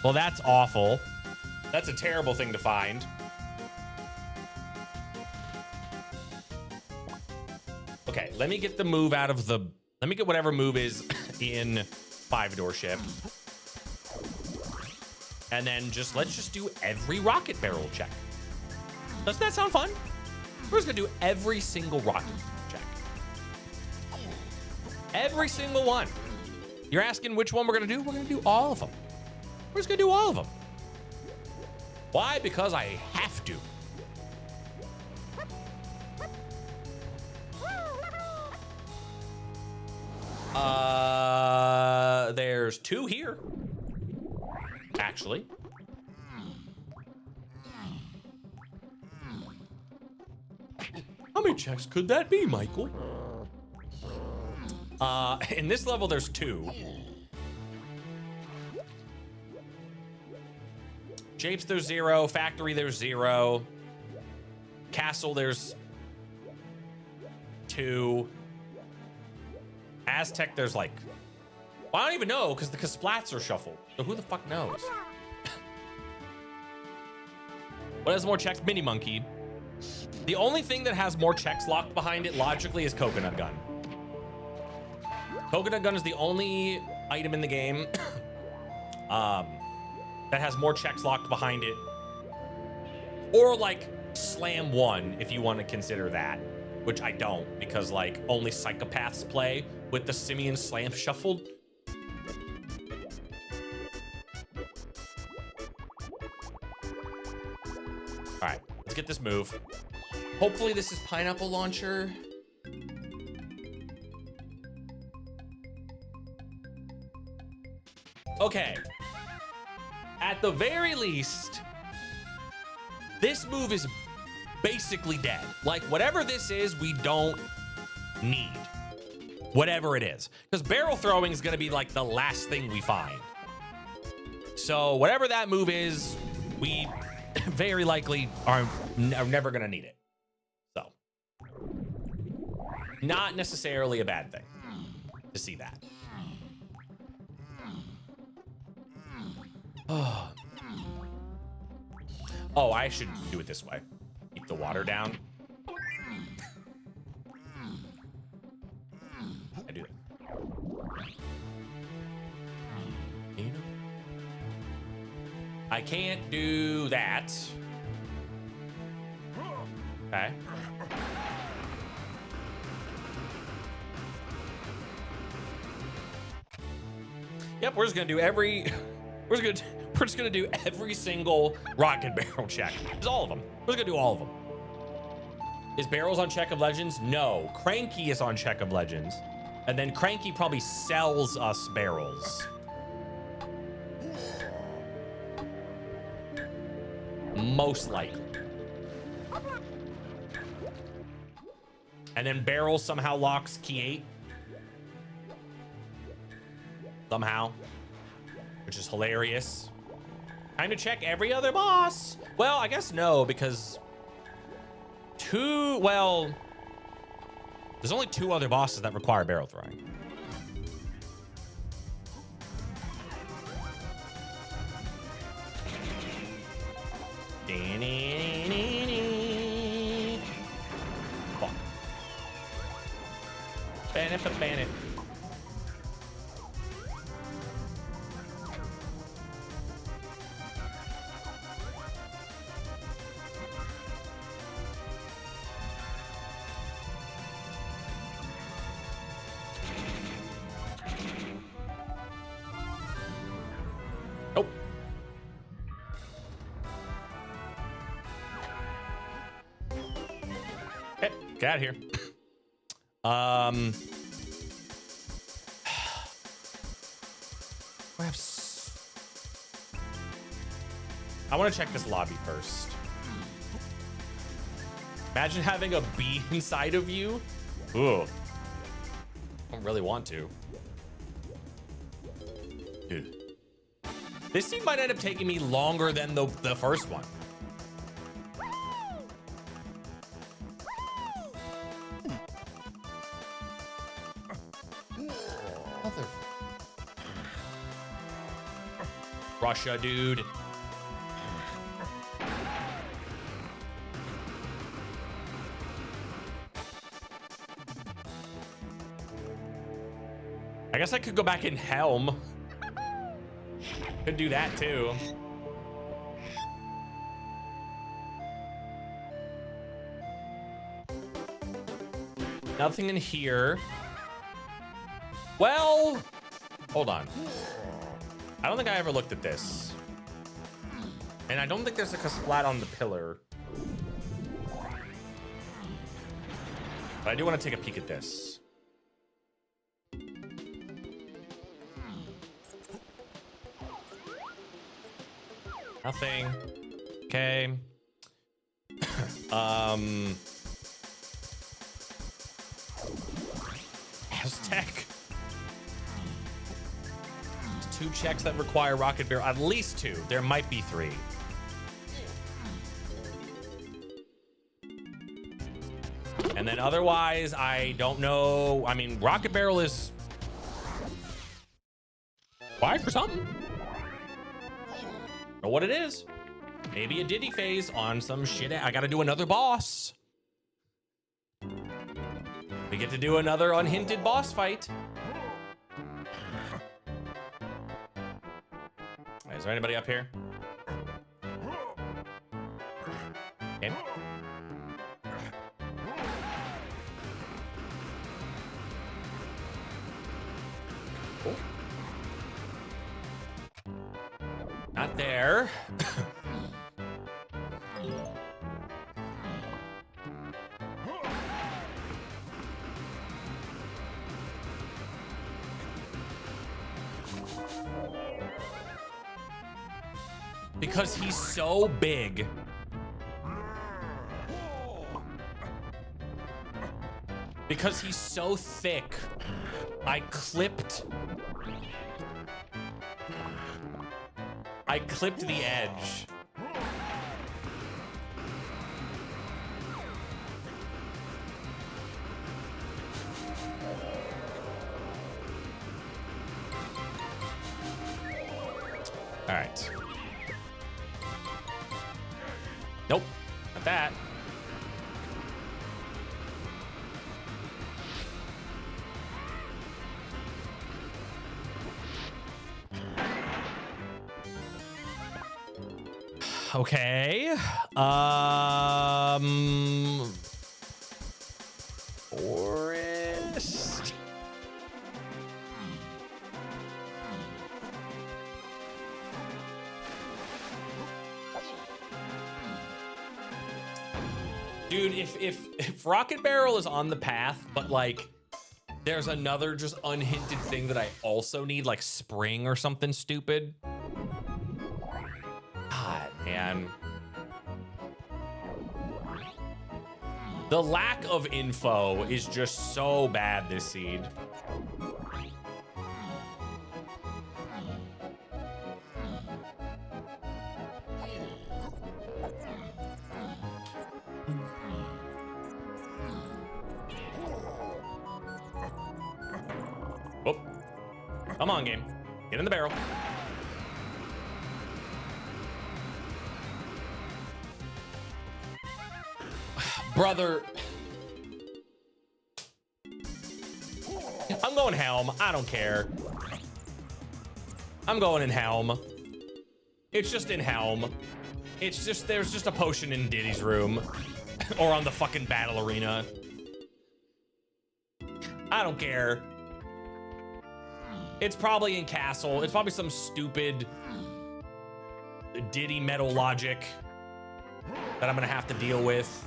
Well, that's awful. That's a terrible thing to find. Okay, let me get the move out of the... Let me get whatever move is in 5-door ship. And then let's just do every Rocket Barrel check. Doesn't that sound fun? We're just gonna do every single rocket check. Every single one. You're asking which one we're gonna do? We're gonna do all of them. We're just gonna do all of them. Why? Because I have to. There's 2 here. Actually. How many checks could that be, Michael? In this level, there's 2. Japes, there's 0. Factory, there's 0. Castle, there's 2. Aztec, there's like... Well, I don't even know, because the Kasplats are shuffled. So who the fuck knows? What has more checks? Mini Monkey. The only thing that has more checks locked behind it logically is Coconut Gun. Coconut Gun is the only item in the game that has more checks locked behind it. Or like Slam 1, if you want to consider that, which I don't, because like only psychopaths play with the Simian Slam shuffled. All right, let's get this move. Hopefully this is Pineapple Launcher. Okay. At the very least, this move is basically dead. Like, whatever this is, we don't need. Whatever it is. Because barrel throwing is going to be like the last thing we find. So whatever that move is, we very likely are never going to need it. So, not necessarily a bad thing to see that. Oh, I should do it this way. Keep the water down. I do that. I can't do that. Okay. Yep, we're just gonna do every. We're just gonna do every single rocket barrel check. Just all of them. We're just gonna do all of them. Is Barrels on Check of Legends? No. Cranky is on Check of Legends. And then Cranky probably sells us barrels. Most likely. And then Barrels somehow locks Key 8. Somehow. Which is hilarious. Time to check every other boss. Well, I guess no, because there's only 2 other bosses that require barrel throwing. Fuck. Ban it, but ban it. Get out of here. I want to check this lobby first. Imagine having a bee inside of you. Ooh. I don't really want to. Dude. This scene might end up taking me longer than the first one. Russia, dude. I guess I could go back in Helm. Could do that too. Nothing in here. Well, hold on. I don't think I ever looked at this. And I don't think there's like a splat on the pillar. But I do want to take a peek at this. Nothing. Okay. Aztec. 2 checks that require rocket barrel. At least 2. There might be 3. And then otherwise, I don't know. I mean, rocket barrel is why for something. Know what it is. Maybe a Diddy phase on some shit. I gotta do another boss. We get to do another unhinted boss fight. Is there anybody up here? Okay. Cool. Not there. Because he's so big. Because he's so thick, I clipped the edge. All right. Nope, not that. Okay. Forest. Dude, if Rocket Barrel is on the path, but like there's another just unhinted thing that I also need, like spring or something stupid. God, man. The lack of info is just so bad this seed. Oh, come on, game. Get in the barrel. Brother. I'm going Helm. I don't care. I'm going in Helm. It's just in Helm. It's just, there's just a potion in Diddy's room. Or on the fucking battle arena. I don't care. It's probably in Castle. It's probably some stupid Diddy metal logic that I'm gonna have to deal with.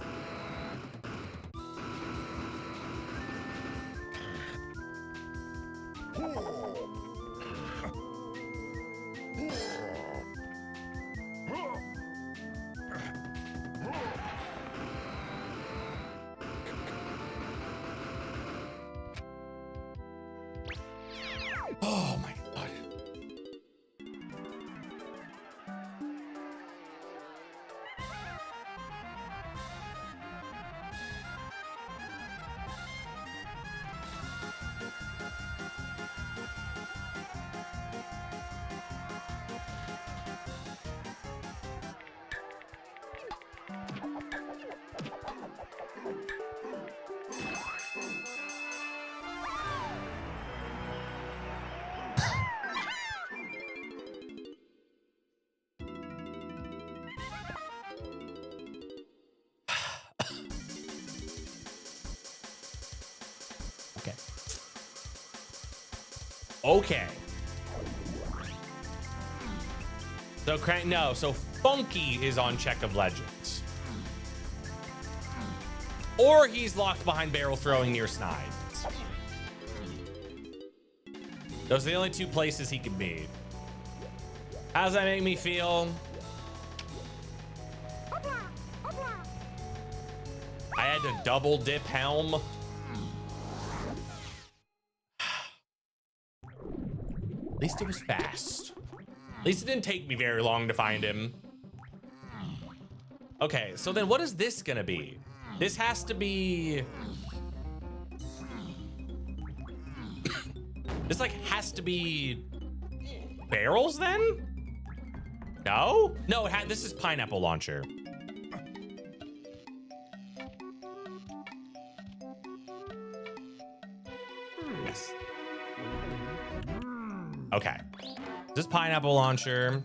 Oh my God. Okay. Okay. So Crank, no, so Funky is on Check of Legends. Or he's locked behind barrel throwing near Snides. Those are the only two places he could be. How does that make me feel? I had to double dip Helm. At least it was fast. At least it didn't take me very long to find him. Okay, so then what is this gonna be? This has to be... This like has to be barrels then? No? No, this is pineapple launcher. Yes. Okay. This is pineapple launcher.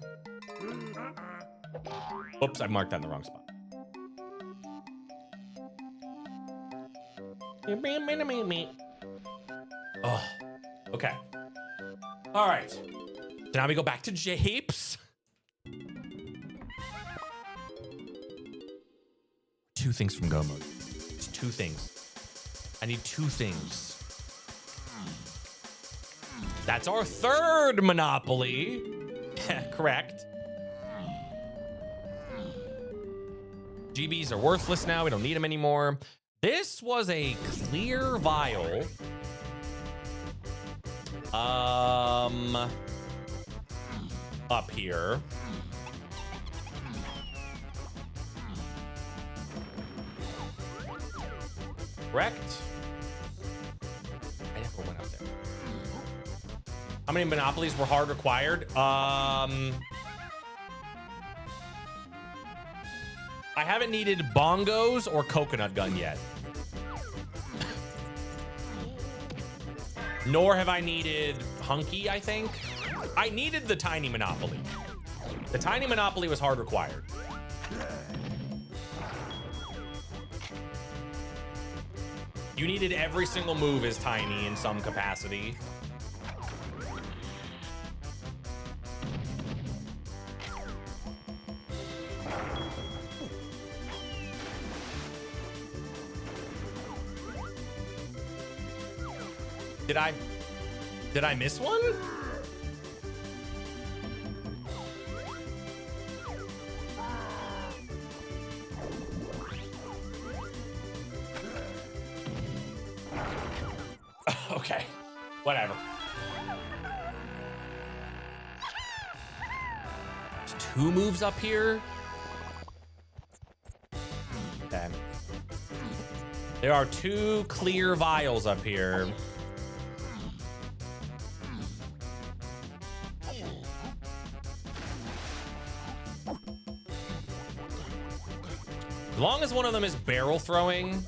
Oops, I marked that in the wrong spot. Oh, okay. All right. So now we go back to Japes. 2 things from Go mode. It's 2 things. I need 2 things. That's our 3rd Monopoly. Correct. GBs are worthless now. We don't need them anymore. This was a clear vial. Up here. Correct. I never went up there. How many Monopolies were hard required? I haven't needed bongos or coconut gun yet. Nor have I needed hunky, I think. I needed the tiny Monopoly. The tiny Monopoly was hard required. You needed every single move as tiny in some capacity. Did I miss one? Okay, whatever. There's 2 moves up here. Okay. There are 2 clear vials up here. As long as one of them is barrel throwing,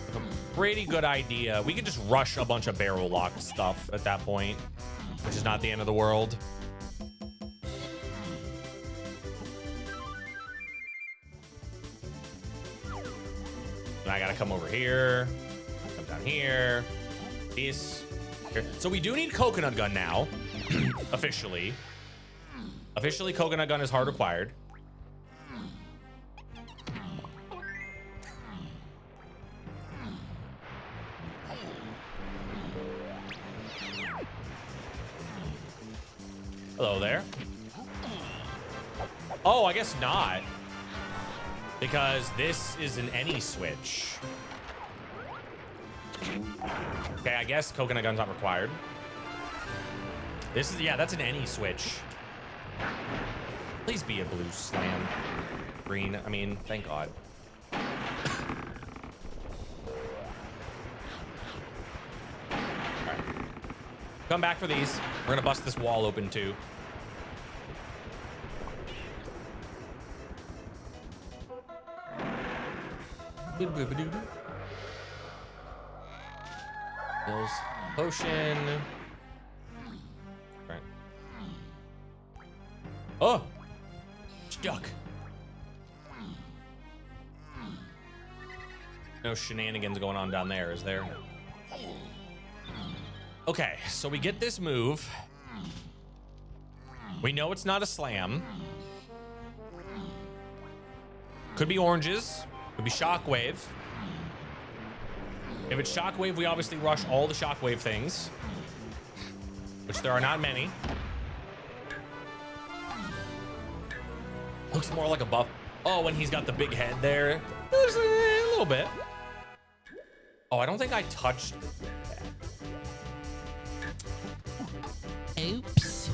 it's a pretty good idea. We could just rush a bunch of barrel lock stuff at that point, which is not the end of the world. And I gotta come over here, come down here, this, here. So we do need coconut gun now, officially. Officially, coconut gun is hard required. Hello there. Oh, I guess not. Because this is an any switch. Okay, I guess coconut gun's not required. This is, yeah, that's an any switch. Please be a blue slam. Green, I mean, thank God. All right. Come back for these. We're gonna bust this wall open too. Hills potion. Right. Oh, stuck. No shenanigans going on down there, is there? Okay, so we get this move. We know it's not a slam. Could be oranges. Could be shockwave. If it's shockwave, we obviously rush all the shockwave things, which there are not many. Looks more like a buff. Oh, when he's got the big head there. There's a little bit. Oh, I don't think I touched that. Oops.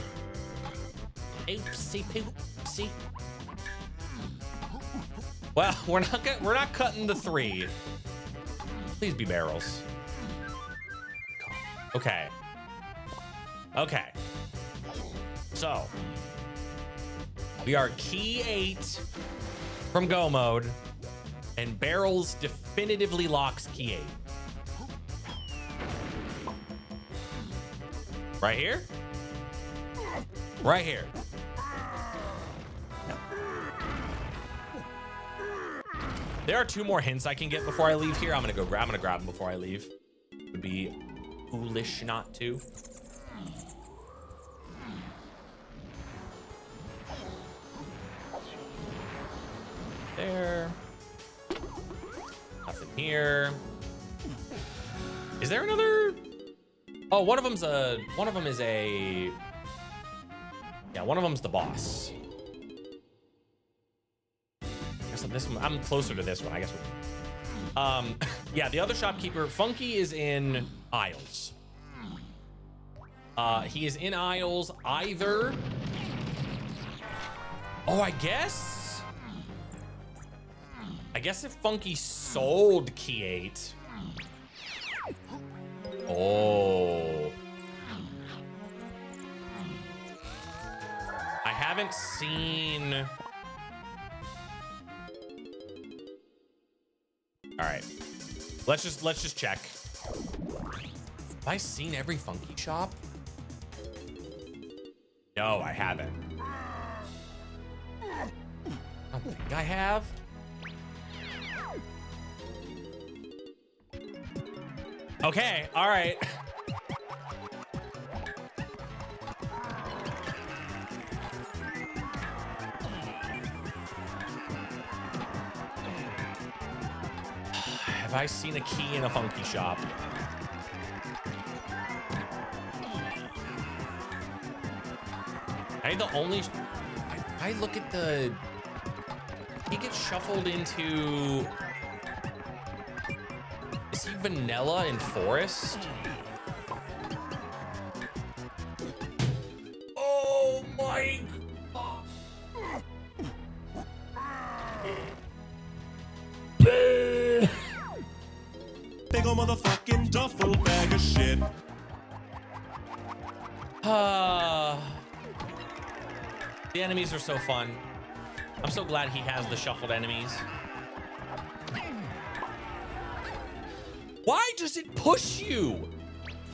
Oopsie poopsie. Well, we're not cutting the 3. Please be barrels. Okay. Okay. So We are key 8 from go mode, and barrels definitively locks key 8. Right here? Right here. No. There are 2 more hints I can get before I leave here. I'm gonna grab them before I leave. It would be foolish not to. There. Nothing here. Is there another? Oh, one of them is a. Yeah, one of them's the boss. I guess this one, I'm closer to this one, I guess. Yeah, the other shopkeeper, Funky, is in aisles. He is in aisles either. Oh, I guess if Funky sold key 8. Oh. I haven't seen. All right. Let's just check. Have I seen every Funky shop? No, I haven't. I don't think I have. Okay, all right. Have I seen a key in a Funky shop? I look at the. He gets shuffled into. Is he vanilla in Forest? Oh my God. Big ol' motherfucking duffel bag of shit. The enemies are so fun. I'm so glad he has the shuffled enemies. Why does it push you?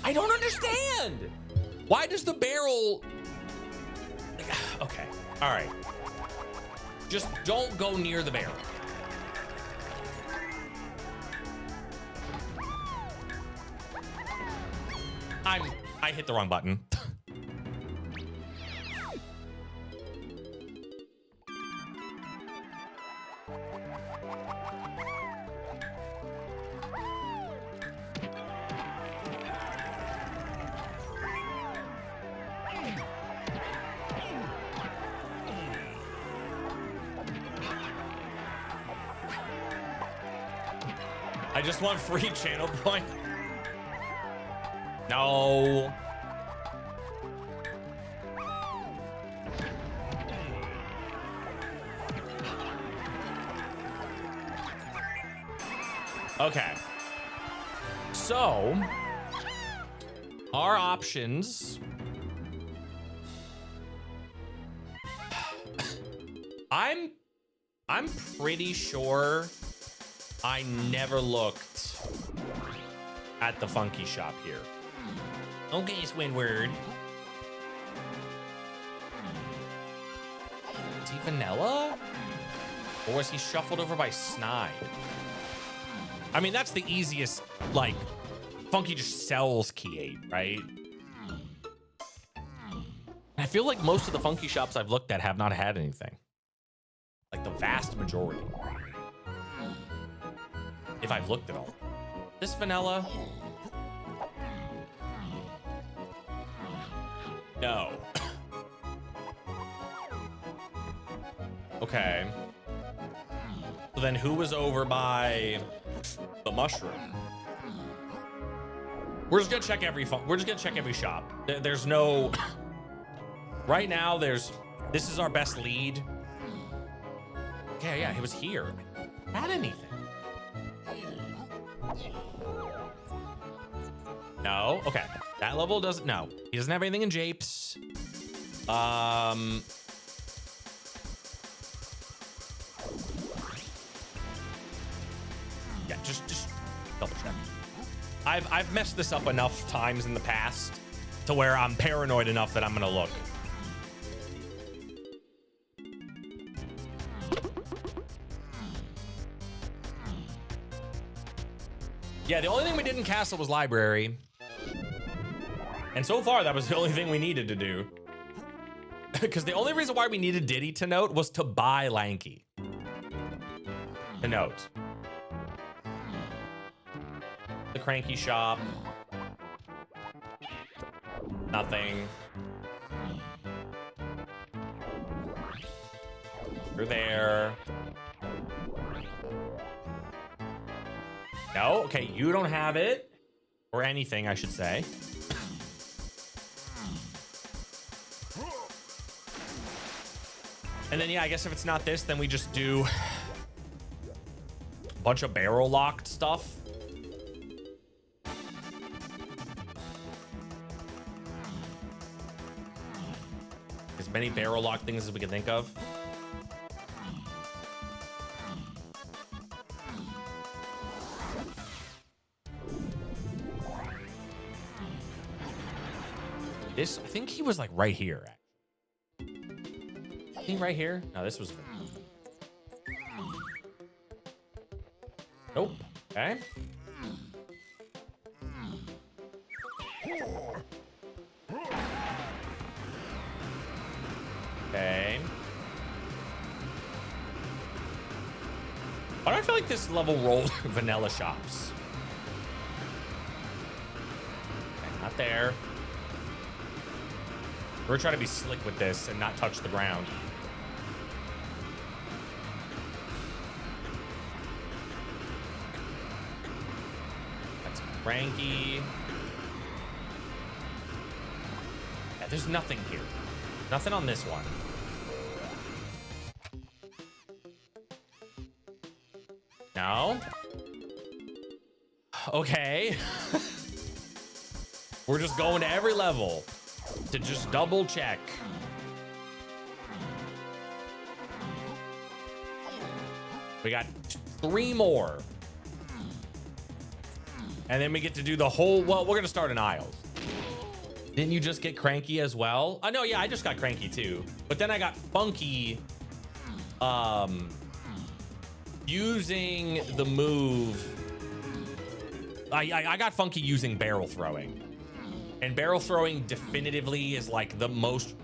I don't understand. Why does the barrel... Okay, all right. Just don't go near the barrel. I hit the wrong button. I just want free channel point. No. Okay. So, our options. I'm pretty sure I never looked at the Funky shop here. Okay, Swinward. Is he vanilla? Or was he shuffled over by Snide? I mean, that's the easiest, like, Funky just sells key 8, right? I feel like most of the Funky shops I've looked at have not had anything. Like the vast majority. If I've looked at all. This vanilla? No. Okay. So then who was over by the mushroom? We're just gonna check every shop. There's no. Right now, this is our best lead. Okay, yeah, he was here. Had anything? No. Okay, that level doesn't. No, he doesn't have anything in Japes. just double check. I've messed this up enough times in the past to where I'm paranoid enough that I'm gonna look. Yeah, the only thing we did in Castle was library. And so far, that was the only thing we needed to do. Because the only reason why we needed Diddy to note was to buy Lanky. To note. The Cranky Shop. Nothing. You're there. No? Okay, you don't have it. Or anything, I should say. And then, yeah, I guess if it's not this, then we just do a bunch of barrel locked stuff. As many barrel locked things as we can think of. This, I think he was like right here. I think right here. No, this was. Nope. Okay. Okay. Why do I feel like this level rolled vanilla shops? Okay, not there. We're trying to be slick with this and not touch the ground. That's cranky. Yeah, there's nothing here. Nothing on this one. No. Okay. We're just going to every level to just double check. We got 3 more. And then we get to do the whole, well, we're gonna start in aisles. Didn't you just get cranky as well? Oh no, yeah, I just got cranky too. But then I got funky using the move. I got funky using barrel throwing. And barrel throwing definitively is like the most,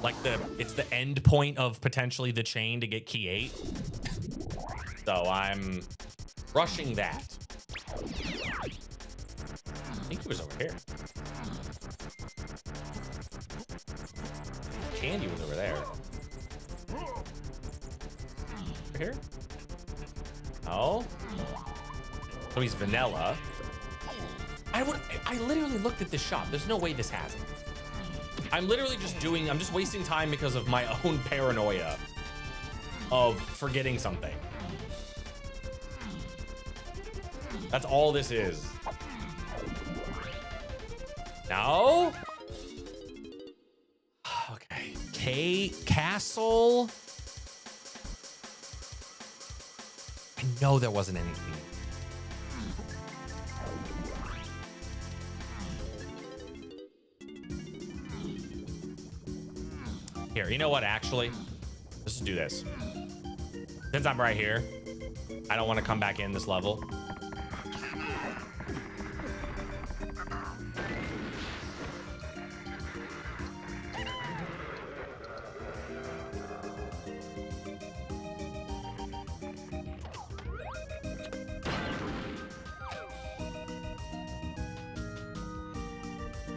like it's the end point of potentially the chain to get key 8. So I'm rushing that. I think it was over here. Candy was over there. Over here? Oh. So he's vanilla. I literally looked at this shop. There's no way this has it. I'm literally just I'm just wasting time because of my own paranoia of forgetting something. That's all this is. No? Okay. Castle. I know there wasn't anything. Here, you know what, actually? Let's just do this. Since I'm right here, I don't want to come back in this level.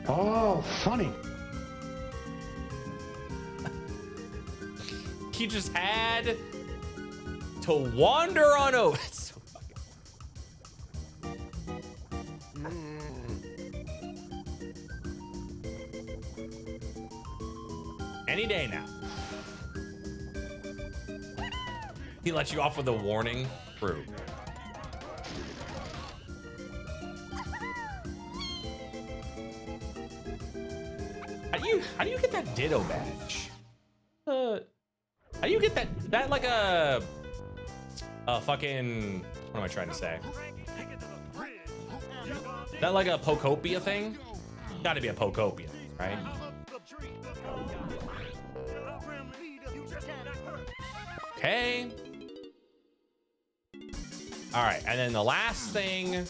Oh, funny. He just had to wander on over. It's so fucking... Any day now. He lets you off with a warning. True. How do you get that Ditto badge? How do you get that like a fucking What am I trying to say? Is that like a Pokopia thing? Gotta be a Pokopia, right? Okay. All right, and then the last thing,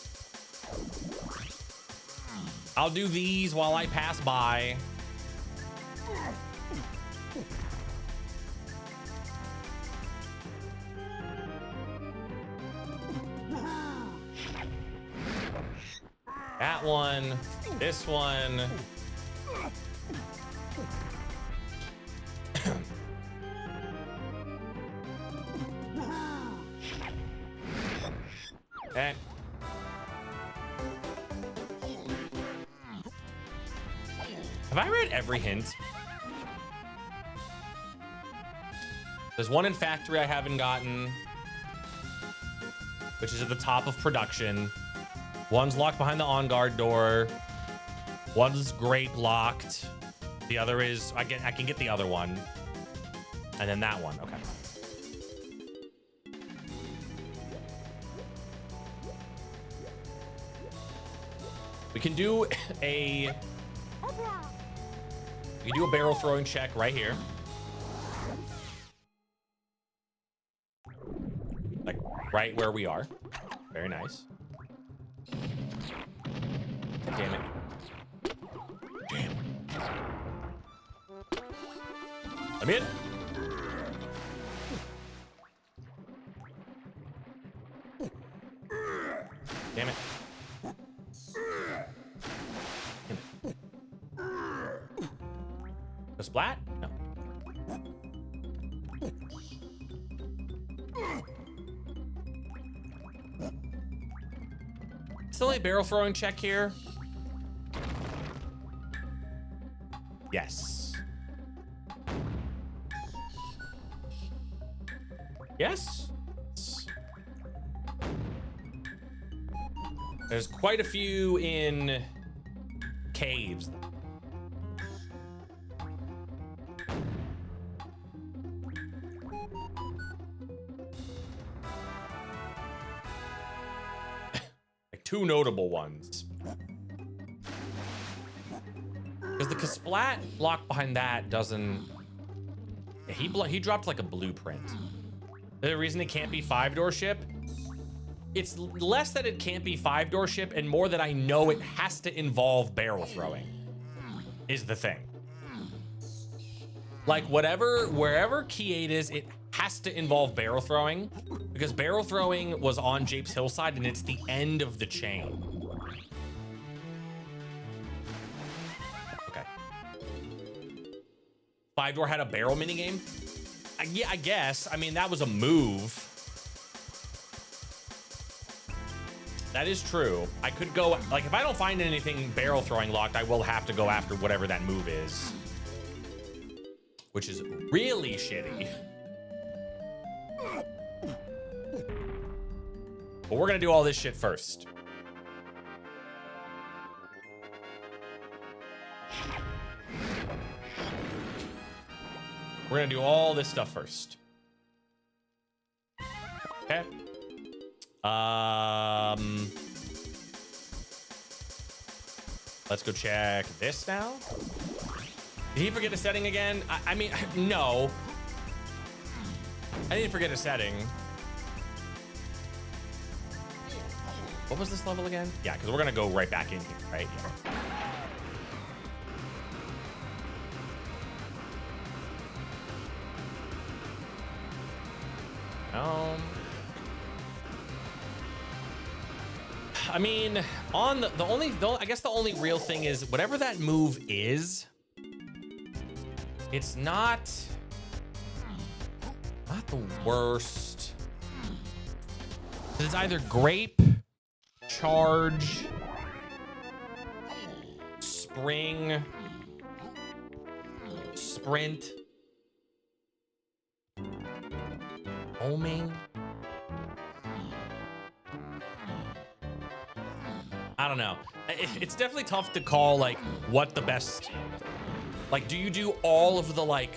I'll do these while I pass by. That one, this one. Okay. Have I read every hint? There's one in factory I haven't gotten, which is at the top of production. One's locked behind the on-guard door. One's grape locked. The other is, I can get the other one. And then that one, okay. We can do a barrel throwing check right here. Like right where we are. Very nice. Damn it. Damn. I'm in. Damn it. A splat? No. Still a barrel throwing check here. Yes. Yes. There's quite a few in caves. Like two notable ones. Because the Kasplat lock behind that doesn't... He dropped like a blueprint. The reason it can't be 5-door ship, it's less that it can't be 5-door ship and more that I know it has to involve barrel throwing is the thing. Like wherever key 8 is, it has to involve barrel throwing because barrel throwing was on Jape's hillside and it's the end of the chain. Okay. 5-door had a barrel minigame? Yeah, I guess. I mean, that was a move. That is true. I could go, like, if I don't find anything barrel throwing locked, I will have to go after whatever that move is. Which is really shitty. But we're gonna do all this shit first. We're gonna do all this stuff first. Okay. Let's go check this now. Did he forget a setting again? I mean, no. I didn't forget a setting. What was this level again? Yeah, because we're gonna go right back in here, right? Yeah. I mean, on I guess the only real thing is whatever that move is, it's not the worst. It's either grape, charge, spring, sprint, homing. I don't know. It's definitely tough to call like what the best, like, do you do all of the like,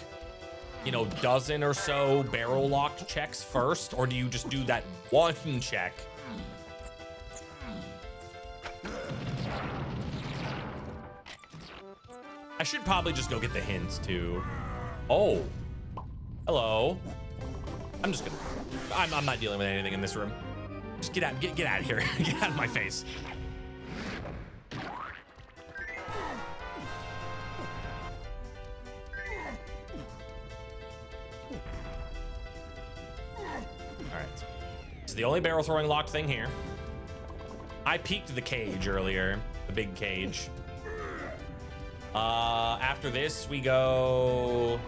you know, dozen or so barrel locked checks first, or do you just do that one check I should probably just go get the hints too. Oh, hello. I'm just gonna, I'm not dealing with anything in this room. Just get out, get out of here. Get out of my face. All right. This is the only barrel throwing locked thing here. I peeked the cage earlier, the big cage. After this, we go...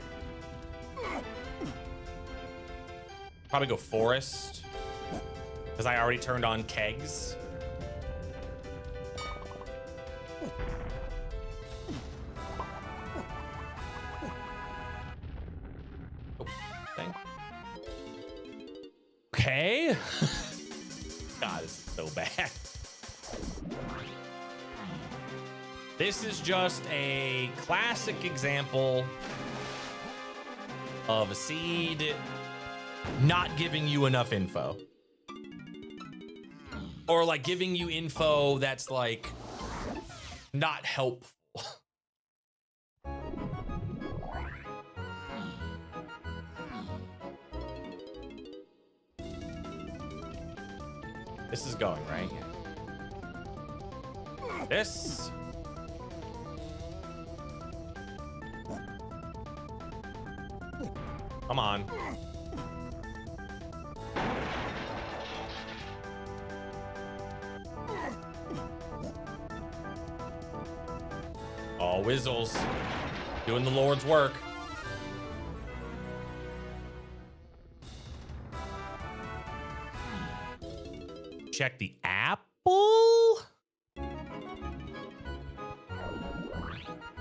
Probably go forest. Because I already turned on kegs. Oh, dang. Okay. God, this is so bad. This is just a classic example of a seed not giving you enough info. Or like giving you info that's like not helpful. This is going, right? This. Come on. Oh, Whizzles. Doing the Lord's work. Check the apple.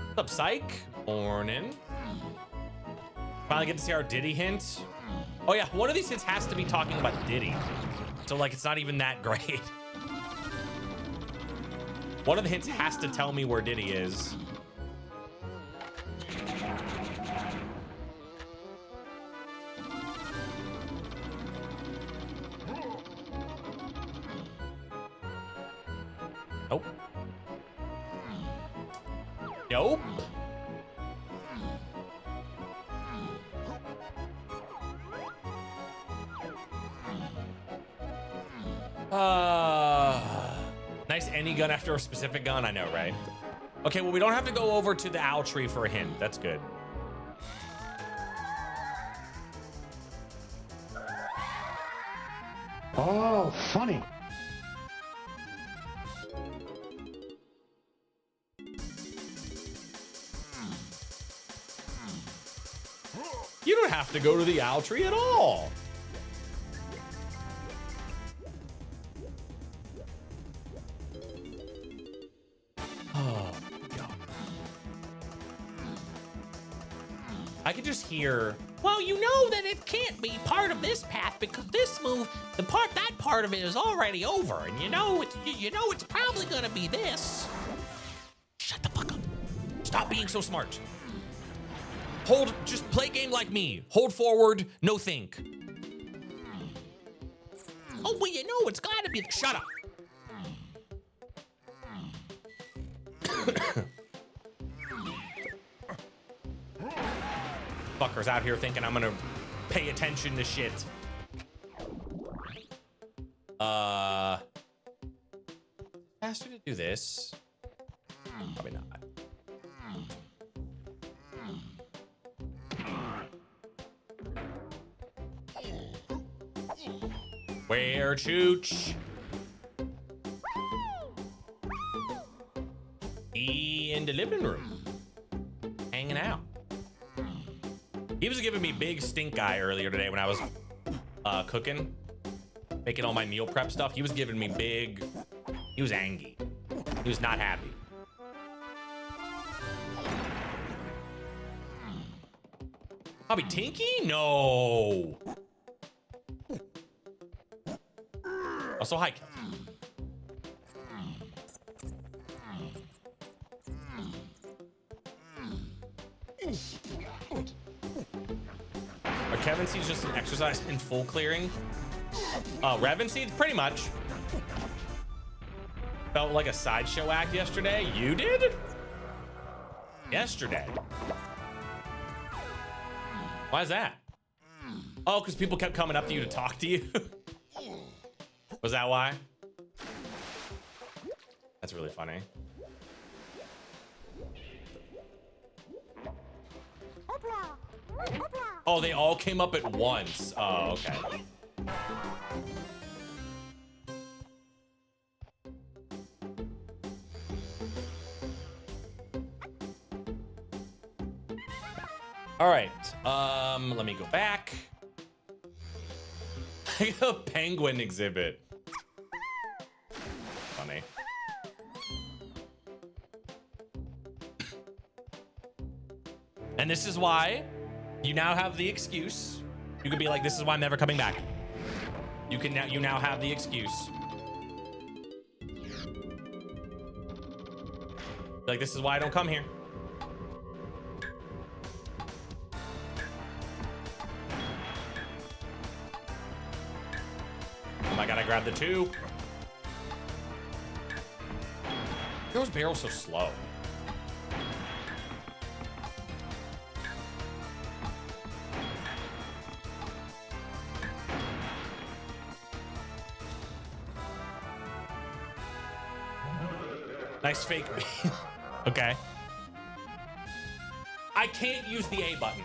What's up, Psych? Morning. Finally get to see our Diddy hint. Oh yeah, one of these hints has to be talking about Diddy. So like, it's not even that great. One of the hints has to tell me where Diddy is. Nope. Nope. Nice any gun after a specific gun. I know, right? Okay, well, we don't have to go over to the owl tree for a hint. That's good. Oh, funny. You don't have to go to the owl tree at all. Oh, God. I could just hear, well, you know that it can't be part of this path because this move, that part of it is already over, and you know it's probably gonna be this. Shut the fuck up. Stop being so smart. Hold, just play game like me. Hold forward, no think. Oh, well, you know it's gotta be, shut up. Fuckers out here thinking I'm gonna pay attention to shit. Faster to do this. Probably not. Where Chooch? He in the living room, hanging out. He was giving me big stink eye earlier today when I was cooking, making all my meal prep stuff. He was giving me big, he was angry. He was not happy. Bobby Tinky? No. Also, hi, Kel. Are Kevin seeds just an exercise in full clearing? Revin seeds, pretty much. Felt like a sideshow act yesterday. You did? Yesterday. Why is that? Oh, because people kept coming up to you to talk to you? Was that why? That's really funny. Oh, they all came up at once. Oh, okay. All right, let me go back. A penguin exhibit. Funny. And this is why you now have the excuse. You could be like, this is why I'm never coming back. You now have the excuse. Like, this is why I don't come here. Oh my god, I grabbed the 2. Those barrels so slow. Nice fake. Okay. I can't use the A button.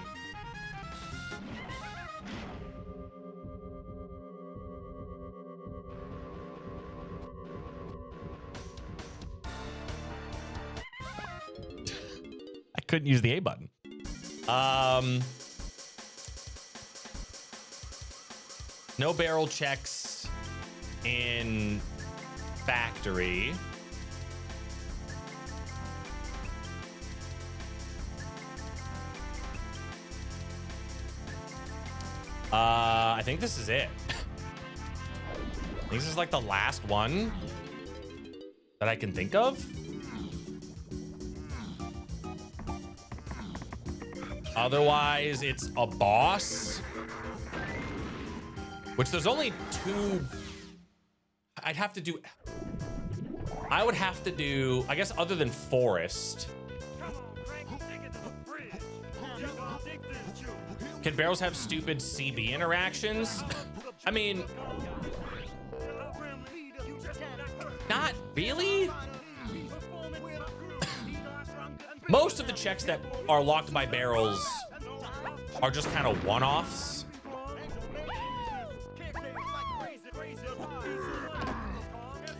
I couldn't use the A button. No barrel checks in factory. I think this is it. I think this is like the last one that I can think of. Otherwise, it's a boss. Which there's only 2. I'd have to do. I would have to do, I guess, other than Forest. Can barrels have stupid CB interactions? I mean, not really. Most of the checks that are locked by barrels are just kind of one-offs.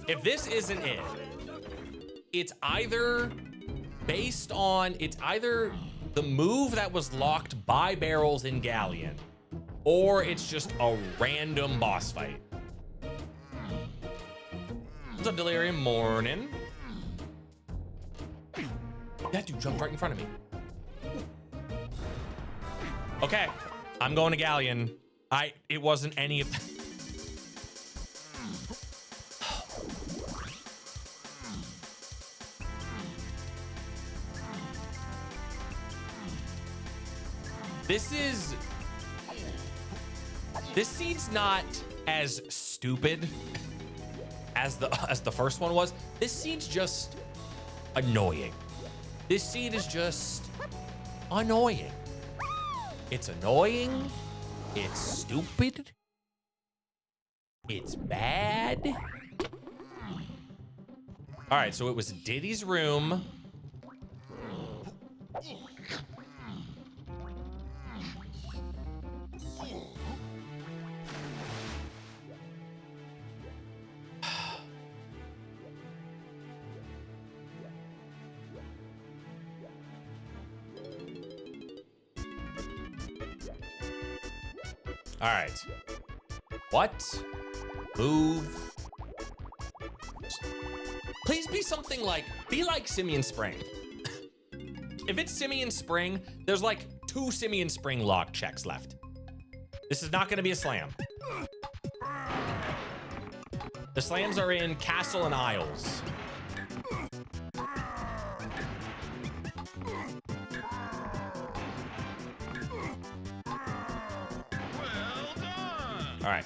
If this isn't it, it's either based on, it's either the move that was locked by barrels in Galleon, or it's just a random boss fight. What's up, Delirium? Morning. That dude jumped right in front of me. Okay, I'm going to Galleon. It wasn't any of that. This seed's not as stupid as the first one was. This seed's just annoying. This seed is just annoying. It's annoying. It's stupid. It's bad. All right, so it was Diddy's room. All right. What? Move. Please be something like, be like Simeon Spring. If it's Simeon Spring, there's like 2 Simeon Spring lock checks left. This is not gonna be a slam. The slams are in Castle and Isles. All right.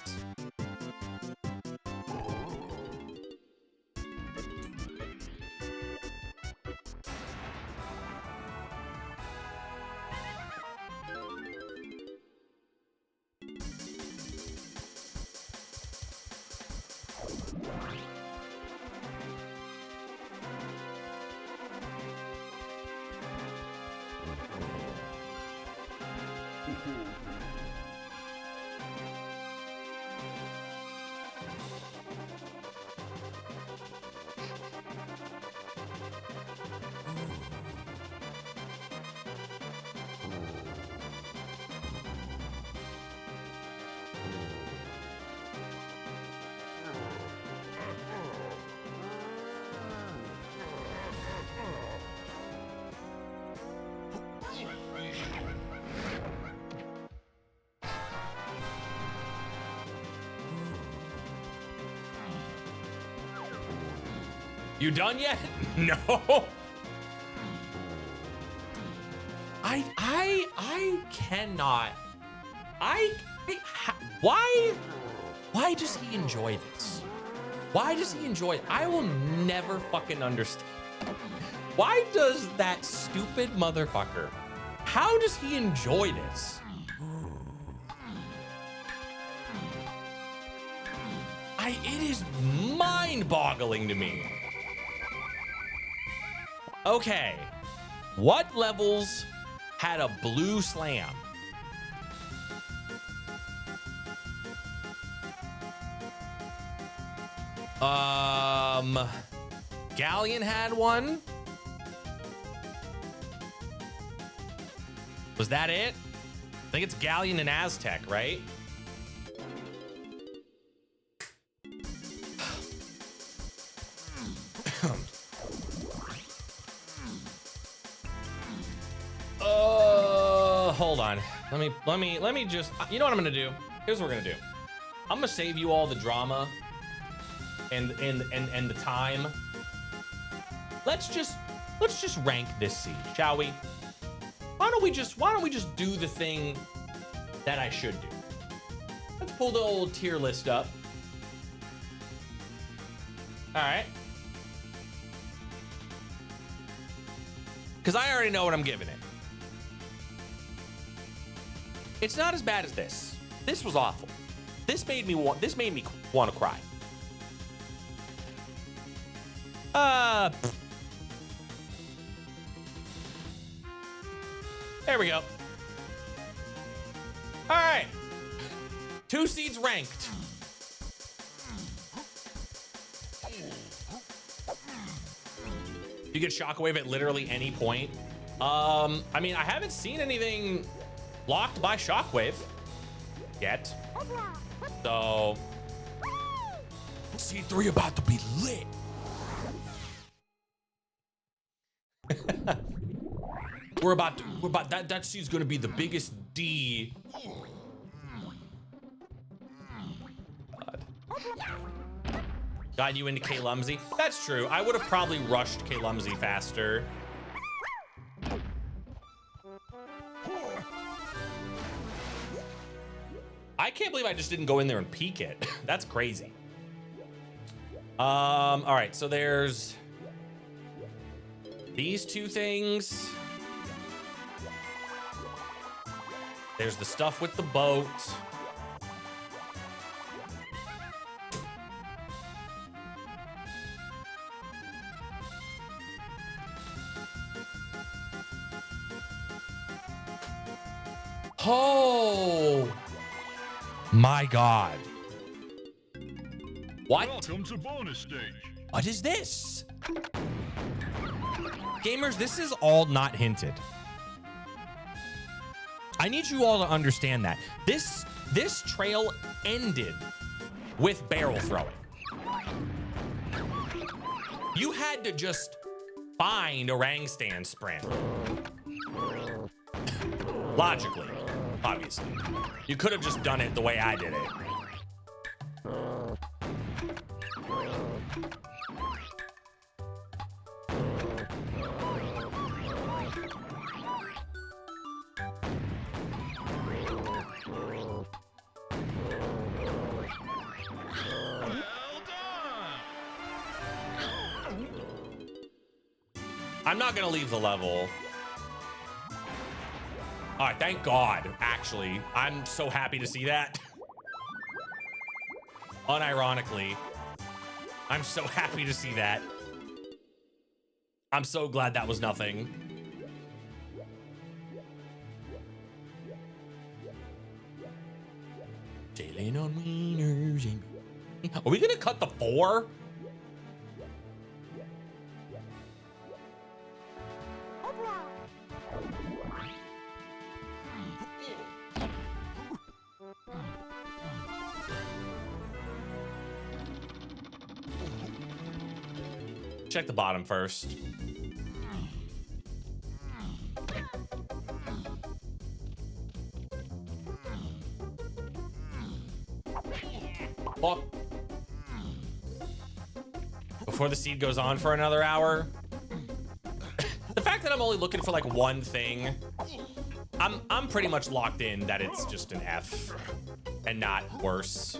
You done yet? No. I cannot. Why does he enjoy this? Why does he enjoy it? I will never fucking understand. Why does that stupid motherfucker, how does he enjoy this? It is mind-boggling to me. Okay, what levels had a blue slam? Galleon had one. Was that it? I think it's Galleon and Aztec, right? Hold on. Let me just, you know what I'm gonna do? Here's what we're gonna do. I'm gonna save you all the drama and the time. Let's just rank this seed, shall we? Why don't we just do the thing that I should do? Let's pull the old tier list up. All right. Because I already know what I'm giving it. It's not as bad as this. This was awful. This made me want to cry. There we go. All right. 2 seeds ranked. You get Shockwave at literally any point. I mean, I haven't seen anything blocked by Shockwave yet. So, C3 about to be lit. we're about that seed's gonna be the biggest D. Got you into K-Lumsy? That's true. I would have probably rushed K-Lumsy faster. I can't believe I just didn't go in there and peek it. That's crazy. All right, so there's these 2 things. There's the stuff with the boat. Oh my God. What? Welcome to bonus stage. What is this? Gamers, this is all not hinted. I need you all to understand that. This trail ended with barrel throwing. You had to just find a Rang stand sprint. Logically, obviously. You could have just done it the way I did it. I'm not gonna leave the level. All right, thank God, actually. I'm so happy to see that. Unironically, I'm so happy to see that. I'm so glad that was nothing. Sailing on wieners. Are we gonna cut the 4? Check the bottom first. Fuck. before the seed goes on for another hour. The fact that I'm only looking for like one thing, I'm pretty much locked in that it's just an F and not worse.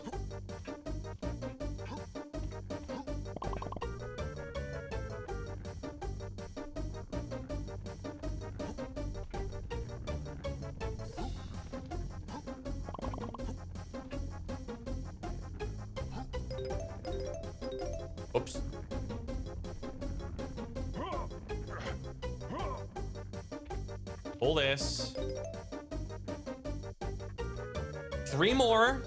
Oops. Pull this. 3 more.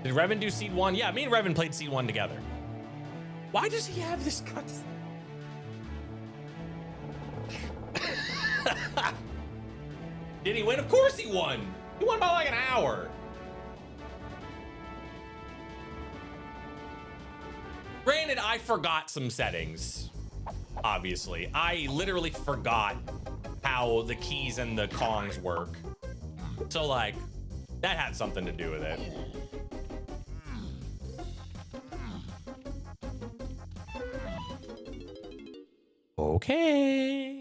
Did Revin do seed 1? Yeah, me and Revin played seed 1 together. Why does he have this cut? Did he win? Of course he won. He won by like an hour. Granted, I forgot some settings. Obviously, I literally forgot how the keys and the Kongs work. So like, that had something to do with it. Okay.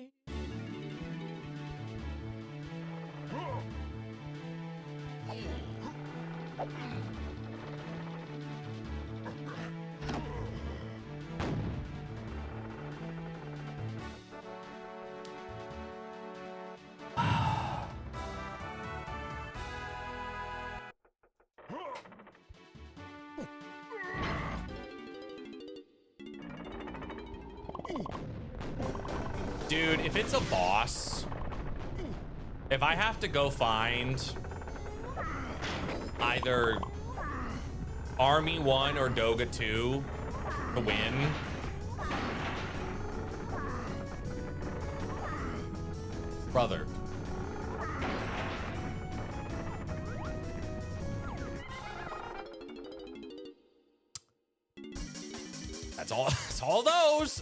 Dude, if it's a boss, if I have to go find either Army 1 or Doga 2 to win, brother. That's all. That's all those.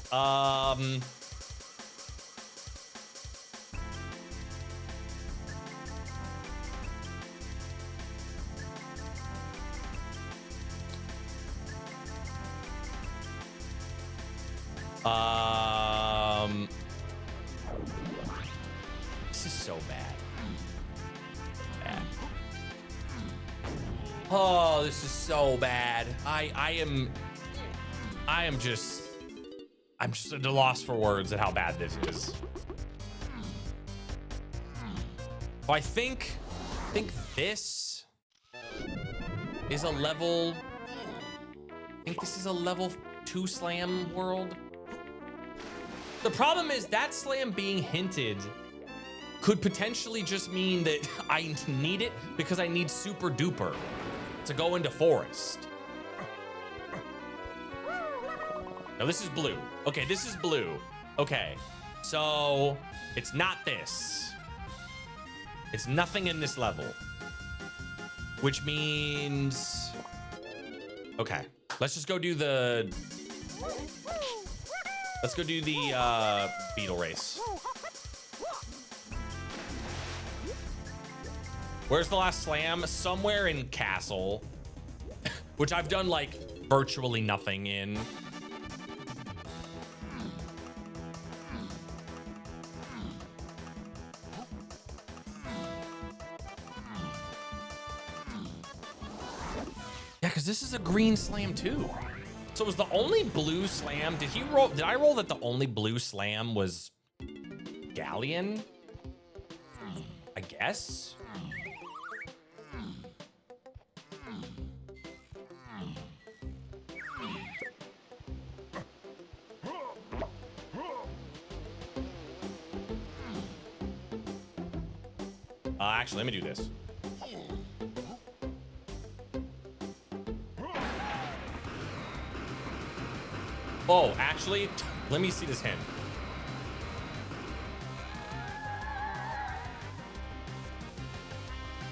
This is so bad. Oh, this is so bad. I'm just at a loss for words at how bad this is. So I think this is a level. I think this is a level 2 slam world. The problem is that slam being hinted could potentially just mean that I need it because I need super duper to go into forest. No, this is blue. Okay, this is blue. Okay, so it's not this. It's nothing in this level, which means, okay, let's just go do the, beetle race. Where's the last slam? Somewhere in Castle, which I've done like virtually nothing in. Yeah, because this is a green slam too. So it was the only blue slam. Did I roll that the only blue slam was Galleon? I guess. Actually, let me do this. Oh, actually, let me see this hint.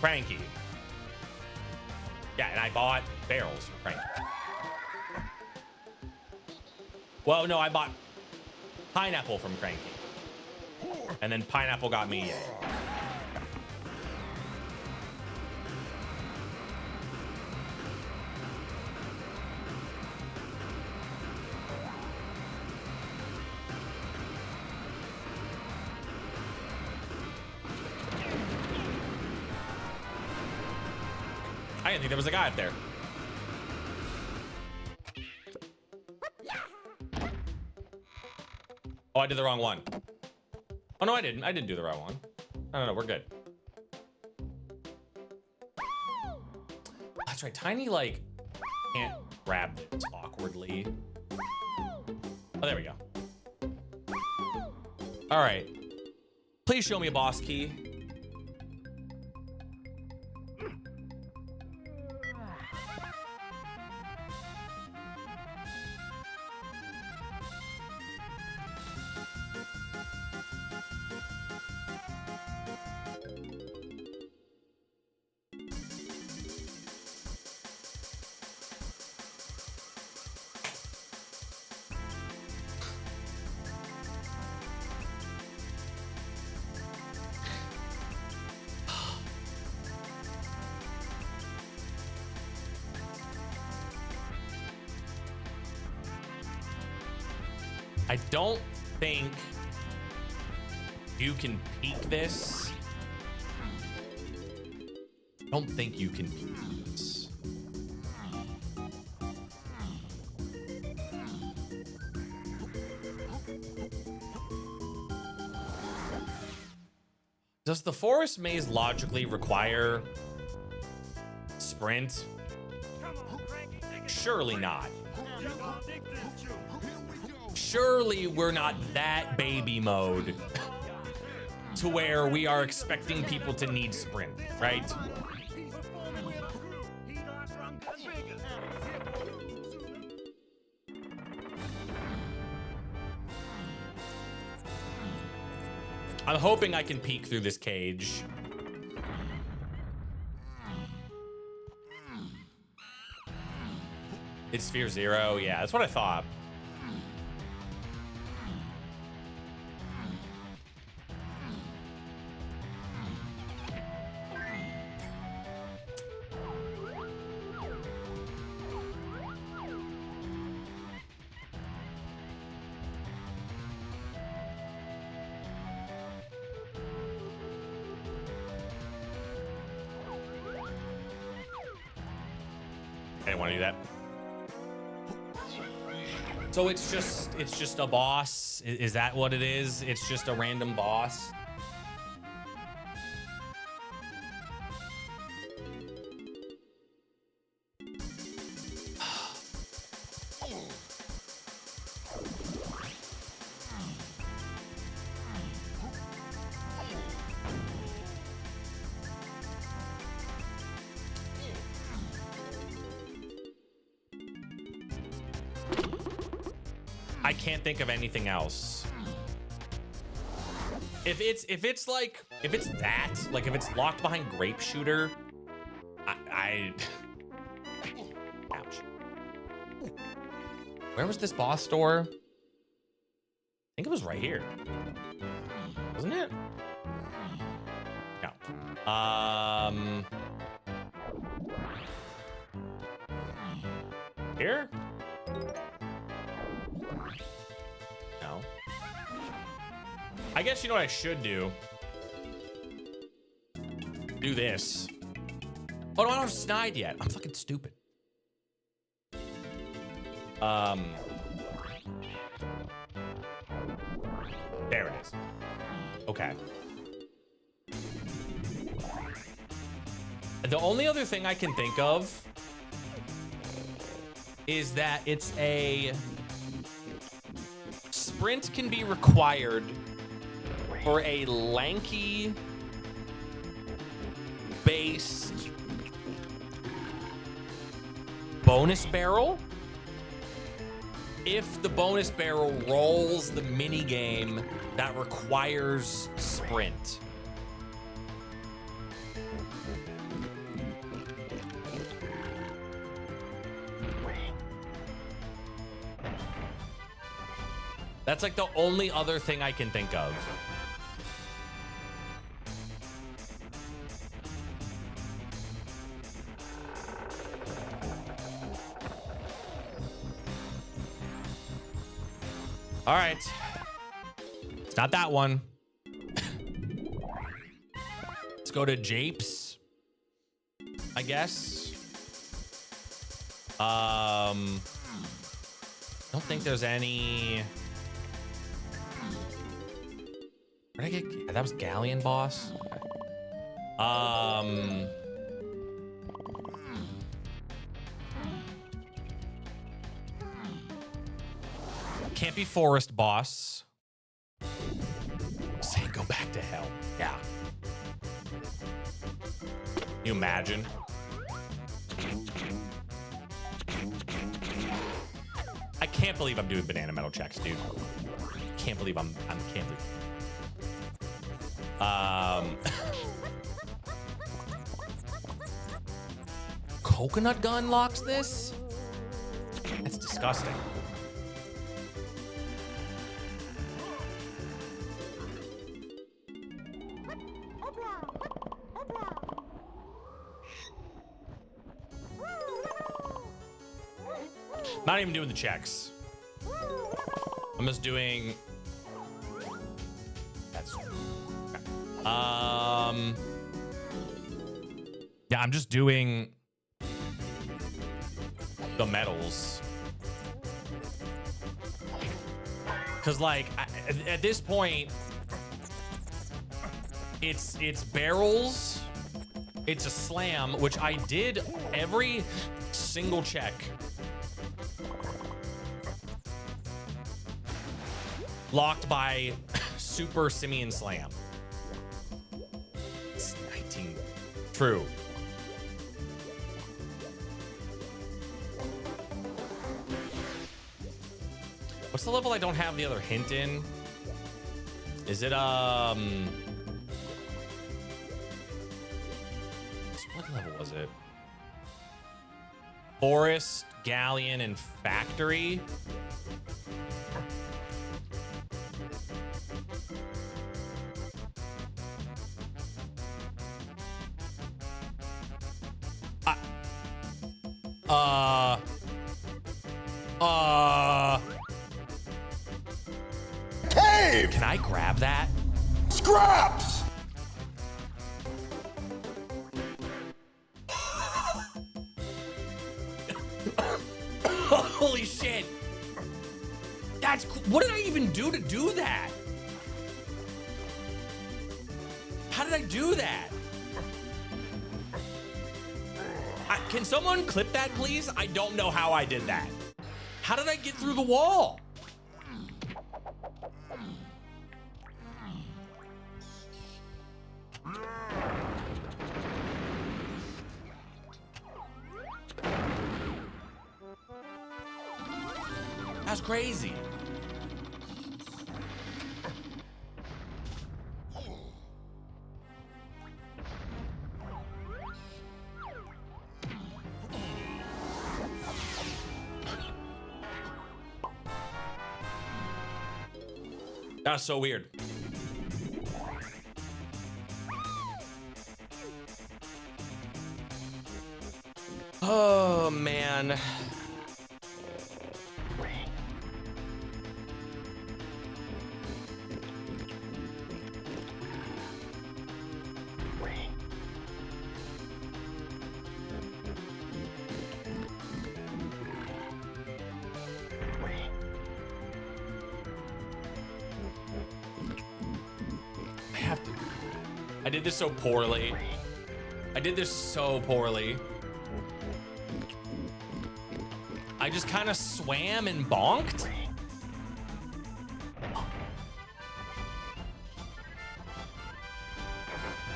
Cranky. Yeah, and I bought barrels for Cranky. Well, no, I bought Pineapple from Cranky. And then Pineapple got me. Yay. I didn't think there was a guy up there. Oh, I did the wrong one. Oh, no, I didn't. I didn't do the wrong one. No, we're good. That's right. Tiny, like, can't grab this awkwardly. Oh, there we go. All right. Please show me a boss key. I don't think you can peek this. I don't think you can peek this. Does the forest maze logically require sprint? Surely not. Surely we're not that baby mode to where we are expecting people to need sprint, right? I'm hoping I can peek through this cage. It's Sphere 0. Yeah, that's what I thought. I didn't want to do that. So it's just a boss. Is that what it is? It's just a random boss. I can't think of anything else. If it's that, like if it's locked behind grape shooter, I ouch. Where was this boss store? I think it was right here. Wasn't it? No. Here? No. I guess you know what I should do? Do this. Oh, no, I don't have snide yet. I'm fucking stupid. There it is. Okay. The only other thing I can think of is that it's a sprint can be required for a lanky based bonus barrel if the bonus barrel rolls the mini game that requires sprint. That's like the only other thing I can think of. All right. It's not that one. Let's go to Japes, I guess. Don't think there's any. Where did I get? That was Galleon boss. Okay. Can't be Forest boss. Say go back to hell. Yeah. Can you imagine? I can't believe I'm doing banana metal checks, dude. Can't believe I can't believe. Coconut gun locks this? That's disgusting. Not even doing the checks. I'm just doing. That's. Yeah, I'm just doing the medals. Cause like at this point, it's barrels. It's a slam, which I did every single check. Locked by Super Simian Slam. It's 19. True. What's the level I don't have the other hint in? Is it, what level was it? Forest, Galleon, and Factory. Cave! Can I grab that? Scraps! Holy shit. That's what did I even do to do that? How did I do that? Can someone clip that, please? I don't know how I did that. How did I get through the wall? That's crazy. That's so weird. Oh, man. I did this so poorly. I did this so poorly. I just kind of swam and bonked.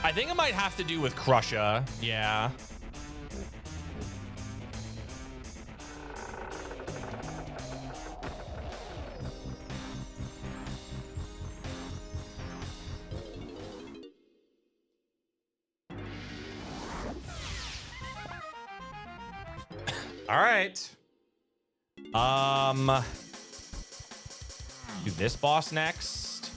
I think it might have to do with Crusher. Yeah. All right. Do this boss next.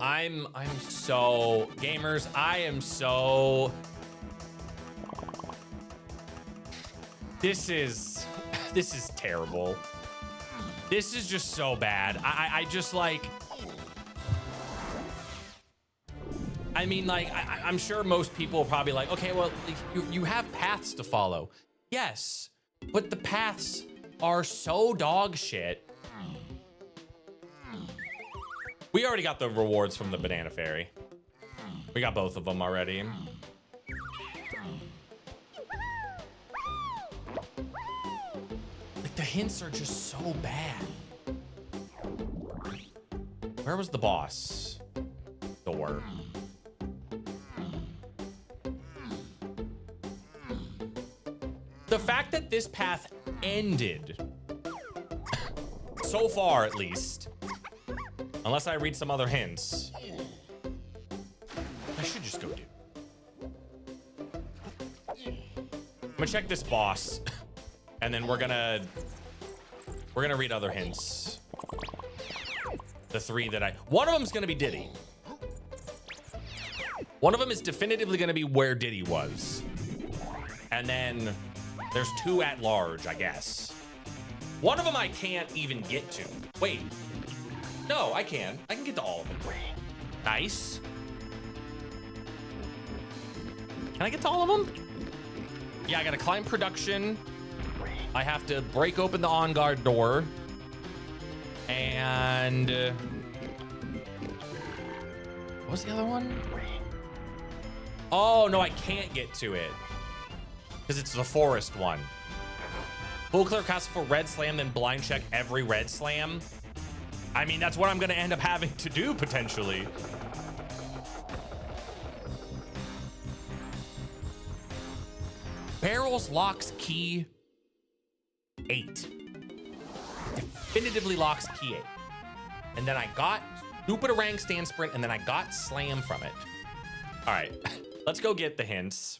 I'm so gamers. I am so. This is terrible. This is just so bad. I just like. I mean, like, I'm sure most people are probably like, okay, well, you have paths to follow. Yes, but the paths are so dog shit. We already got the rewards from the Banana Fairy. We got both of them already. Like, the hints are just so bad. Where was the boss? Door. The fact that this path ended, so far at least, unless I read some other hints, I should just go do. I'm gonna check this boss, and then we're gonna read other hints. The three that one of them's gonna be Diddy. One of them is definitively gonna be where Diddy was, and then there's two at large, I guess. One of them I can't even get to. Wait. No, I can. I can get to all of them. Nice. Can I get to all of them? Yeah, I gotta climb production. I have to break open the on-guard door. And... what was the other one? Oh, no, I can't get to it. Because it's the forest one. Full clear castle for red slam, then blind check every red slam. I mean, that's what I'm gonna end up having to do, potentially. Barrels, locks, key, 8. Definitively locks key 8. And then I got stupid orang stand sprint, and then I got slam from it. All right, let's go get the hints.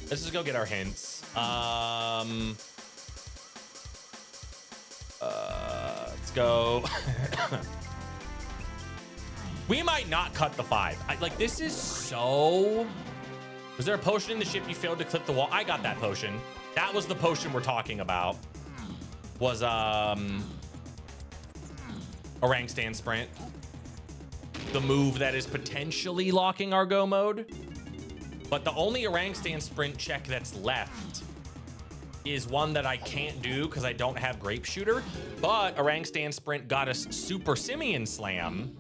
Let's just go get our hints. Let's go. We might not cut the 5. Like, this is so... Was there a potion in the ship you failed to clip the wall? I got that potion. That was the potion we're talking about. Was, orang stand sprint. The move that is potentially locking our go mode. But the only orang stand sprint check that's left is one that I can't do because I don't have grape shooter. But orang stand sprint got us super simian slam.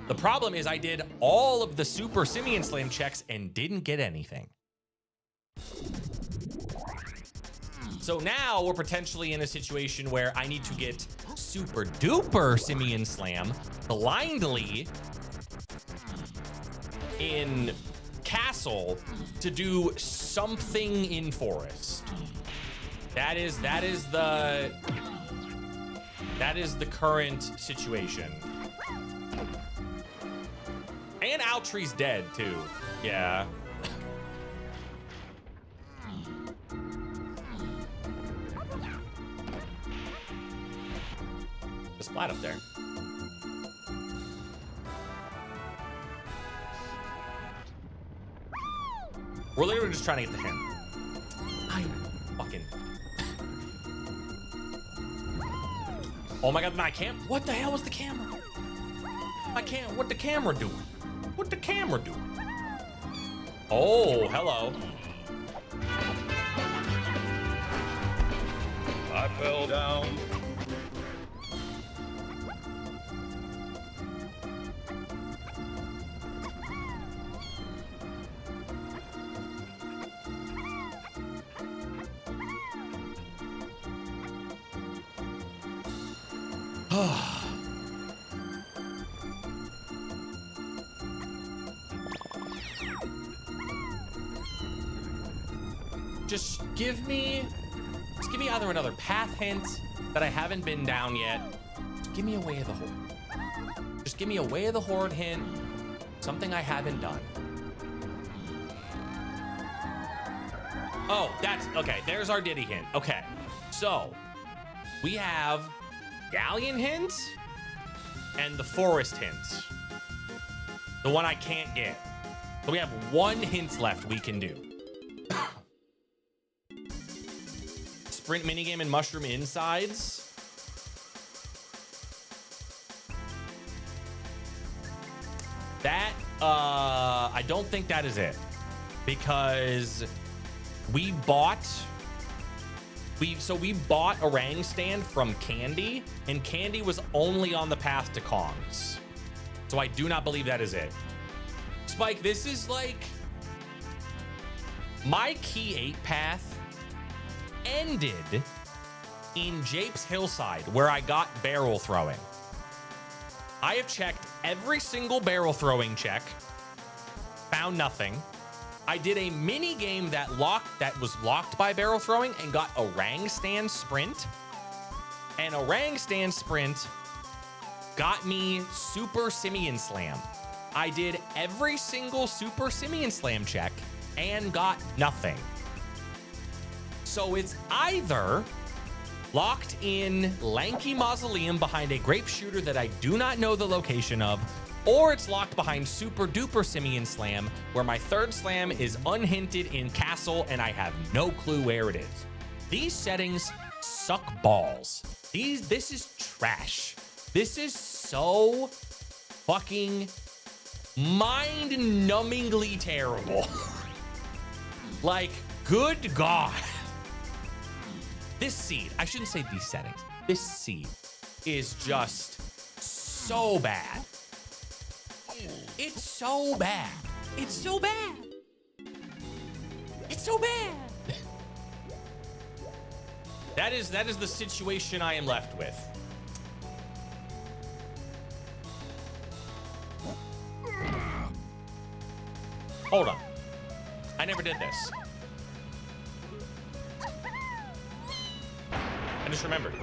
The problem is I did all of the super simian slam checks and didn't get anything. So now we're potentially in a situation where I need to get super duper simian slam blindly in castle to do something in forest. That is the current situation. And Altree's dead too. Yeah. The splat up there. We're literally just trying to get the hint. I fucking. Oh my god, I can't. What the hell was the camera? I can't. What the camera doing? What the camera doing? Oh, hello. I fell down. Just give me either another path hint that I haven't been down yet. Just give me a way of the horde. Just give me a way of the horde hint. Something I haven't done. Oh, that's okay. There's our Diddy hint. Okay, so we have Galleon hint and the Forest hint. The one I can't get. So we have 1 hint left we can do. Sprint minigame and mushroom insides. That, I don't think that is it. Because we bought Orang Stand from Candy, and Candy was only on the path to Kongs. So I do not believe that is it. Spike, this is like my Key 8 path ended in Jape's Hillside, where I got barrel throwing. I have checked every single barrel throwing check, found nothing. I did a mini game that was locked by barrel throwing and got Orang Stand Sprint. And Orang Stand Sprint got me Super Simian Slam. I did every single Super Simian Slam check and got nothing. So it's either locked in Lanky Mausoleum behind a grape shooter that I do not know the location of, or it's locked behind Super Duper Simian Slam, where my third slam is unhinted in Castle and I have no clue where it is. These settings suck balls. This is trash. This is so fucking mind-numbingly terrible. Like, good God. This seed, I shouldn't say these settings. This seed is just so bad. It's so bad. It's so bad. It's so bad. That is the situation I am left with. Hold on. I never did this. I just remembered.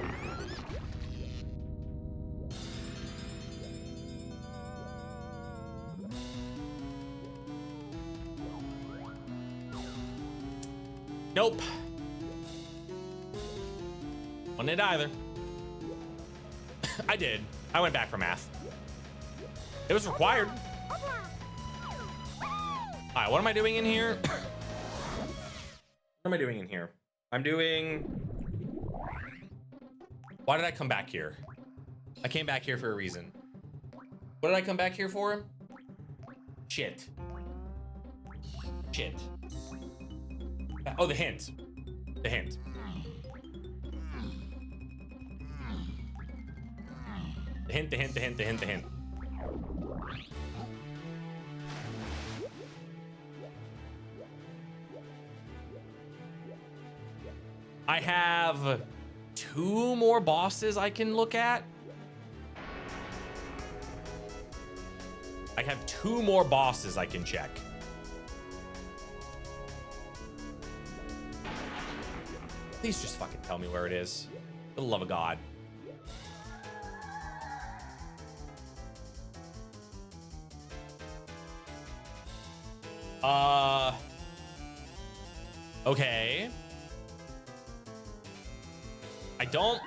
Nope. Wasn't it either. I did. I went back for math. It was required. All right, what am I doing in here? What am I doing in here? I'm doing... Why did I come back here? I came back here for a reason. What did I come back here for? Shit. Shit. Oh, the hint. The hint. The hint, the hint, the hint, the hint, the hint. I have 2 more bosses I can look at. I have 2 more bosses I can check. Please just fucking tell me where it is. For the love of God. Okay. I don't...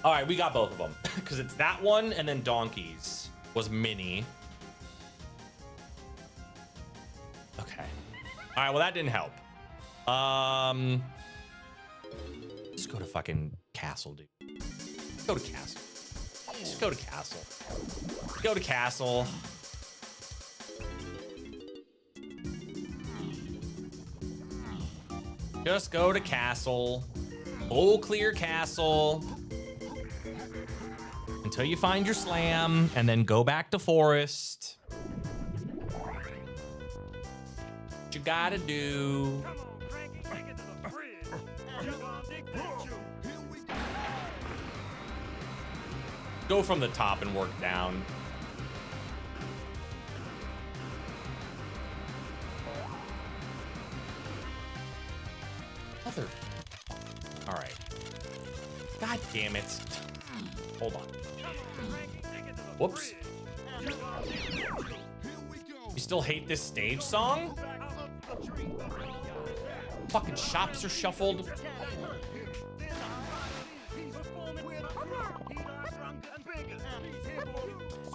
All right, we got both of them. Because it's that one and then Donkeys was mini. Okay. All right, well, that didn't help. Just go to fucking Castle, dude. Go to Castle. Just go to Castle. Go to Castle. Just go to Castle. Full clear Castle. Until you find your slam, and then go back to Forest. What you gotta do. Go from the top and work down. Mother. All right. God damn it. Hold on. Whoops. You still hate this stage song? Fucking shops are shuffled.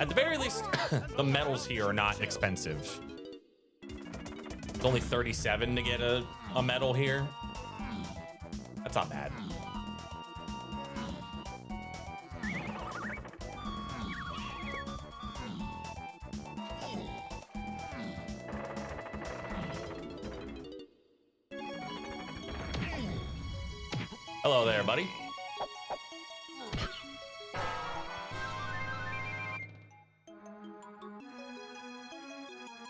At the very least, the medals here are not expensive. It's only 37 to get a medal here. That's not bad. Hello there, buddy.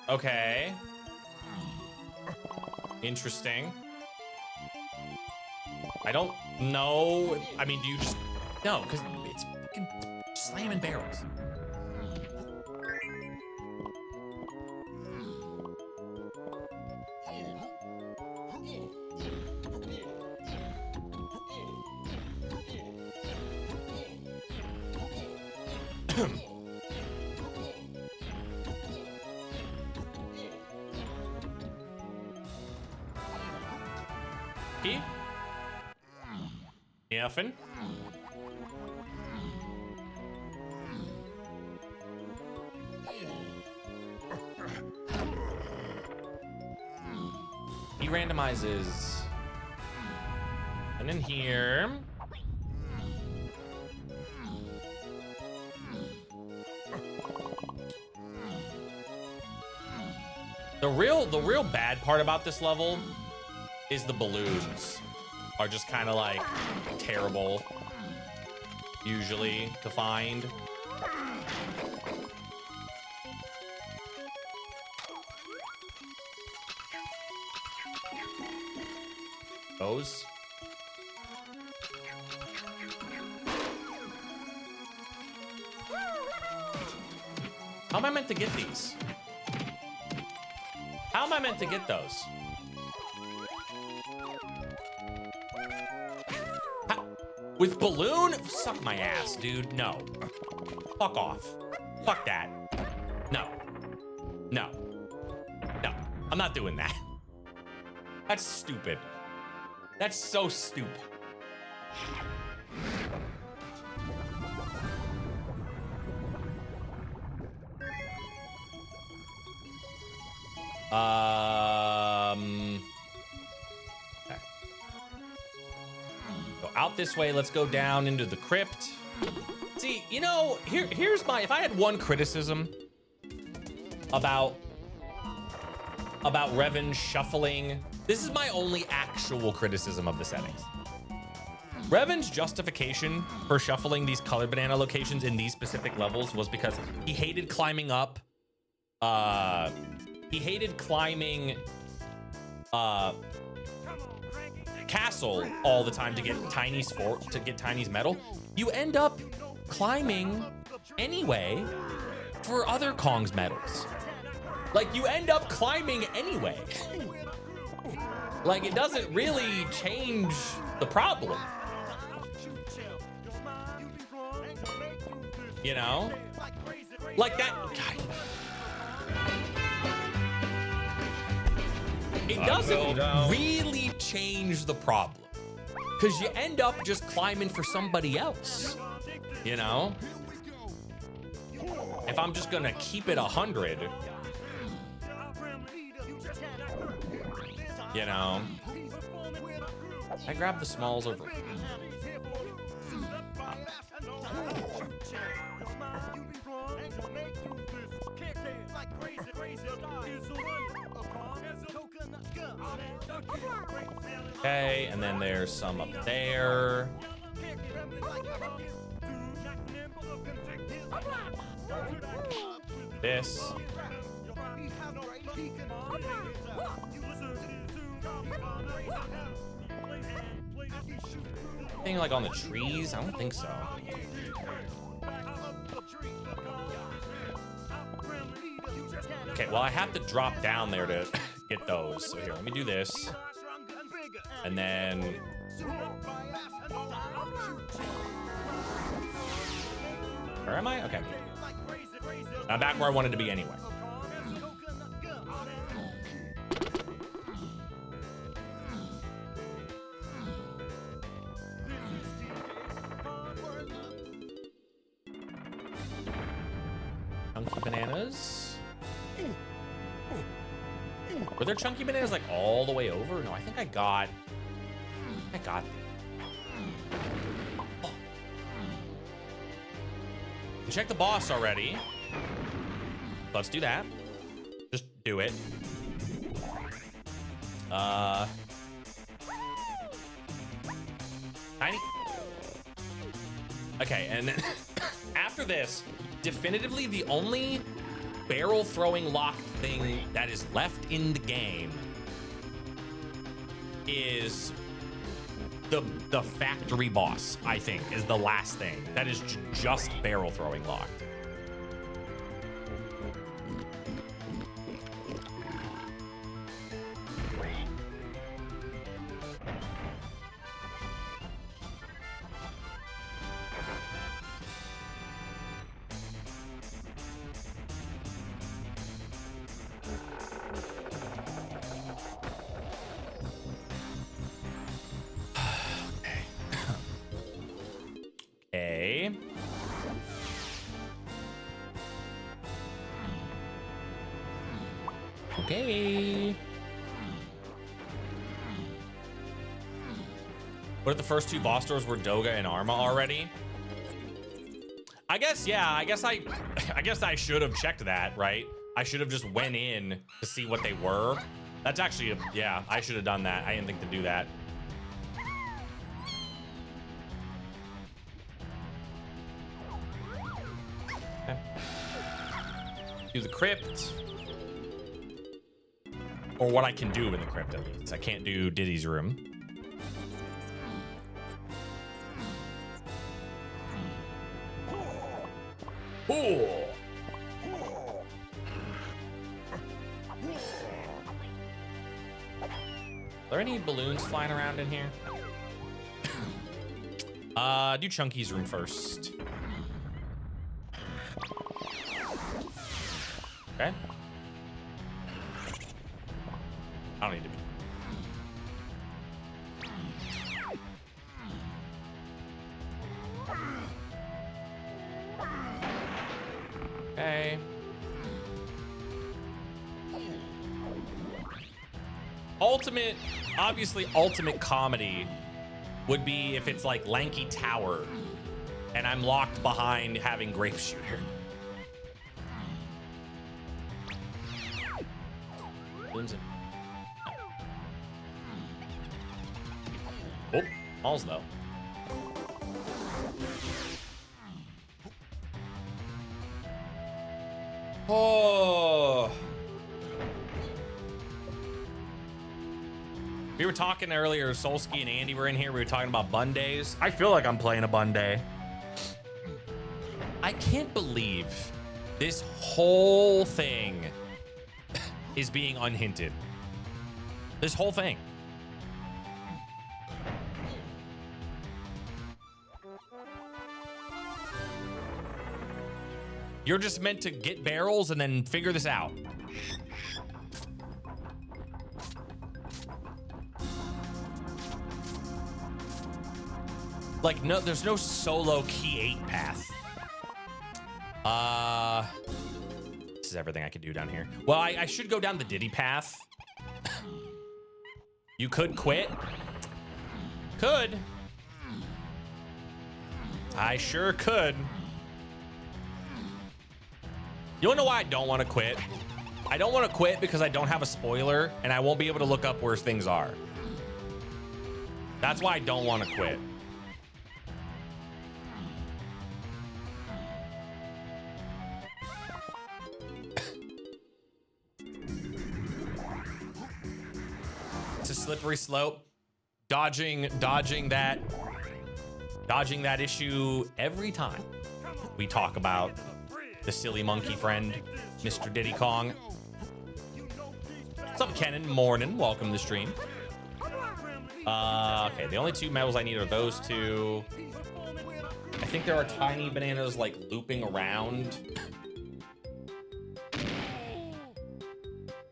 Okay. Interesting. I don't know. I mean, do you just... No, because it's fucking slamming barrels. Key? Nothing. He randomizes. And in here. The real bad part about this level is the balloons are just kind of like terrible usually to find. Those. How am I meant to get these? How am I meant to get those? With balloon? Suck my ass, dude. No. Fuck off. Fuck that. No. No. No. I'm not doing that. That's stupid. That's so stupid. Okay. Go out this way. Let's go down into the crypt. See, you know, here's my, if I had one criticism about REVIN shuffling, this is my only actual criticism of the settings. REVIN's justification for shuffling these colored banana locations in these specific levels was because he hated climbing up. He hated climbing castle all the time to get Tiny's medal. You end up climbing anyway for other Kong's medals. Like, you end up climbing anyway. Like, it doesn't really change the problem. You know? Like that. God. It doesn't really change the problem. Because you end up just climbing for somebody else. You know? If I'm just gonna keep it 100, you know, I grab the smalls over. Okay, and then there's some up there. This. Thing like on the trees? I don't think so. Okay, well, I have to drop down there to get those. So here, let me do this. And then... Where am I? Okay. I'm back where I wanted to be anyway. Chunky bananas. Were there chunky bananas like all the way over? No, I think I got them. Oh. We checked the boss already. Let's do that. Just do it. Tiny. Okay, and then after this, definitively the only barrel throwing locked thing that is left in the game is the factory boss, I think, is the last thing. That is just barrel throwing locked. Okay. Okay. What if the first two boss doors were Doga and Arma already? I guess, yeah, I guess I should have checked that, right? I should have just went in to see what they were. That's actually, yeah, I should have done that. I didn't think to do that. Okay. Do the crypt. Or what I can do in the crypt, at least. I can't do Diddy's room. Ooh. Are there any balloons flying around in here? Do Chunky's room first. Okay. I don't need to be. Okay. Ultimate comedy would be if it's like Lanky Tower and I'm locked behind having Grape Shooter. Balloons in. Oh, balls though. Oh. We were talking earlier, Solsky and Andy were in here. We were talking about bun days. I feel like I'm playing a bun day. I can't believe this whole thing is being unhinted. This whole thing. You're just meant to get barrels and then figure this out. Like, no, there's no solo key 8 path. This is everything I could do down here. Well, I should go down the Diddy path. You could quit. Could. I sure could. You wanna know why I don't want to quit? I don't want to quit because I don't have a spoiler and I won't be able to look up where things are. That's why I don't want to quit. It's a slippery slope. Dodging that issue every time we talk about the silly monkey friend, Mr. Diddy Kong. What's up, Kenan? Morning. Welcome to the stream. Okay, the only two medals I need are those two. I think there are tiny bananas like looping around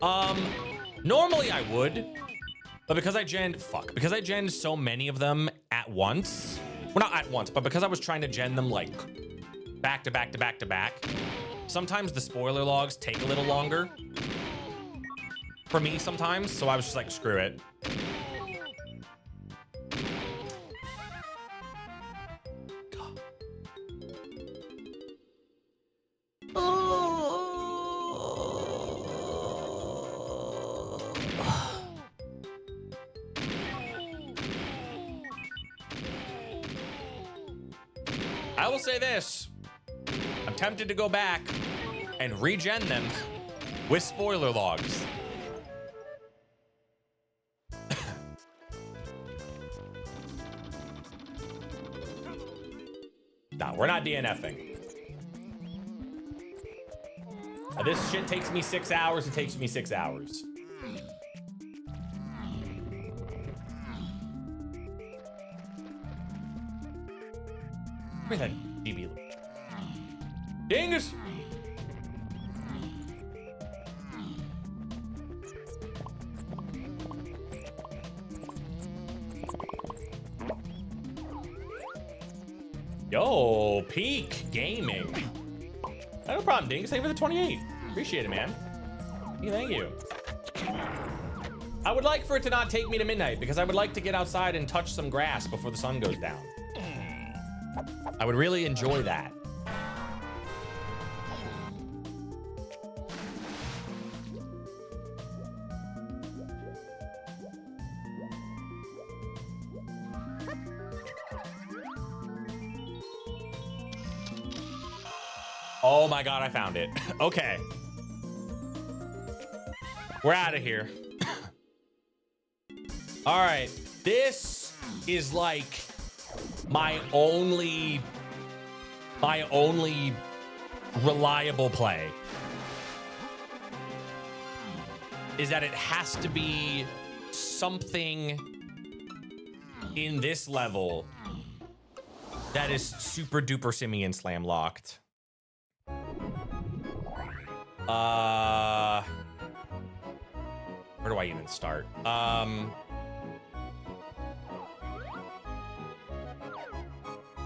Normally I would, but because I genned so many of them at once. Well, not at once, but because I was trying to gen them like back to back to back to back. Sometimes the spoiler logs take a little longer for me sometimes, so I was just like, screw it. I will say this. I'm tempted to go back and regen them with spoiler logs. Nah, we're not DNFing. This shit takes me 6 hours. It takes me 6 hours. Where's that DB loop? Dingus! Yo, peak gaming. No problem, Dingus. Thank you for the 28. Appreciate it, man. Yeah, thank you. I would like for it to not take me to midnight because I would like to get outside and touch some grass before the sun goes down. I would really enjoy that. Oh my God, I found it. Okay. We're out of here. All right. This is like my only reliable play. Is that it has to be something in this level that is super duper Simian slam locked. Where do I even start?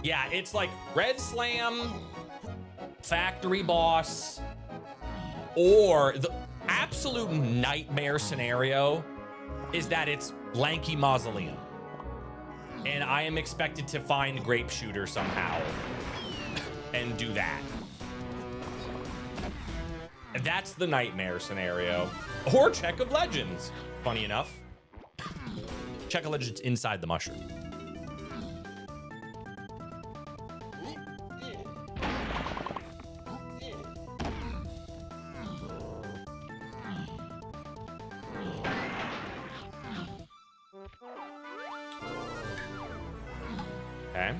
Yeah, it's like Red Slam, Factory Boss, or the absolute nightmare scenario is that it's Lanky Mausoleum. And I am expected to find Grape Shooter somehow and do that. That's the nightmare scenario. Or Check of Legends, funny enough. Check of Legends inside the mushroom. Okay.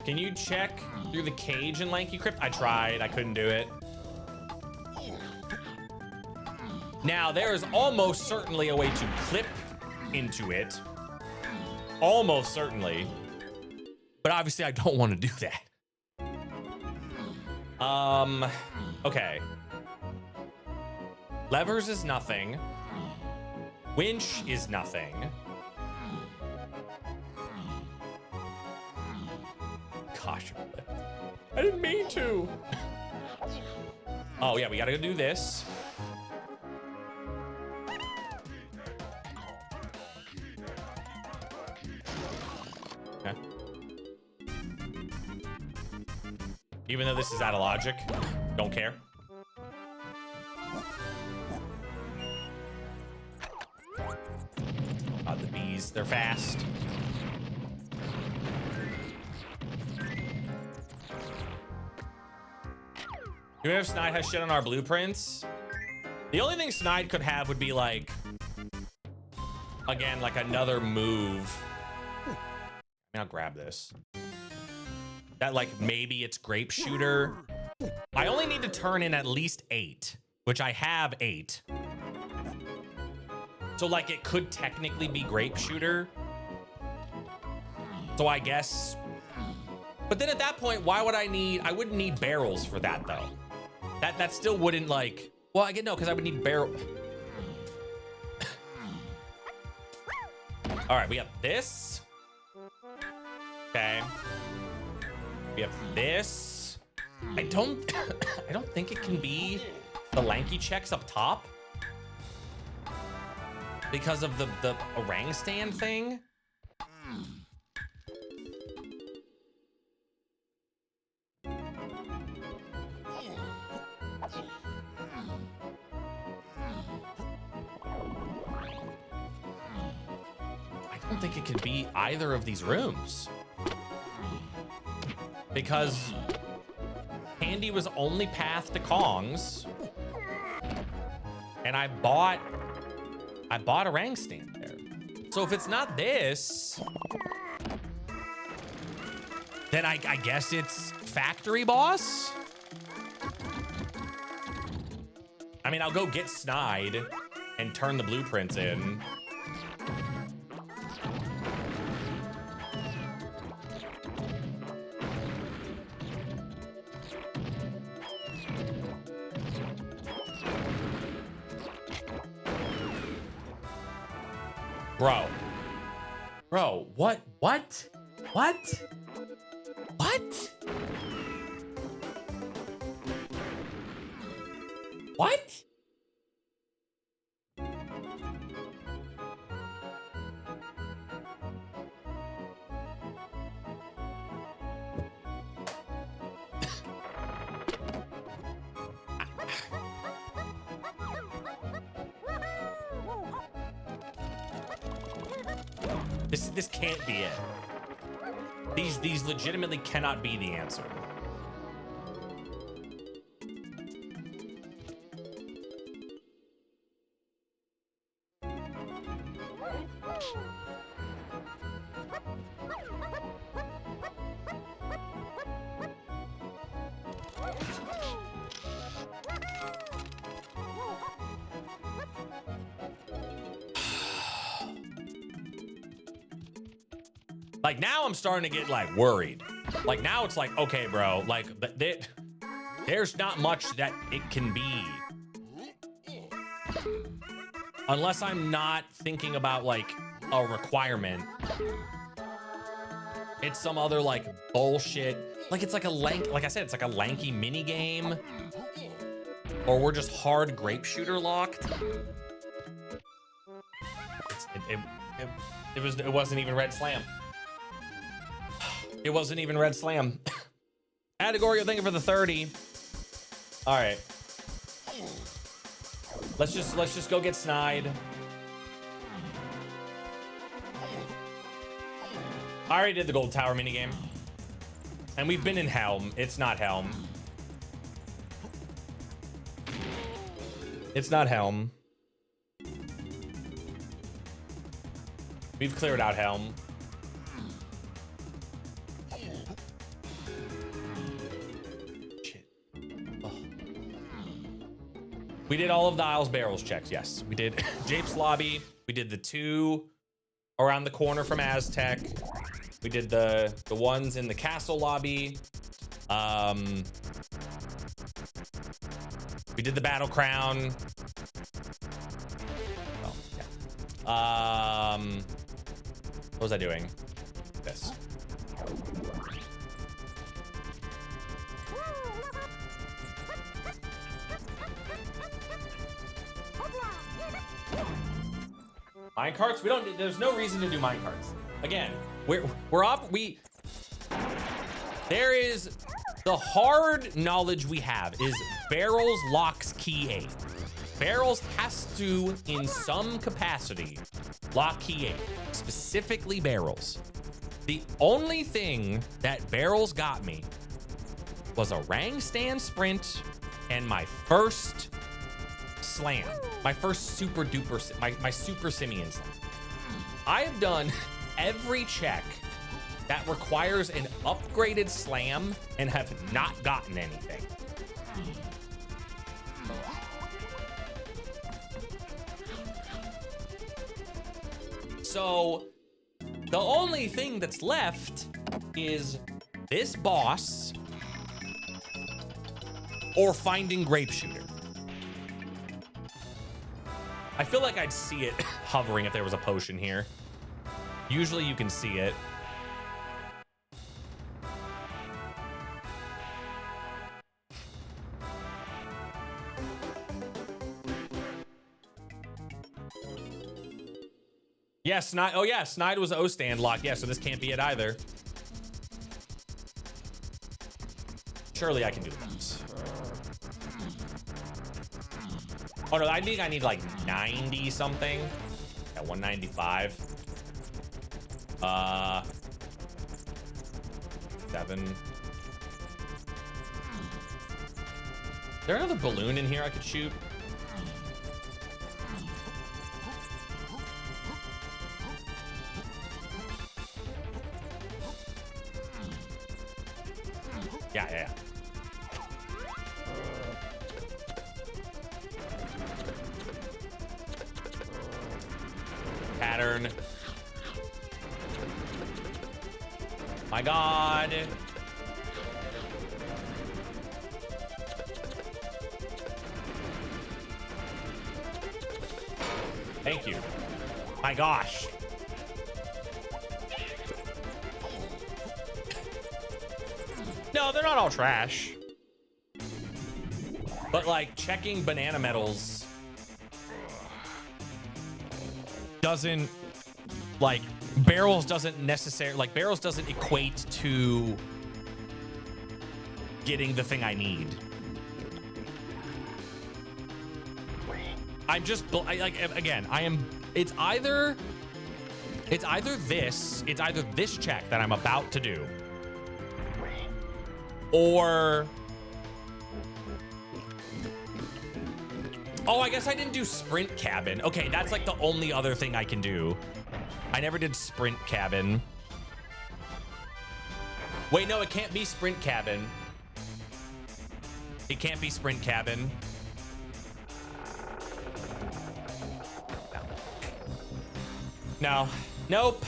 Can you check through the cage in Lanky Crypt? I tried, I couldn't do it. Now, there is almost certainly a way to clip into it. Almost certainly. But obviously I don't want to do that. Okay. Levers is nothing. Winch is nothing. Gosh, I didn't mean to. Oh yeah, we gotta do this. Okay. Even though this is out of logic, don't care. The bees, they're fast. Do we know if Snide has shit on our blueprints? The only thing Snide could have would be like, again, like another move. I'll grab this. That like maybe it's Grape Shooter. I only need to turn in at least 8, which I have 8. So like it could technically be Grape Shooter. So I guess But then at that point, why would I wouldn't need barrels for that though. That still wouldn't like, well, I get no, because I would need barrel. All right, we have this. Okay. We have this. I don't think it can be the lanky checks up top because of the orang stand thing. I don't think it could be either of these rooms because Candy was only path to Kong's, and I bought orang stand there. So if it's not this, then I guess it's factory boss. I mean, I'll go get Snide and turn the blueprints in. Bro, what? What? This can't be it. These legitimately cannot be the answer. Like now I'm starting to get like worried. Like now it's like, okay, bro, like there's not much that it can be. Unless I'm not thinking about like a requirement. It's some other like bullshit. Like it's like like I said, it's like a lanky mini game. Or we're just hard grape shooter locked. It wasn't even Red Slam. It wasn't even Red Slam. Adegorio, thank you for the 30. All right. Let's just go get Snide. I already did the Gold Tower minigame. And we've been in Helm. It's not Helm. It's not Helm. We've cleared out Helm. We did all of the Isles barrels checks. Yes, we did Jape's lobby. We did the 2 around the corner from Aztec. We did the ones in the castle lobby. We did the battle crown. Oh, yeah. What was I doing? This. Minecarts? There's no reason to do minecarts. Again, there is the hard knowledge we have is barrels locks key 8. Barrels has to, in some capacity, lock key 8, specifically barrels. The only thing that barrels got me was a Rang Stand sprint and my first slam. My first super duper, my super simian slam. I have done every check that requires an upgraded slam and have not gotten anything. So the only thing that's left is this boss or finding Grape Shooter. I feel like I'd see it hovering if there was a potion here. Usually you can see it. Yeah, Snide. Oh yeah, Snide was O stand lock. Yeah, so this can't be it either. Surely I can do this. Oh no, I think I need like 90 something. Yeah, 195. 7. Is there another balloon in here I could shoot? Yeah. Pattern. My God. Thank you. My gosh. No, they're not all trash. But like checking banana medals doesn't like barrels doesn't necessarily like barrels doesn't equate to getting the thing I need. I'm just like again, I am it's either this check that I'm about to do or oh, I guess I didn't do sprint cabin. Okay, that's like the only other thing I can do. I never did sprint cabin. Wait, no, it can't be sprint cabin. It can't be sprint cabin. No. Nope.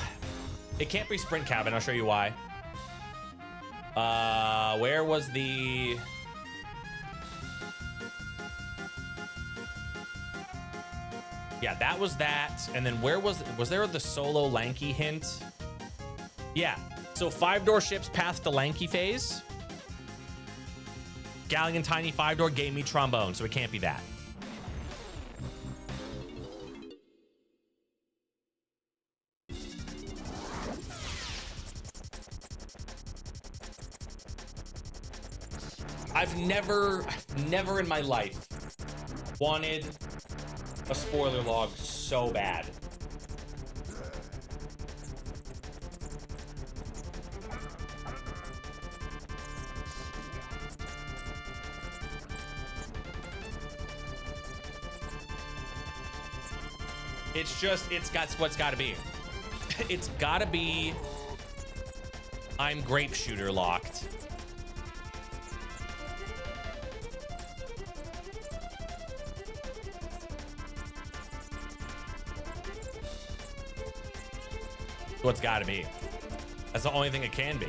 It can't be sprint cabin. I'll show you why. Where was the... Yeah, that was that. And then where was there the solo lanky hint? Yeah. So 5-door ships passed the lanky phase. Galleon tiny 5-door gave me trombone, so it can't be that. I've never in my life wanted a spoiler log so bad. It's just, it's got what's got to be. It's got to be I'm Grape Shooter locked. What's got to be. That's the only thing it can be.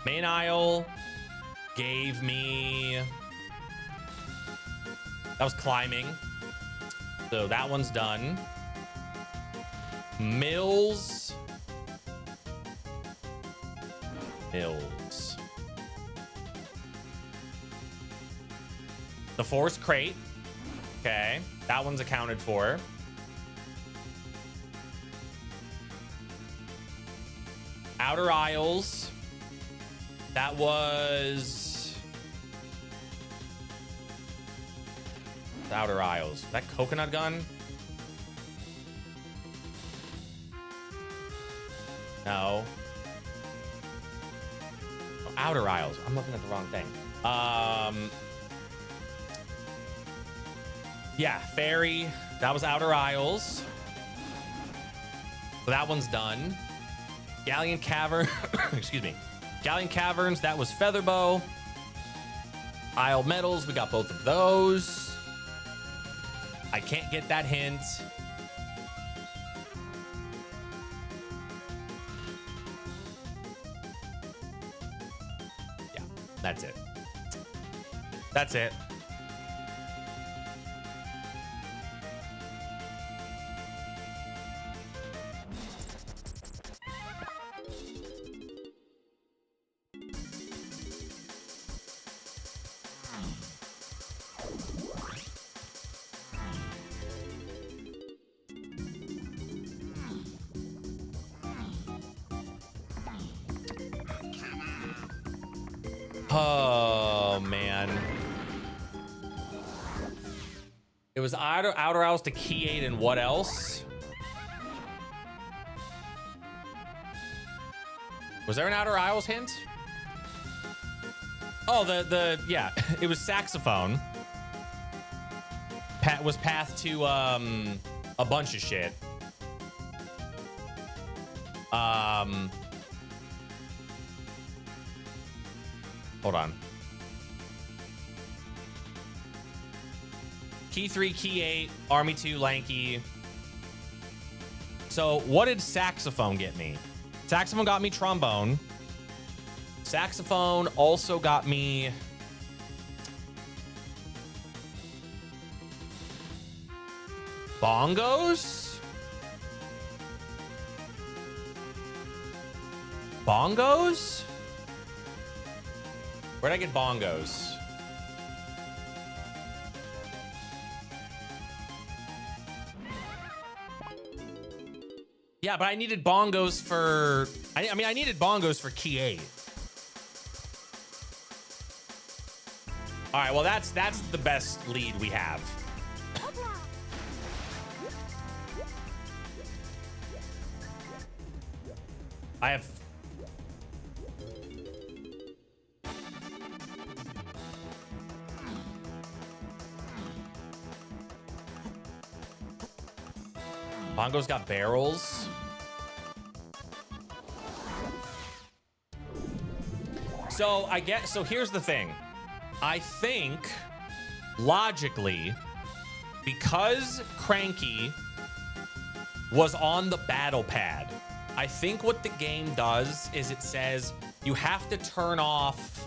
Main aisle gave me... That was climbing. So that one's done. Mills. The forest crate. Okay. That one's accounted for. Outer aisles. That was... The outer aisles. That coconut gun? No. Oh, outer aisles. I'm looking at the wrong thing. Yeah, ferry. That was outer aisles. So that one's done. Galleon cavern. Excuse me. Galleon caverns. That was featherbow. Isle metals. We got both of those. I can't get that hint. Yeah, that's it. That's it. Oh, man. It was outer house to key 8 and what else? Was there an Outer Isles hint? Oh, yeah, it was saxophone. Was path to a bunch of shit. Hold on. Key 3, key 8, Army 2, lanky. So what did saxophone get me? Saxophone got me trombone. Saxophone also got me bongos? Bongos? Where'd I get bongos? Yeah, but I needed bongos for... I mean, I needed bongos for key 8. All right, well, that's the best lead we have. I have... Bongos got barrels. So here's the thing. I think logically, because Cranky was on the battle pad, I think what the game does is it says you have to turn off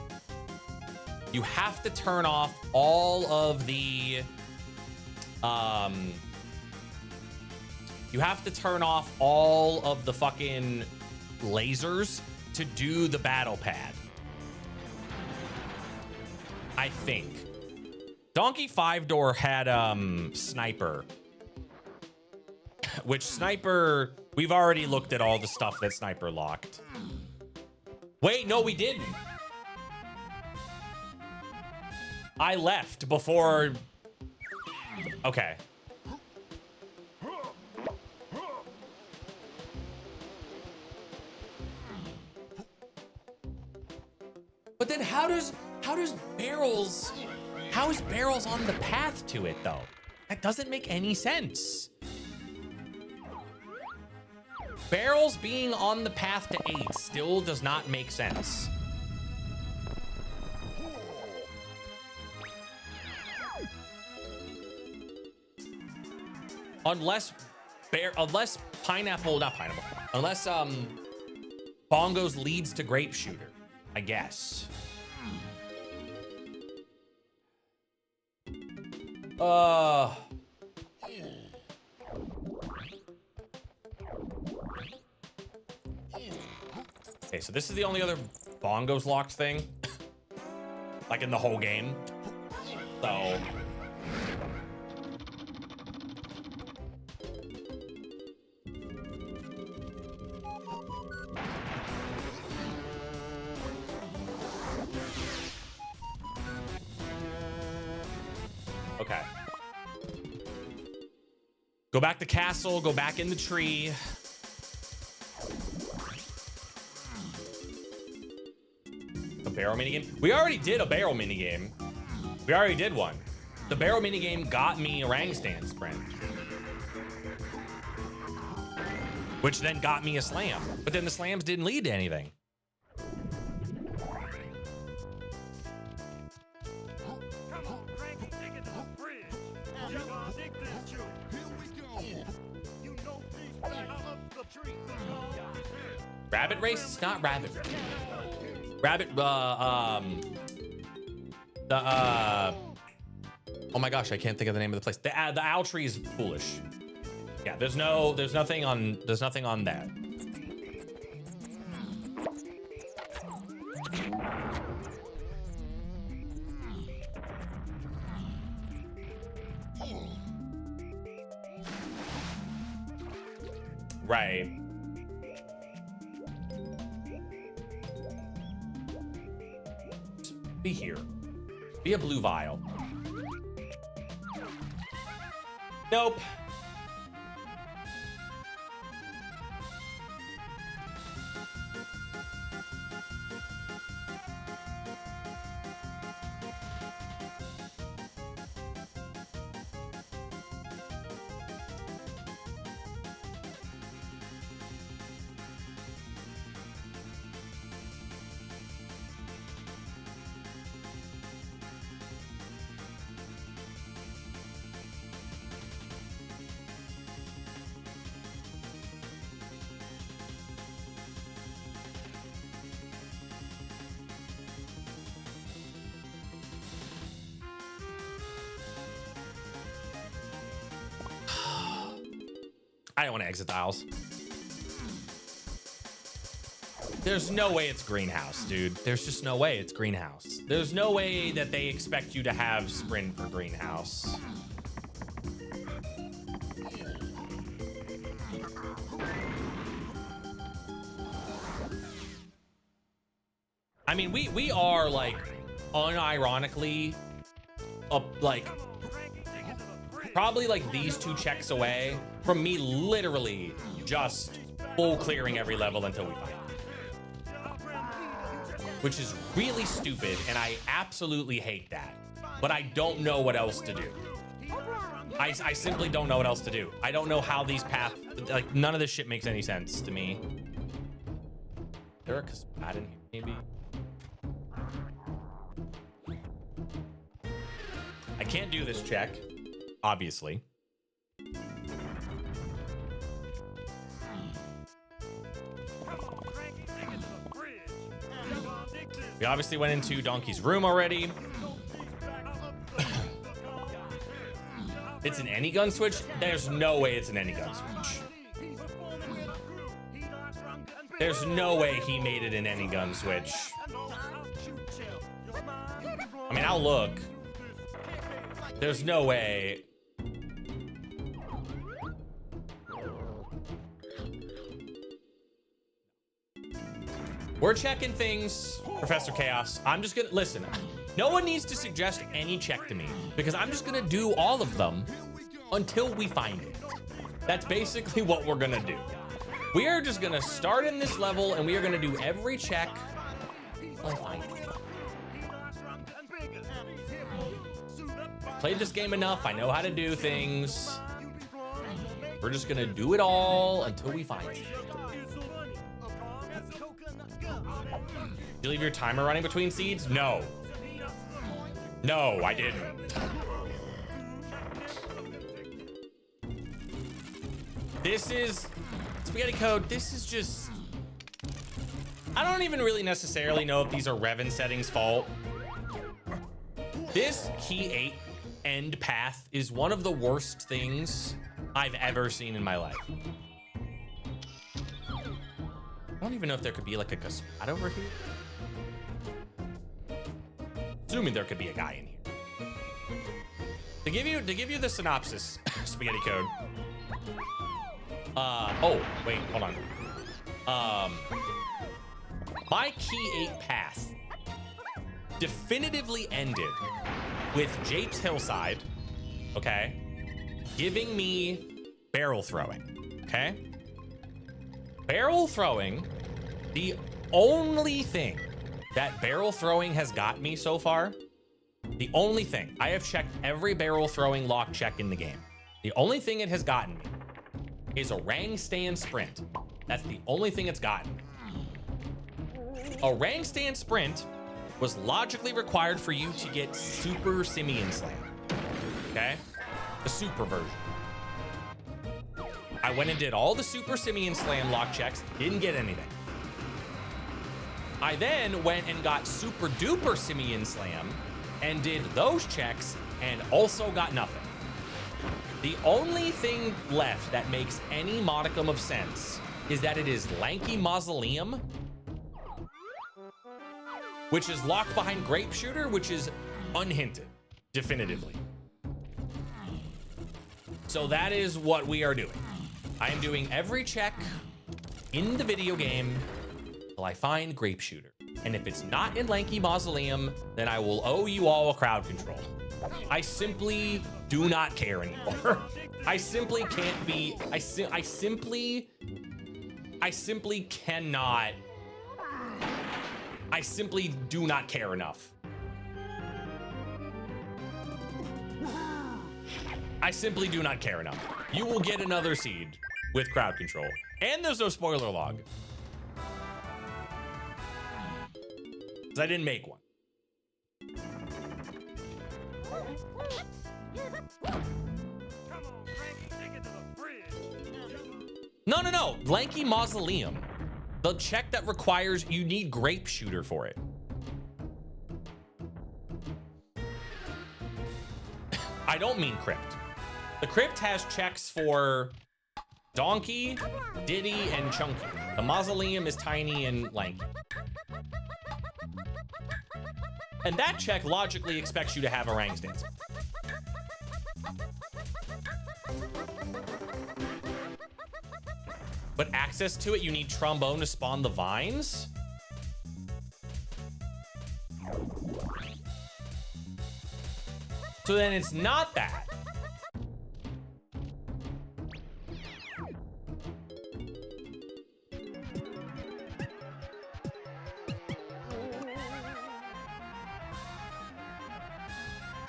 all of the you have to turn off all of the fucking lasers to do the battle pad. I think. Donkey 5 Door had sniper. Which sniper, we've already looked at all the stuff that sniper locked. Wait, no, we didn't. I left before. Okay. But then how is barrels on the path to it though? That doesn't make any sense. Barrels being on the path to 8 still does not make sense. Unless bongos leads to grape shooter, I guess. Okay, so this is the only other bongos locked thing, like in the whole game. So. Okay. Go back to castle, go back in the tree. A barrel minigame? We already did a barrel minigame. We already did one. The barrel minigame got me a Rang Stand sprint. Which then got me a slam. But then the slams didn't lead to anything. Come on, Frank, take it to the bridge. You gonna dig this? Rabbit race? It's not rabbit. Rabbit, oh my gosh, I can't think of the name of the place. The owl tree is foolish. Yeah, there's nothing on that. Right. Just be here. Be a blue vial. Nope. I don't want to exit the aisles. There's no way it's greenhouse, dude. There's just no way it's greenhouse. There's no way that they expect you to have sprint for greenhouse. I mean, we are like unironically like probably like these 2 checks away from me literally just full clearing every level until we find it. Which is really stupid, and I absolutely hate that. But I don't know what else to do. I simply don't know what else to do. I don't know how these paths, like none of this shit makes any sense to me. Is there a Caspat in here maybe? I can't do this check, obviously. We obviously went into Donkey's room already. It's an any gun switch? There's no way it's an any gun switch. There's no way he made it an any gun switch. I mean, I'll look. There's no way. We're checking things, Professor Chaos. I'm just gonna, listen, no one needs to suggest any check to me because I'm just gonna do all of them until we find it. That's basically what we're gonna do. We are just gonna start in this level and we are gonna do every check until I find it. I've played this game enough, I know how to do things. We're just gonna do it all until we find it. Did you leave your timer running between seeds? No. No, I didn't. This is Spaghetti Code. This is just, I don't even really necessarily know if these are REVIN settings' fault. This key 8 end path is one of the worst things I've ever seen in my life. I don't even know if there could be like a Caspat over here. Assuming there could be a guy in here. To give you the synopsis, Spaghetti Code. Oh, wait, hold on. My key 8 path definitively ended with Japes Hillside, okay, giving me barrel throwing, okay? Barrel throwing, the only thing that barrel throwing has got me so far, the only thing, I have checked every barrel throwing lock check in the game. The only thing it has gotten me is a Rang stand sprint. That's the only thing it's gotten. A Rang stand sprint was logically required for you to get Super Simian Slam, okay? The super version. I went and did all the Super Simian Slam lock checks, didn't get anything. I then went and got Super Duper Simian Slam and did those checks and also got nothing. The only thing left that makes any modicum of sense is that it is Lanky Mausoleum, which is locked behind Grape Shooter, which is unhinted, definitively. So that is what we are doing. I am doing every check in the video game till I find Grape Shooter. And if it's not in Lanky Mausoleum, then I will owe you all a crowd control. I simply do not care anymore. I simply can't be, I simply cannot, I simply do not care enough. I simply do not care enough. You will get another seed with crowd control. And there's no spoiler log. Because I didn't make one. No. Lanky Mausoleum. The check that requires you need Grape Shooter for it. I don't mean Crypt. The Crypt has checks for Donkey, Diddy, and Chunky. The Mausoleum is Tiny and Lanky. And that check logically expects you to have Orang Stance. But access to it, you need Trombone to spawn the vines? So then it's not that.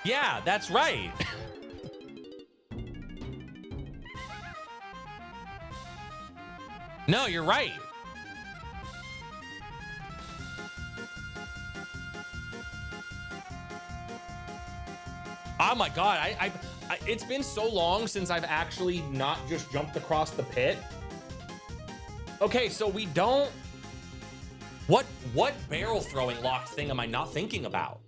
Yeah, that's right. No, you're right. Oh my God, I it's been so long since I've actually not just jumped across the pit. Okay, so we don't, what barrel throwing locked thing am I not thinking about?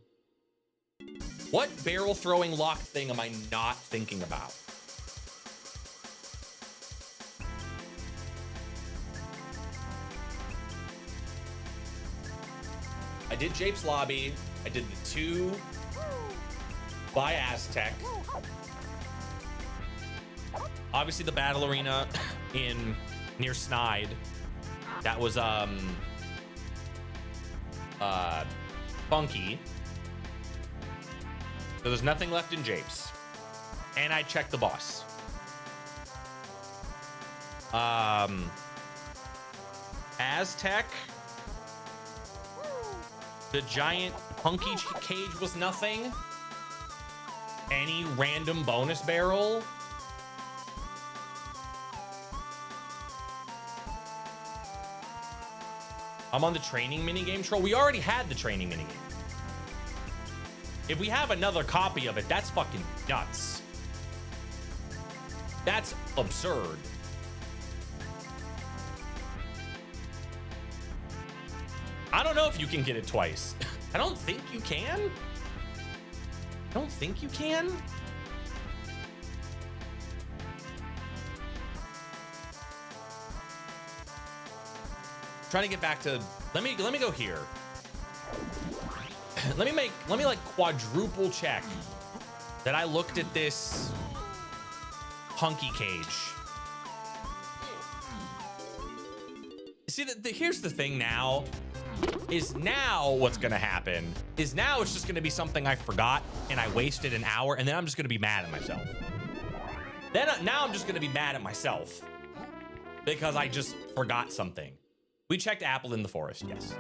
What barrel throwing locked thing am I not thinking about? I did Jape's Lobby. I did the 2 by Aztec. Obviously the battle arena in near Snide. That was funky. So there's nothing left in Jape's. And I checked the boss. Aztec. The giant punky cage was nothing. Any random bonus barrel. I'm on the training minigame troll. We already had the training minigame. If we have another copy of it, that's fucking nuts. That's absurd. I don't know if you can get it twice. I don't think you can. I don't think you can. Trying to get back to, let me go here. let me like quadruple check that I looked at this punky cage. See, here's the thing now. Is now what's gonna happen is now it's just gonna be something I forgot and I wasted an hour, and then I'm just gonna be mad at myself. Now I'm just gonna be mad at myself because I just forgot something. We checked apple in the forest, yes.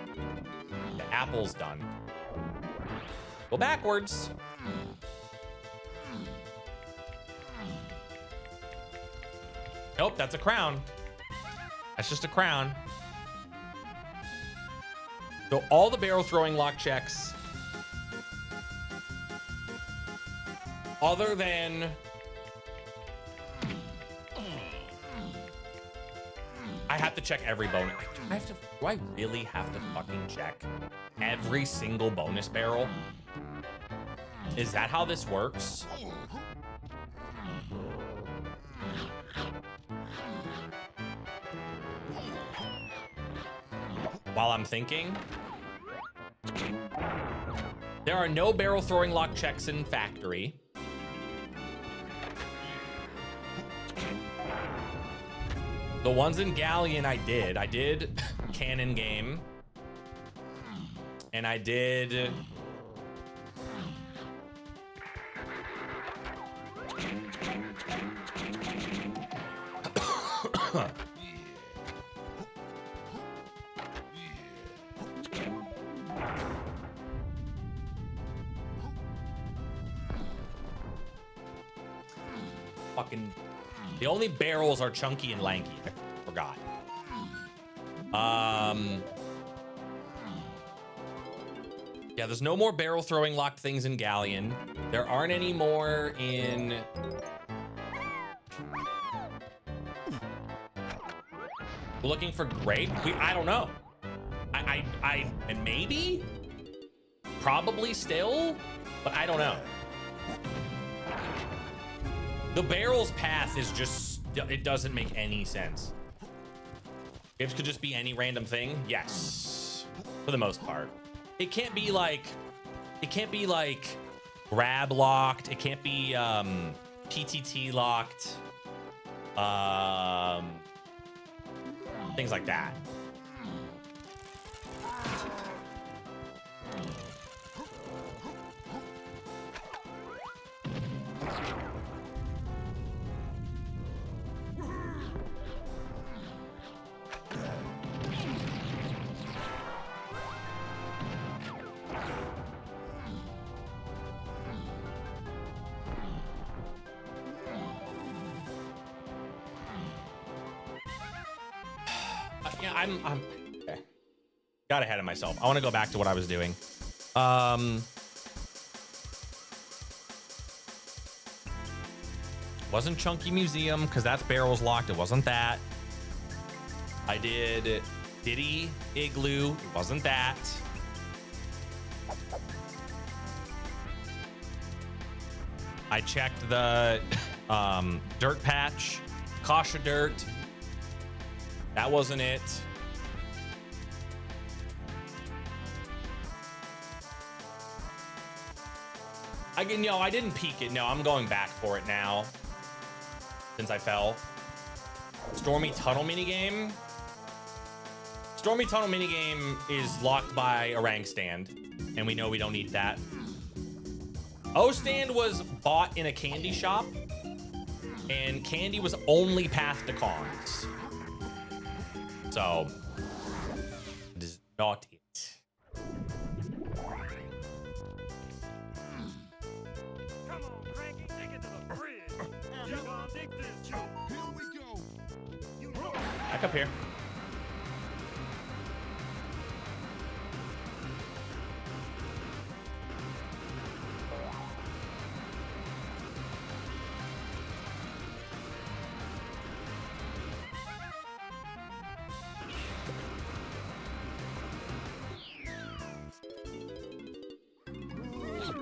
The apple's done. Go backwards. Nope, that's a crown. That's just a crown. So all the barrel throwing lock checks, other than, I have to check every bonus. Do I really have to fucking check every single bonus barrel? Is that how this works? While I'm thinking, there are no barrel throwing lock checks in factory. The ones in Galleon I did cannon game, and I did fucking, the only barrels are chunky and lanky. I forgot. Yeah, there's no more barrel throwing locked things in Galleon. There aren't any more in looking for grape. I don't know. And maybe, probably still, but I don't know. The barrel's path is just, it doesn't make any sense. Grapes could just be any random thing. Yes, for the most part. It can't be like grab locked. It can't be PTT locked. Things like that. Yeah, I'm okay. Got ahead of myself. I want to go back to what I was doing. Wasn't Chunky Museum, because that's barrels locked. It wasn't that. I did Diddy Igloo. It wasn't that. I checked the Dirt Patch, Kasha Dirt. That wasn't it. I didn't peek it. No, I'm going back for it now. Since I fell. Stormy Tunnel minigame. Stormy Tunnel minigame is locked by a rank stand. And we know we don't need that. O stand was bought in a candy shop. And candy was only path to cons. So, it is not it. Come on, Frankie, take it to the bridge. You gonna dig this joke. Here we go. You know. Back up here.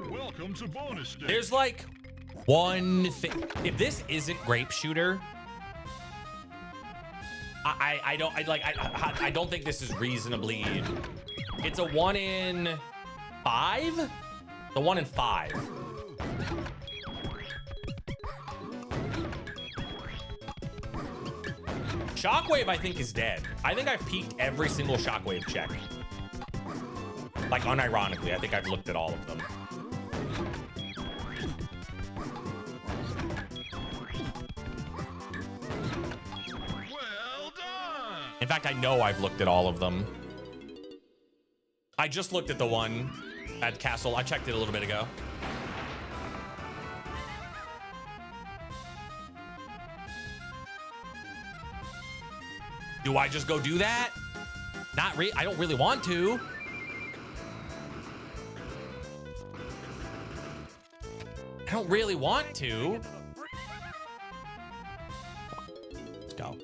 Welcome to bonus day. There's like one thing. If this isn't grape shooter, I don't think this is reasonably. It's a 1 in 5. The 1 in 5. Shockwave, I think, is dead. I think I've peeked every single Shockwave check. Like, unironically, I think I've looked at all of them. Well done. In fact, I know I've looked at all of them. I just looked at the one at Castle. I checked it a little bit ago. Do I just go do that? Not really. I don't really want to. I don't really want to. Let's go.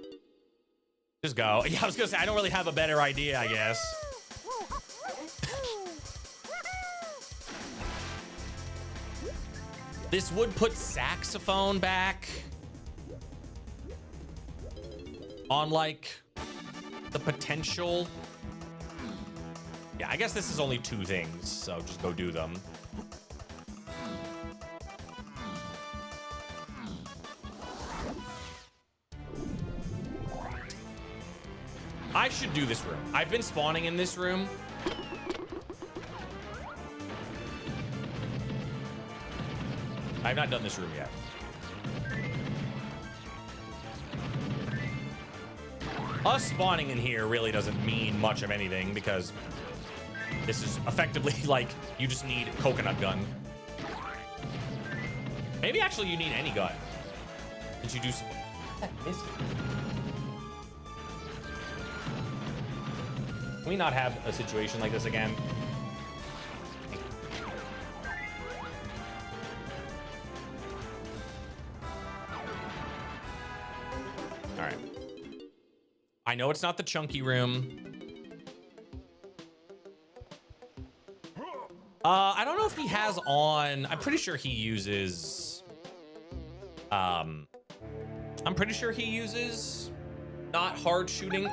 Just go. Yeah, I was gonna say, I don't really have a better idea, I guess. This would put saxophone back on, like, the potential. Yeah, I guess this is only 2 things, so just go do them. I should do this room. I've been spawning in this room. I've not done this room yet. Us spawning in here really doesn't mean much of anything because this is effectively like you just need a coconut gun. Maybe actually you need any gun. Did you do some... Can we not have a situation like this again? All right. I know it's not the chunky room. I don't know if he has on... I'm pretty sure he uses... I'm pretty sure he uses not hard shooting.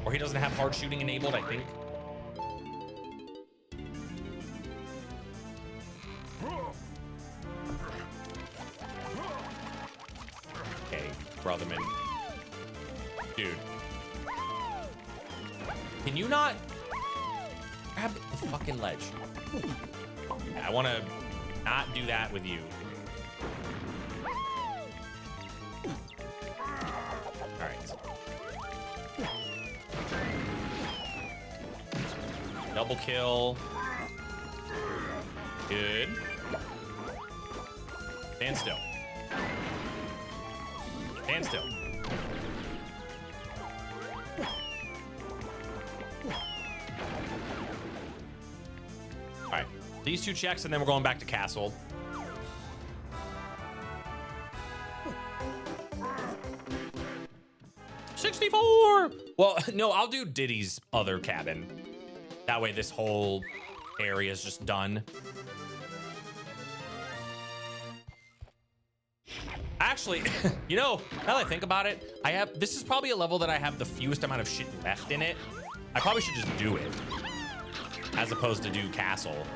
Or he doesn't have hard shooting enabled, I think. Okay, Brotherman. Dude. Can you not grab the fucking ledge? I want to not do that with you. All right. Double kill. Good. Stand still. Stand still. All right. These 2 checks, and then we're going back to castle. $64. Well, no, I'll do Diddy's other cabin. That way this whole area is just done. Actually, you know, now that I think about it, this is probably a level that I have the fewest amount of shit left in it. I probably should just do it as opposed to do castle.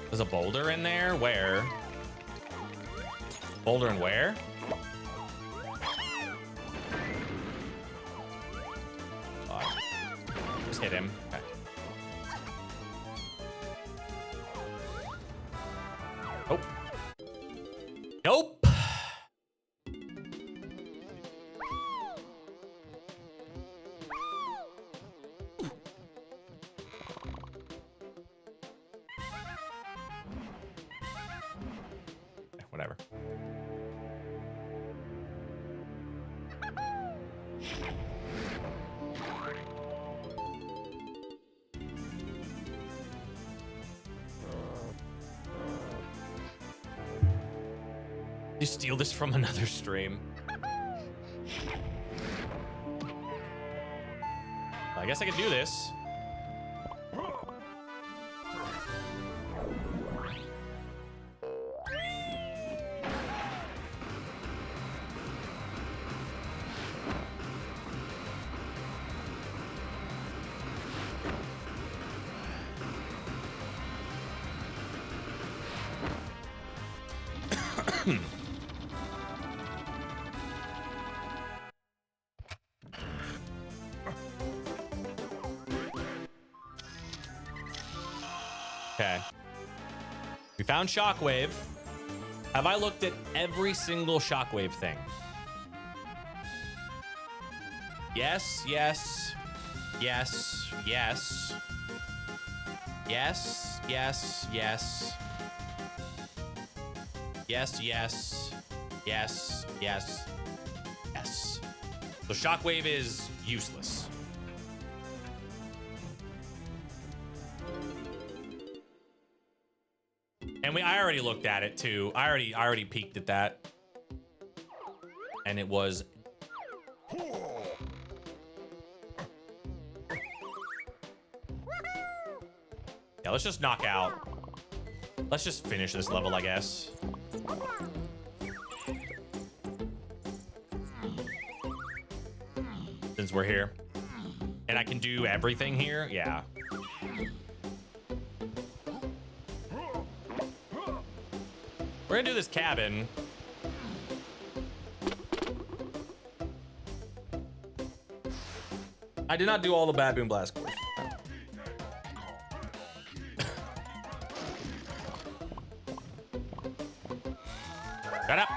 There's a boulder in there? Where? Boulder and where? Just hit him. Okay. Nope. Nope. Whatever. You steal this from another stream. I guess I could do this. Okay. We found Shockwave. Have I looked at every single Shockwave thing? Yes, yes, yes, yes. Yes, yes, yes. Yes, yes, yes, yes, yes. So Shockwave is useless. And I already looked at it too. I already peeked at that. and it was... Yeah, let's just knock out. Let's just finish this level, I guess. Since we're here. And I can do everything here? Yeah. We're gonna do this cabin. I did not do all the Baboon Blast course. Shut up.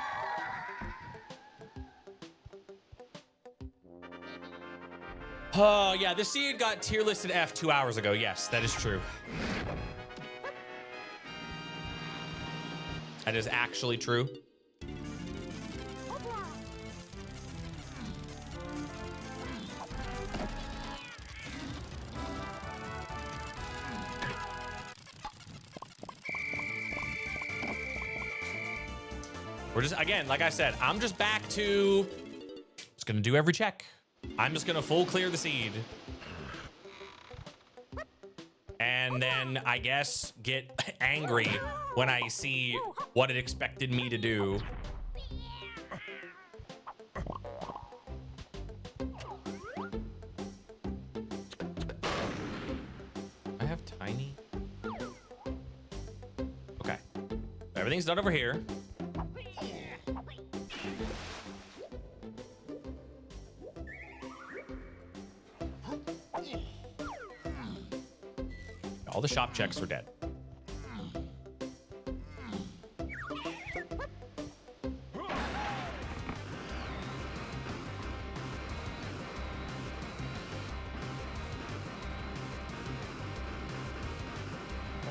Oh, yeah, the seed got tier listed F 2 hours ago. Yes, that is true. That is actually true. We're just, again, like I said, I'm just back to just gonna do every check. I'm just gonna full clear the seed. And then I guess get angry when I see what it expected me to do. I have tiny. Okay. Everything's done over here. All the shop checks are dead.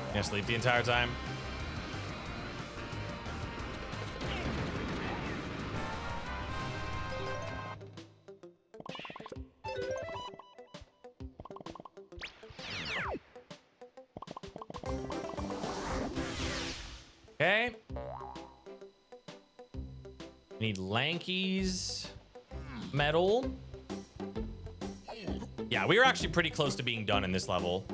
Gonna sleep the entire time. Okay. Need Lanky's metal. Yeah, we were actually pretty close to being done in this level.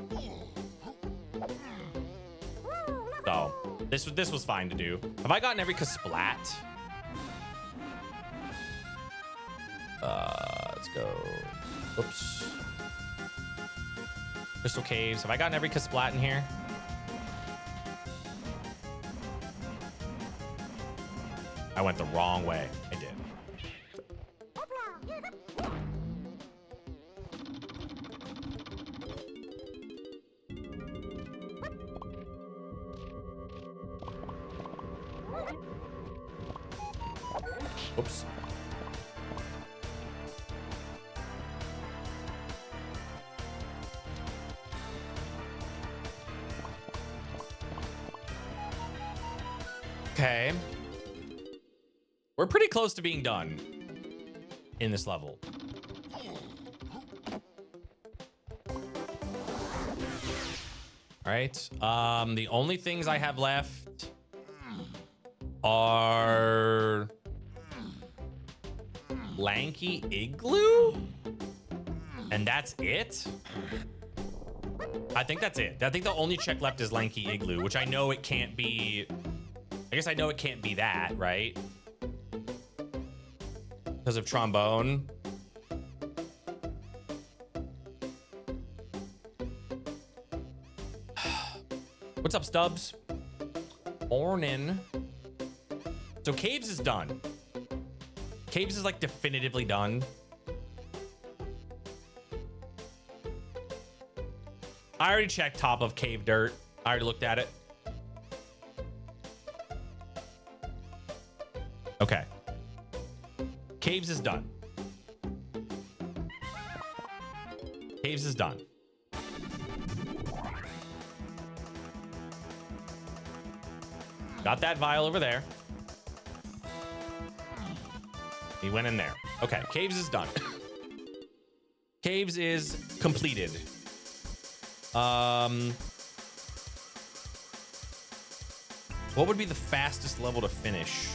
So this was fine to do. Have I gotten every Kasplat? Let's go. Oops. Crystal Caves. Have I gotten every Kasplat in here? I went the wrong way. I did. Oops. Okay. We're pretty close to being done in this level. All right. The only things I have left are Lanky Igloo, and that's it. I think that's it. I think the only check left is Lanky Igloo, which I know it can't be. I guess I know it can't be that, right? Because of trombone. What's up, Stubbs? Morning. So Caves is done. Caves is like definitively done. I already checked top of Cave Dirt. I already looked at it. Okay. Caves is done. Caves is done. Got that vial over there. He went in there. Okay, Caves is done. Caves is completed. What would be the fastest level to finish?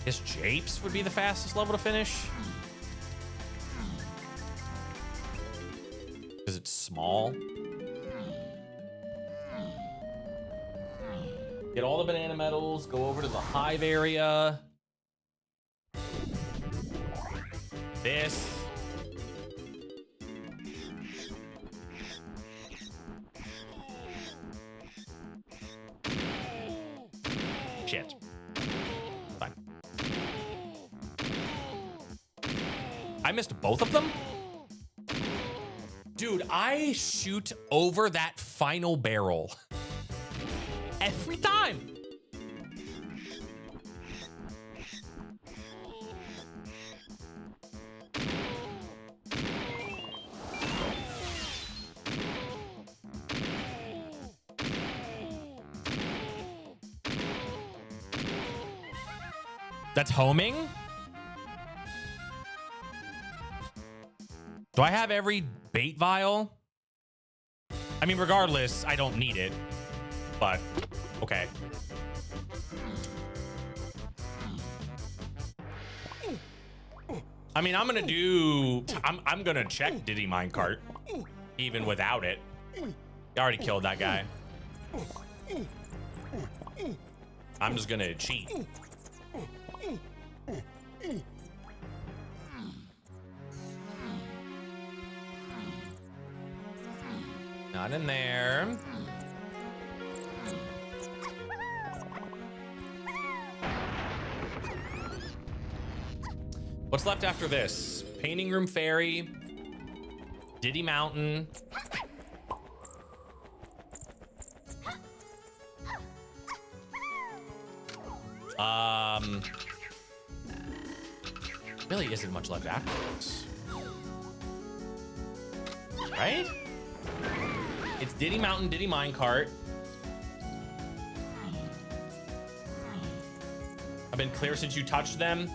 guess Japes would be the fastest level to finish. Because it's small. Get all the banana medals, go over to the hive area. This. Shit. Fine. I missed both of them? Dude, I shoot over that final barrel. Every time. That's homing? Do I have every bait vial? I mean, regardless, I don't need it, but okay. I mean, I'm gonna check Diddy Minecart, even without it. I already killed that guy. I'm just gonna cheat. Not in there. What's left after this? Painting Room Fairy, Diddy Mountain. Really isn't much left after this. Right? It's Diddy Mountain, Diddy Minecart. I've been clear since you touched them.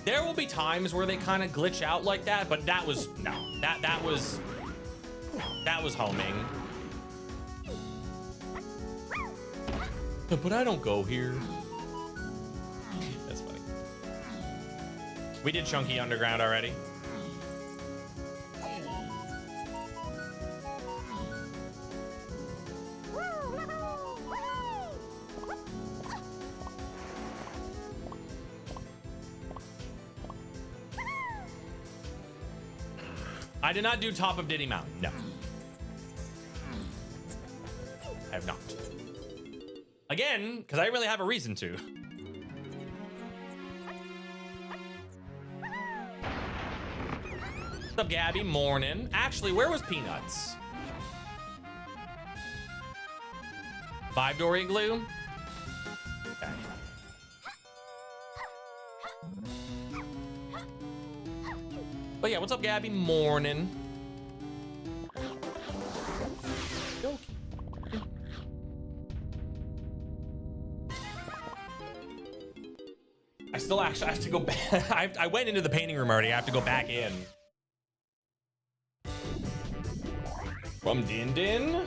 There will be times where they kind of glitch out like that, but that was no. That was homing. But I don't go here. That's funny. We did Chunky Underground already. I did not do top of Diddy Mountain. No. I have not. Again, because I really have a reason to. What's up, Gabby? Morning. Actually, where was Peanuts? 5-door igloo? Okay. But yeah, what's up, Gabby? Morning. I still actually have to go back. I went into the painting room already. I have to go back in. From Din Din.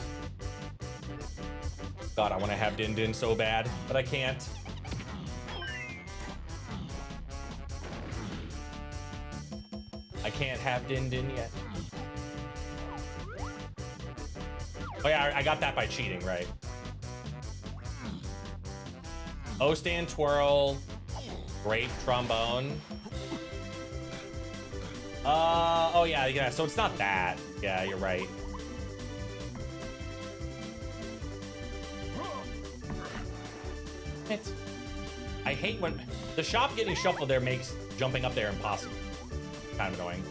God, I want to have Din Din so bad, but I can't. I can't have Din Din yet. Oh yeah, I got that by cheating, right? O-stand twirl, grape trombone. Oh yeah, so it's not that. Yeah, you're right. I hate when the shop getting shuffled there makes jumping up there impossible. Kind of annoying.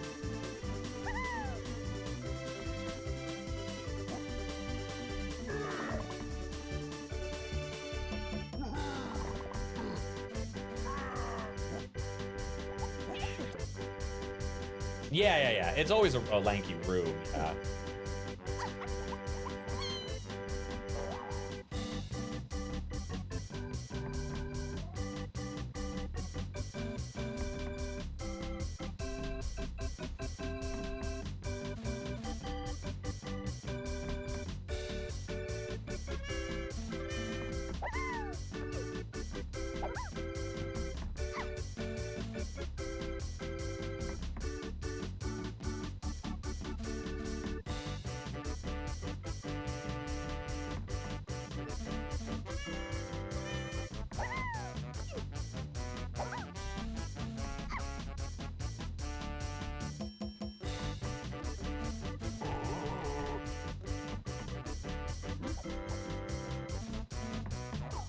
Yeah. It's always a lanky room. Yeah.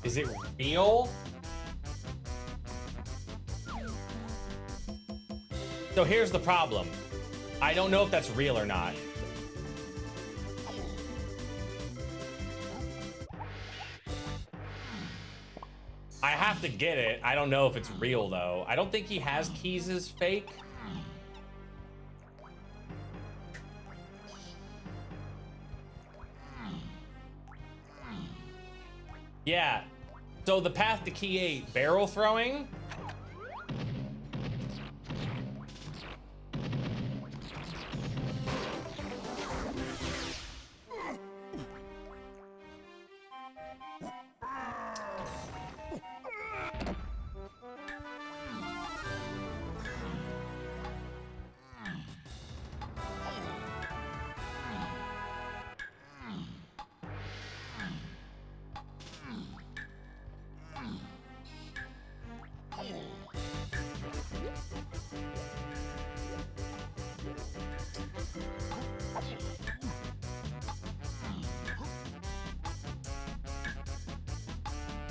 Is it real? So here's the problem. I don't know if that's real or not. I have to get it. I don't know if it's real though. I don't think he has keys as fake. Yeah. So the path to key 8, barrel throwing.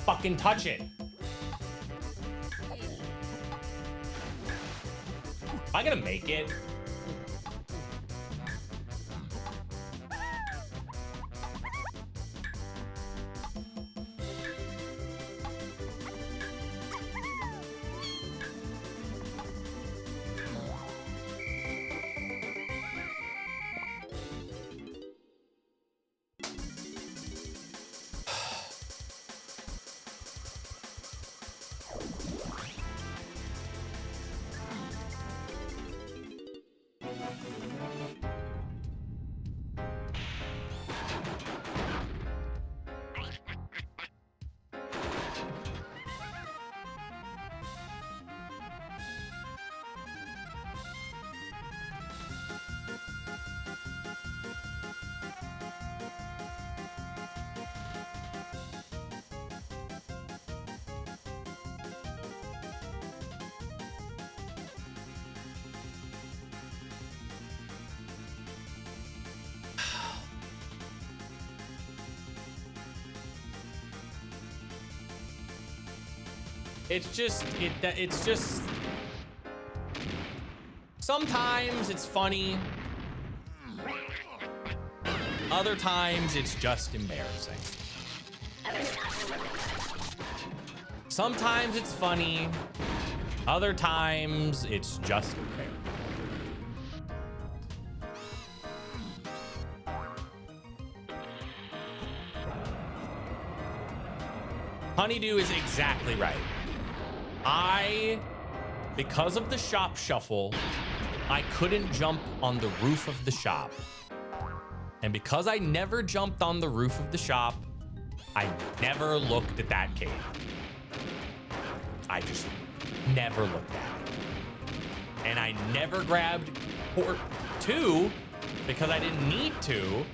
Fucking touch it. Am I gonna make it? It's just sometimes it's funny, other times it's just embarrassing. Sometimes it's funny, other times it's just embarrassing. Honeydew is exactly right. Because of the shop shuffle, I couldn't jump on the roof of the shop. And because I never jumped on the roof of the shop, I never looked at that cave. I just never looked at it. And I never grabbed port 2 because I didn't need to.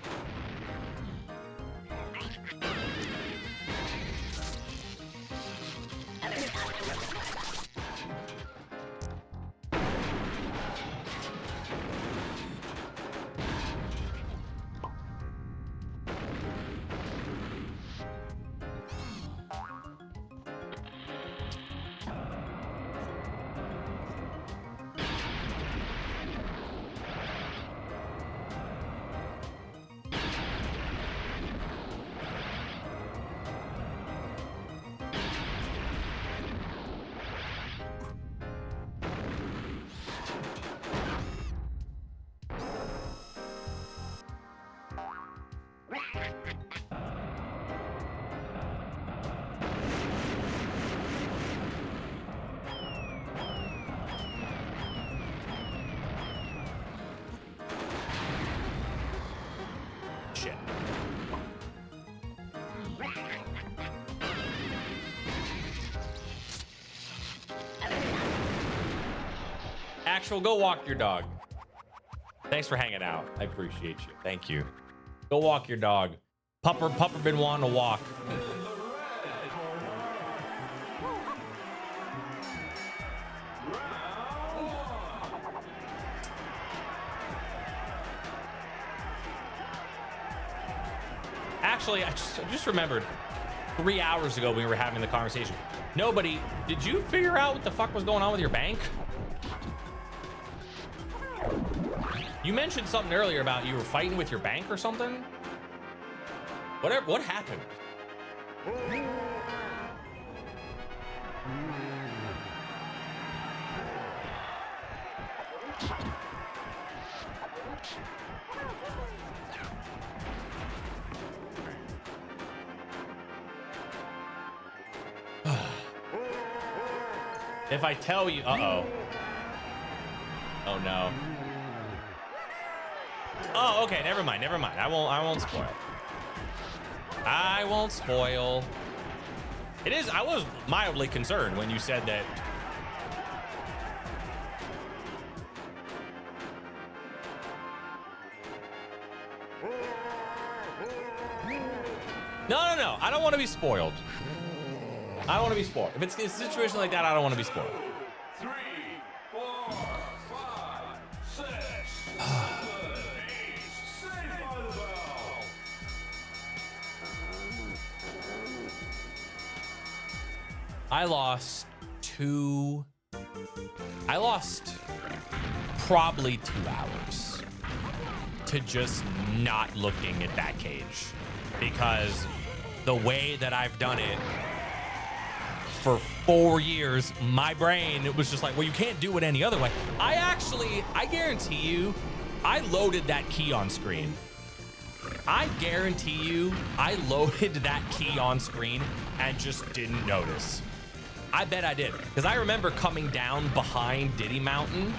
Shit. Actual, go walk your dog. Thanks for hanging out. I appreciate you. Thank you. Go walk your dog. Pupper been wanting to walk. Actually, I just remembered. 3 hours ago we were having the conversation. Nobody, did you figure out what the fuck was going on with your bank? You mentioned something earlier about you were fighting with your bank or something. What happened? If I tell you, uh-oh. Oh no. Oh, okay, never mind. I won't spoil. I won't spoil. It is, I was mildly concerned when you said that. No. I don't want to be spoiled. I don't want to be spoiled. If it's a situation like that, I don't want to be spoiled. 3, 4, 5, 6, 7, 8. Saved by the bell. I lost probably 2 hours to just not looking at that cage, because the way that I've done it for 4 years, my brain, it was just like, well, you can't do it any other way. I guarantee you, I loaded that key on screen. I guarantee you, I loaded that key on screen and just didn't notice. I bet I did, because I remember coming down behind Diddy Mountain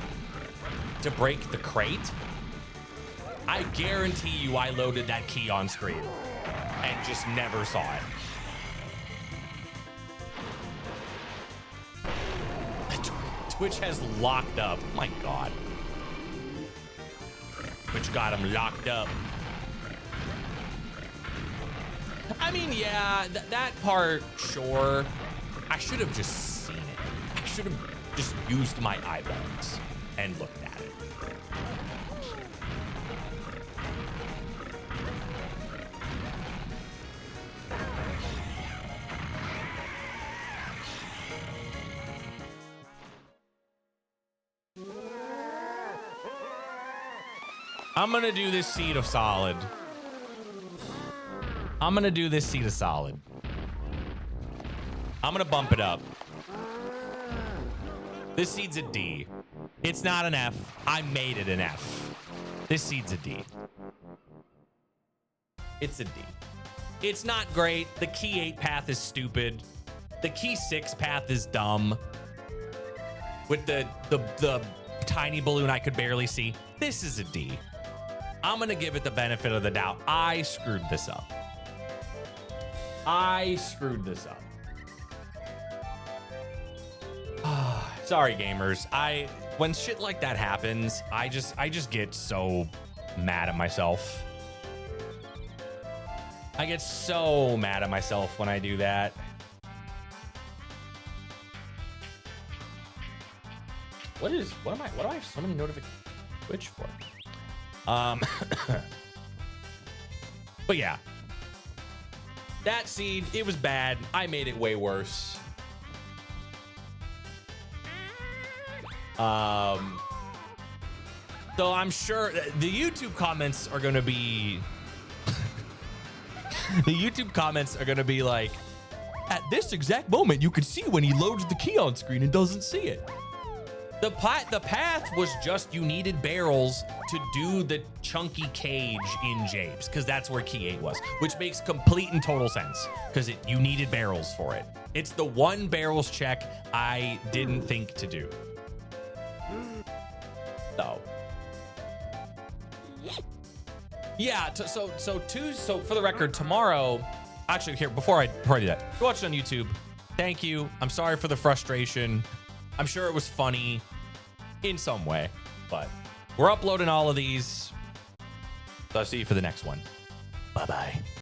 to break the crate. I guarantee you I loaded that key on screen and just never saw it. Twitch has locked up. My God. Twitch got him locked up. I mean, yeah, that part, sure. I should have just seen it. I should have just used my eyeballs and looked at it. I'm gonna do this seed of solid. I'm gonna bump it up. This seed's a D. It's not an F. I made it an F. This seed's a D. It's a D. It's not great. The key 8 path is stupid. The key 6 path is dumb. With the tiny balloon I could barely see. This is a D. I'm gonna give it the benefit of the doubt. I screwed this up. Sorry, gamers. When shit like that happens, I just get so mad at myself. I get so mad at myself when I do that. What do I have so many notifications Twitch for? But yeah, that seed, it was bad. I made it way worse. So I'm sure the YouTube comments are going to be like, at this exact moment, you can see when he loads the key on screen and doesn't see it. The path was just you needed barrels to do the chunky cage in Japes, because that's where key 8 was, which makes complete and total sense, because you needed barrels for it. It's the one barrels check I didn't think to do. So yeah, so for the record, tomorrow, actually, here before I do that, go watch it on YouTube. Thank you. I'm sorry for the frustration. I'm sure it was funny in some way, but we're uploading all of these. So I'll see you for the next one. Bye-bye.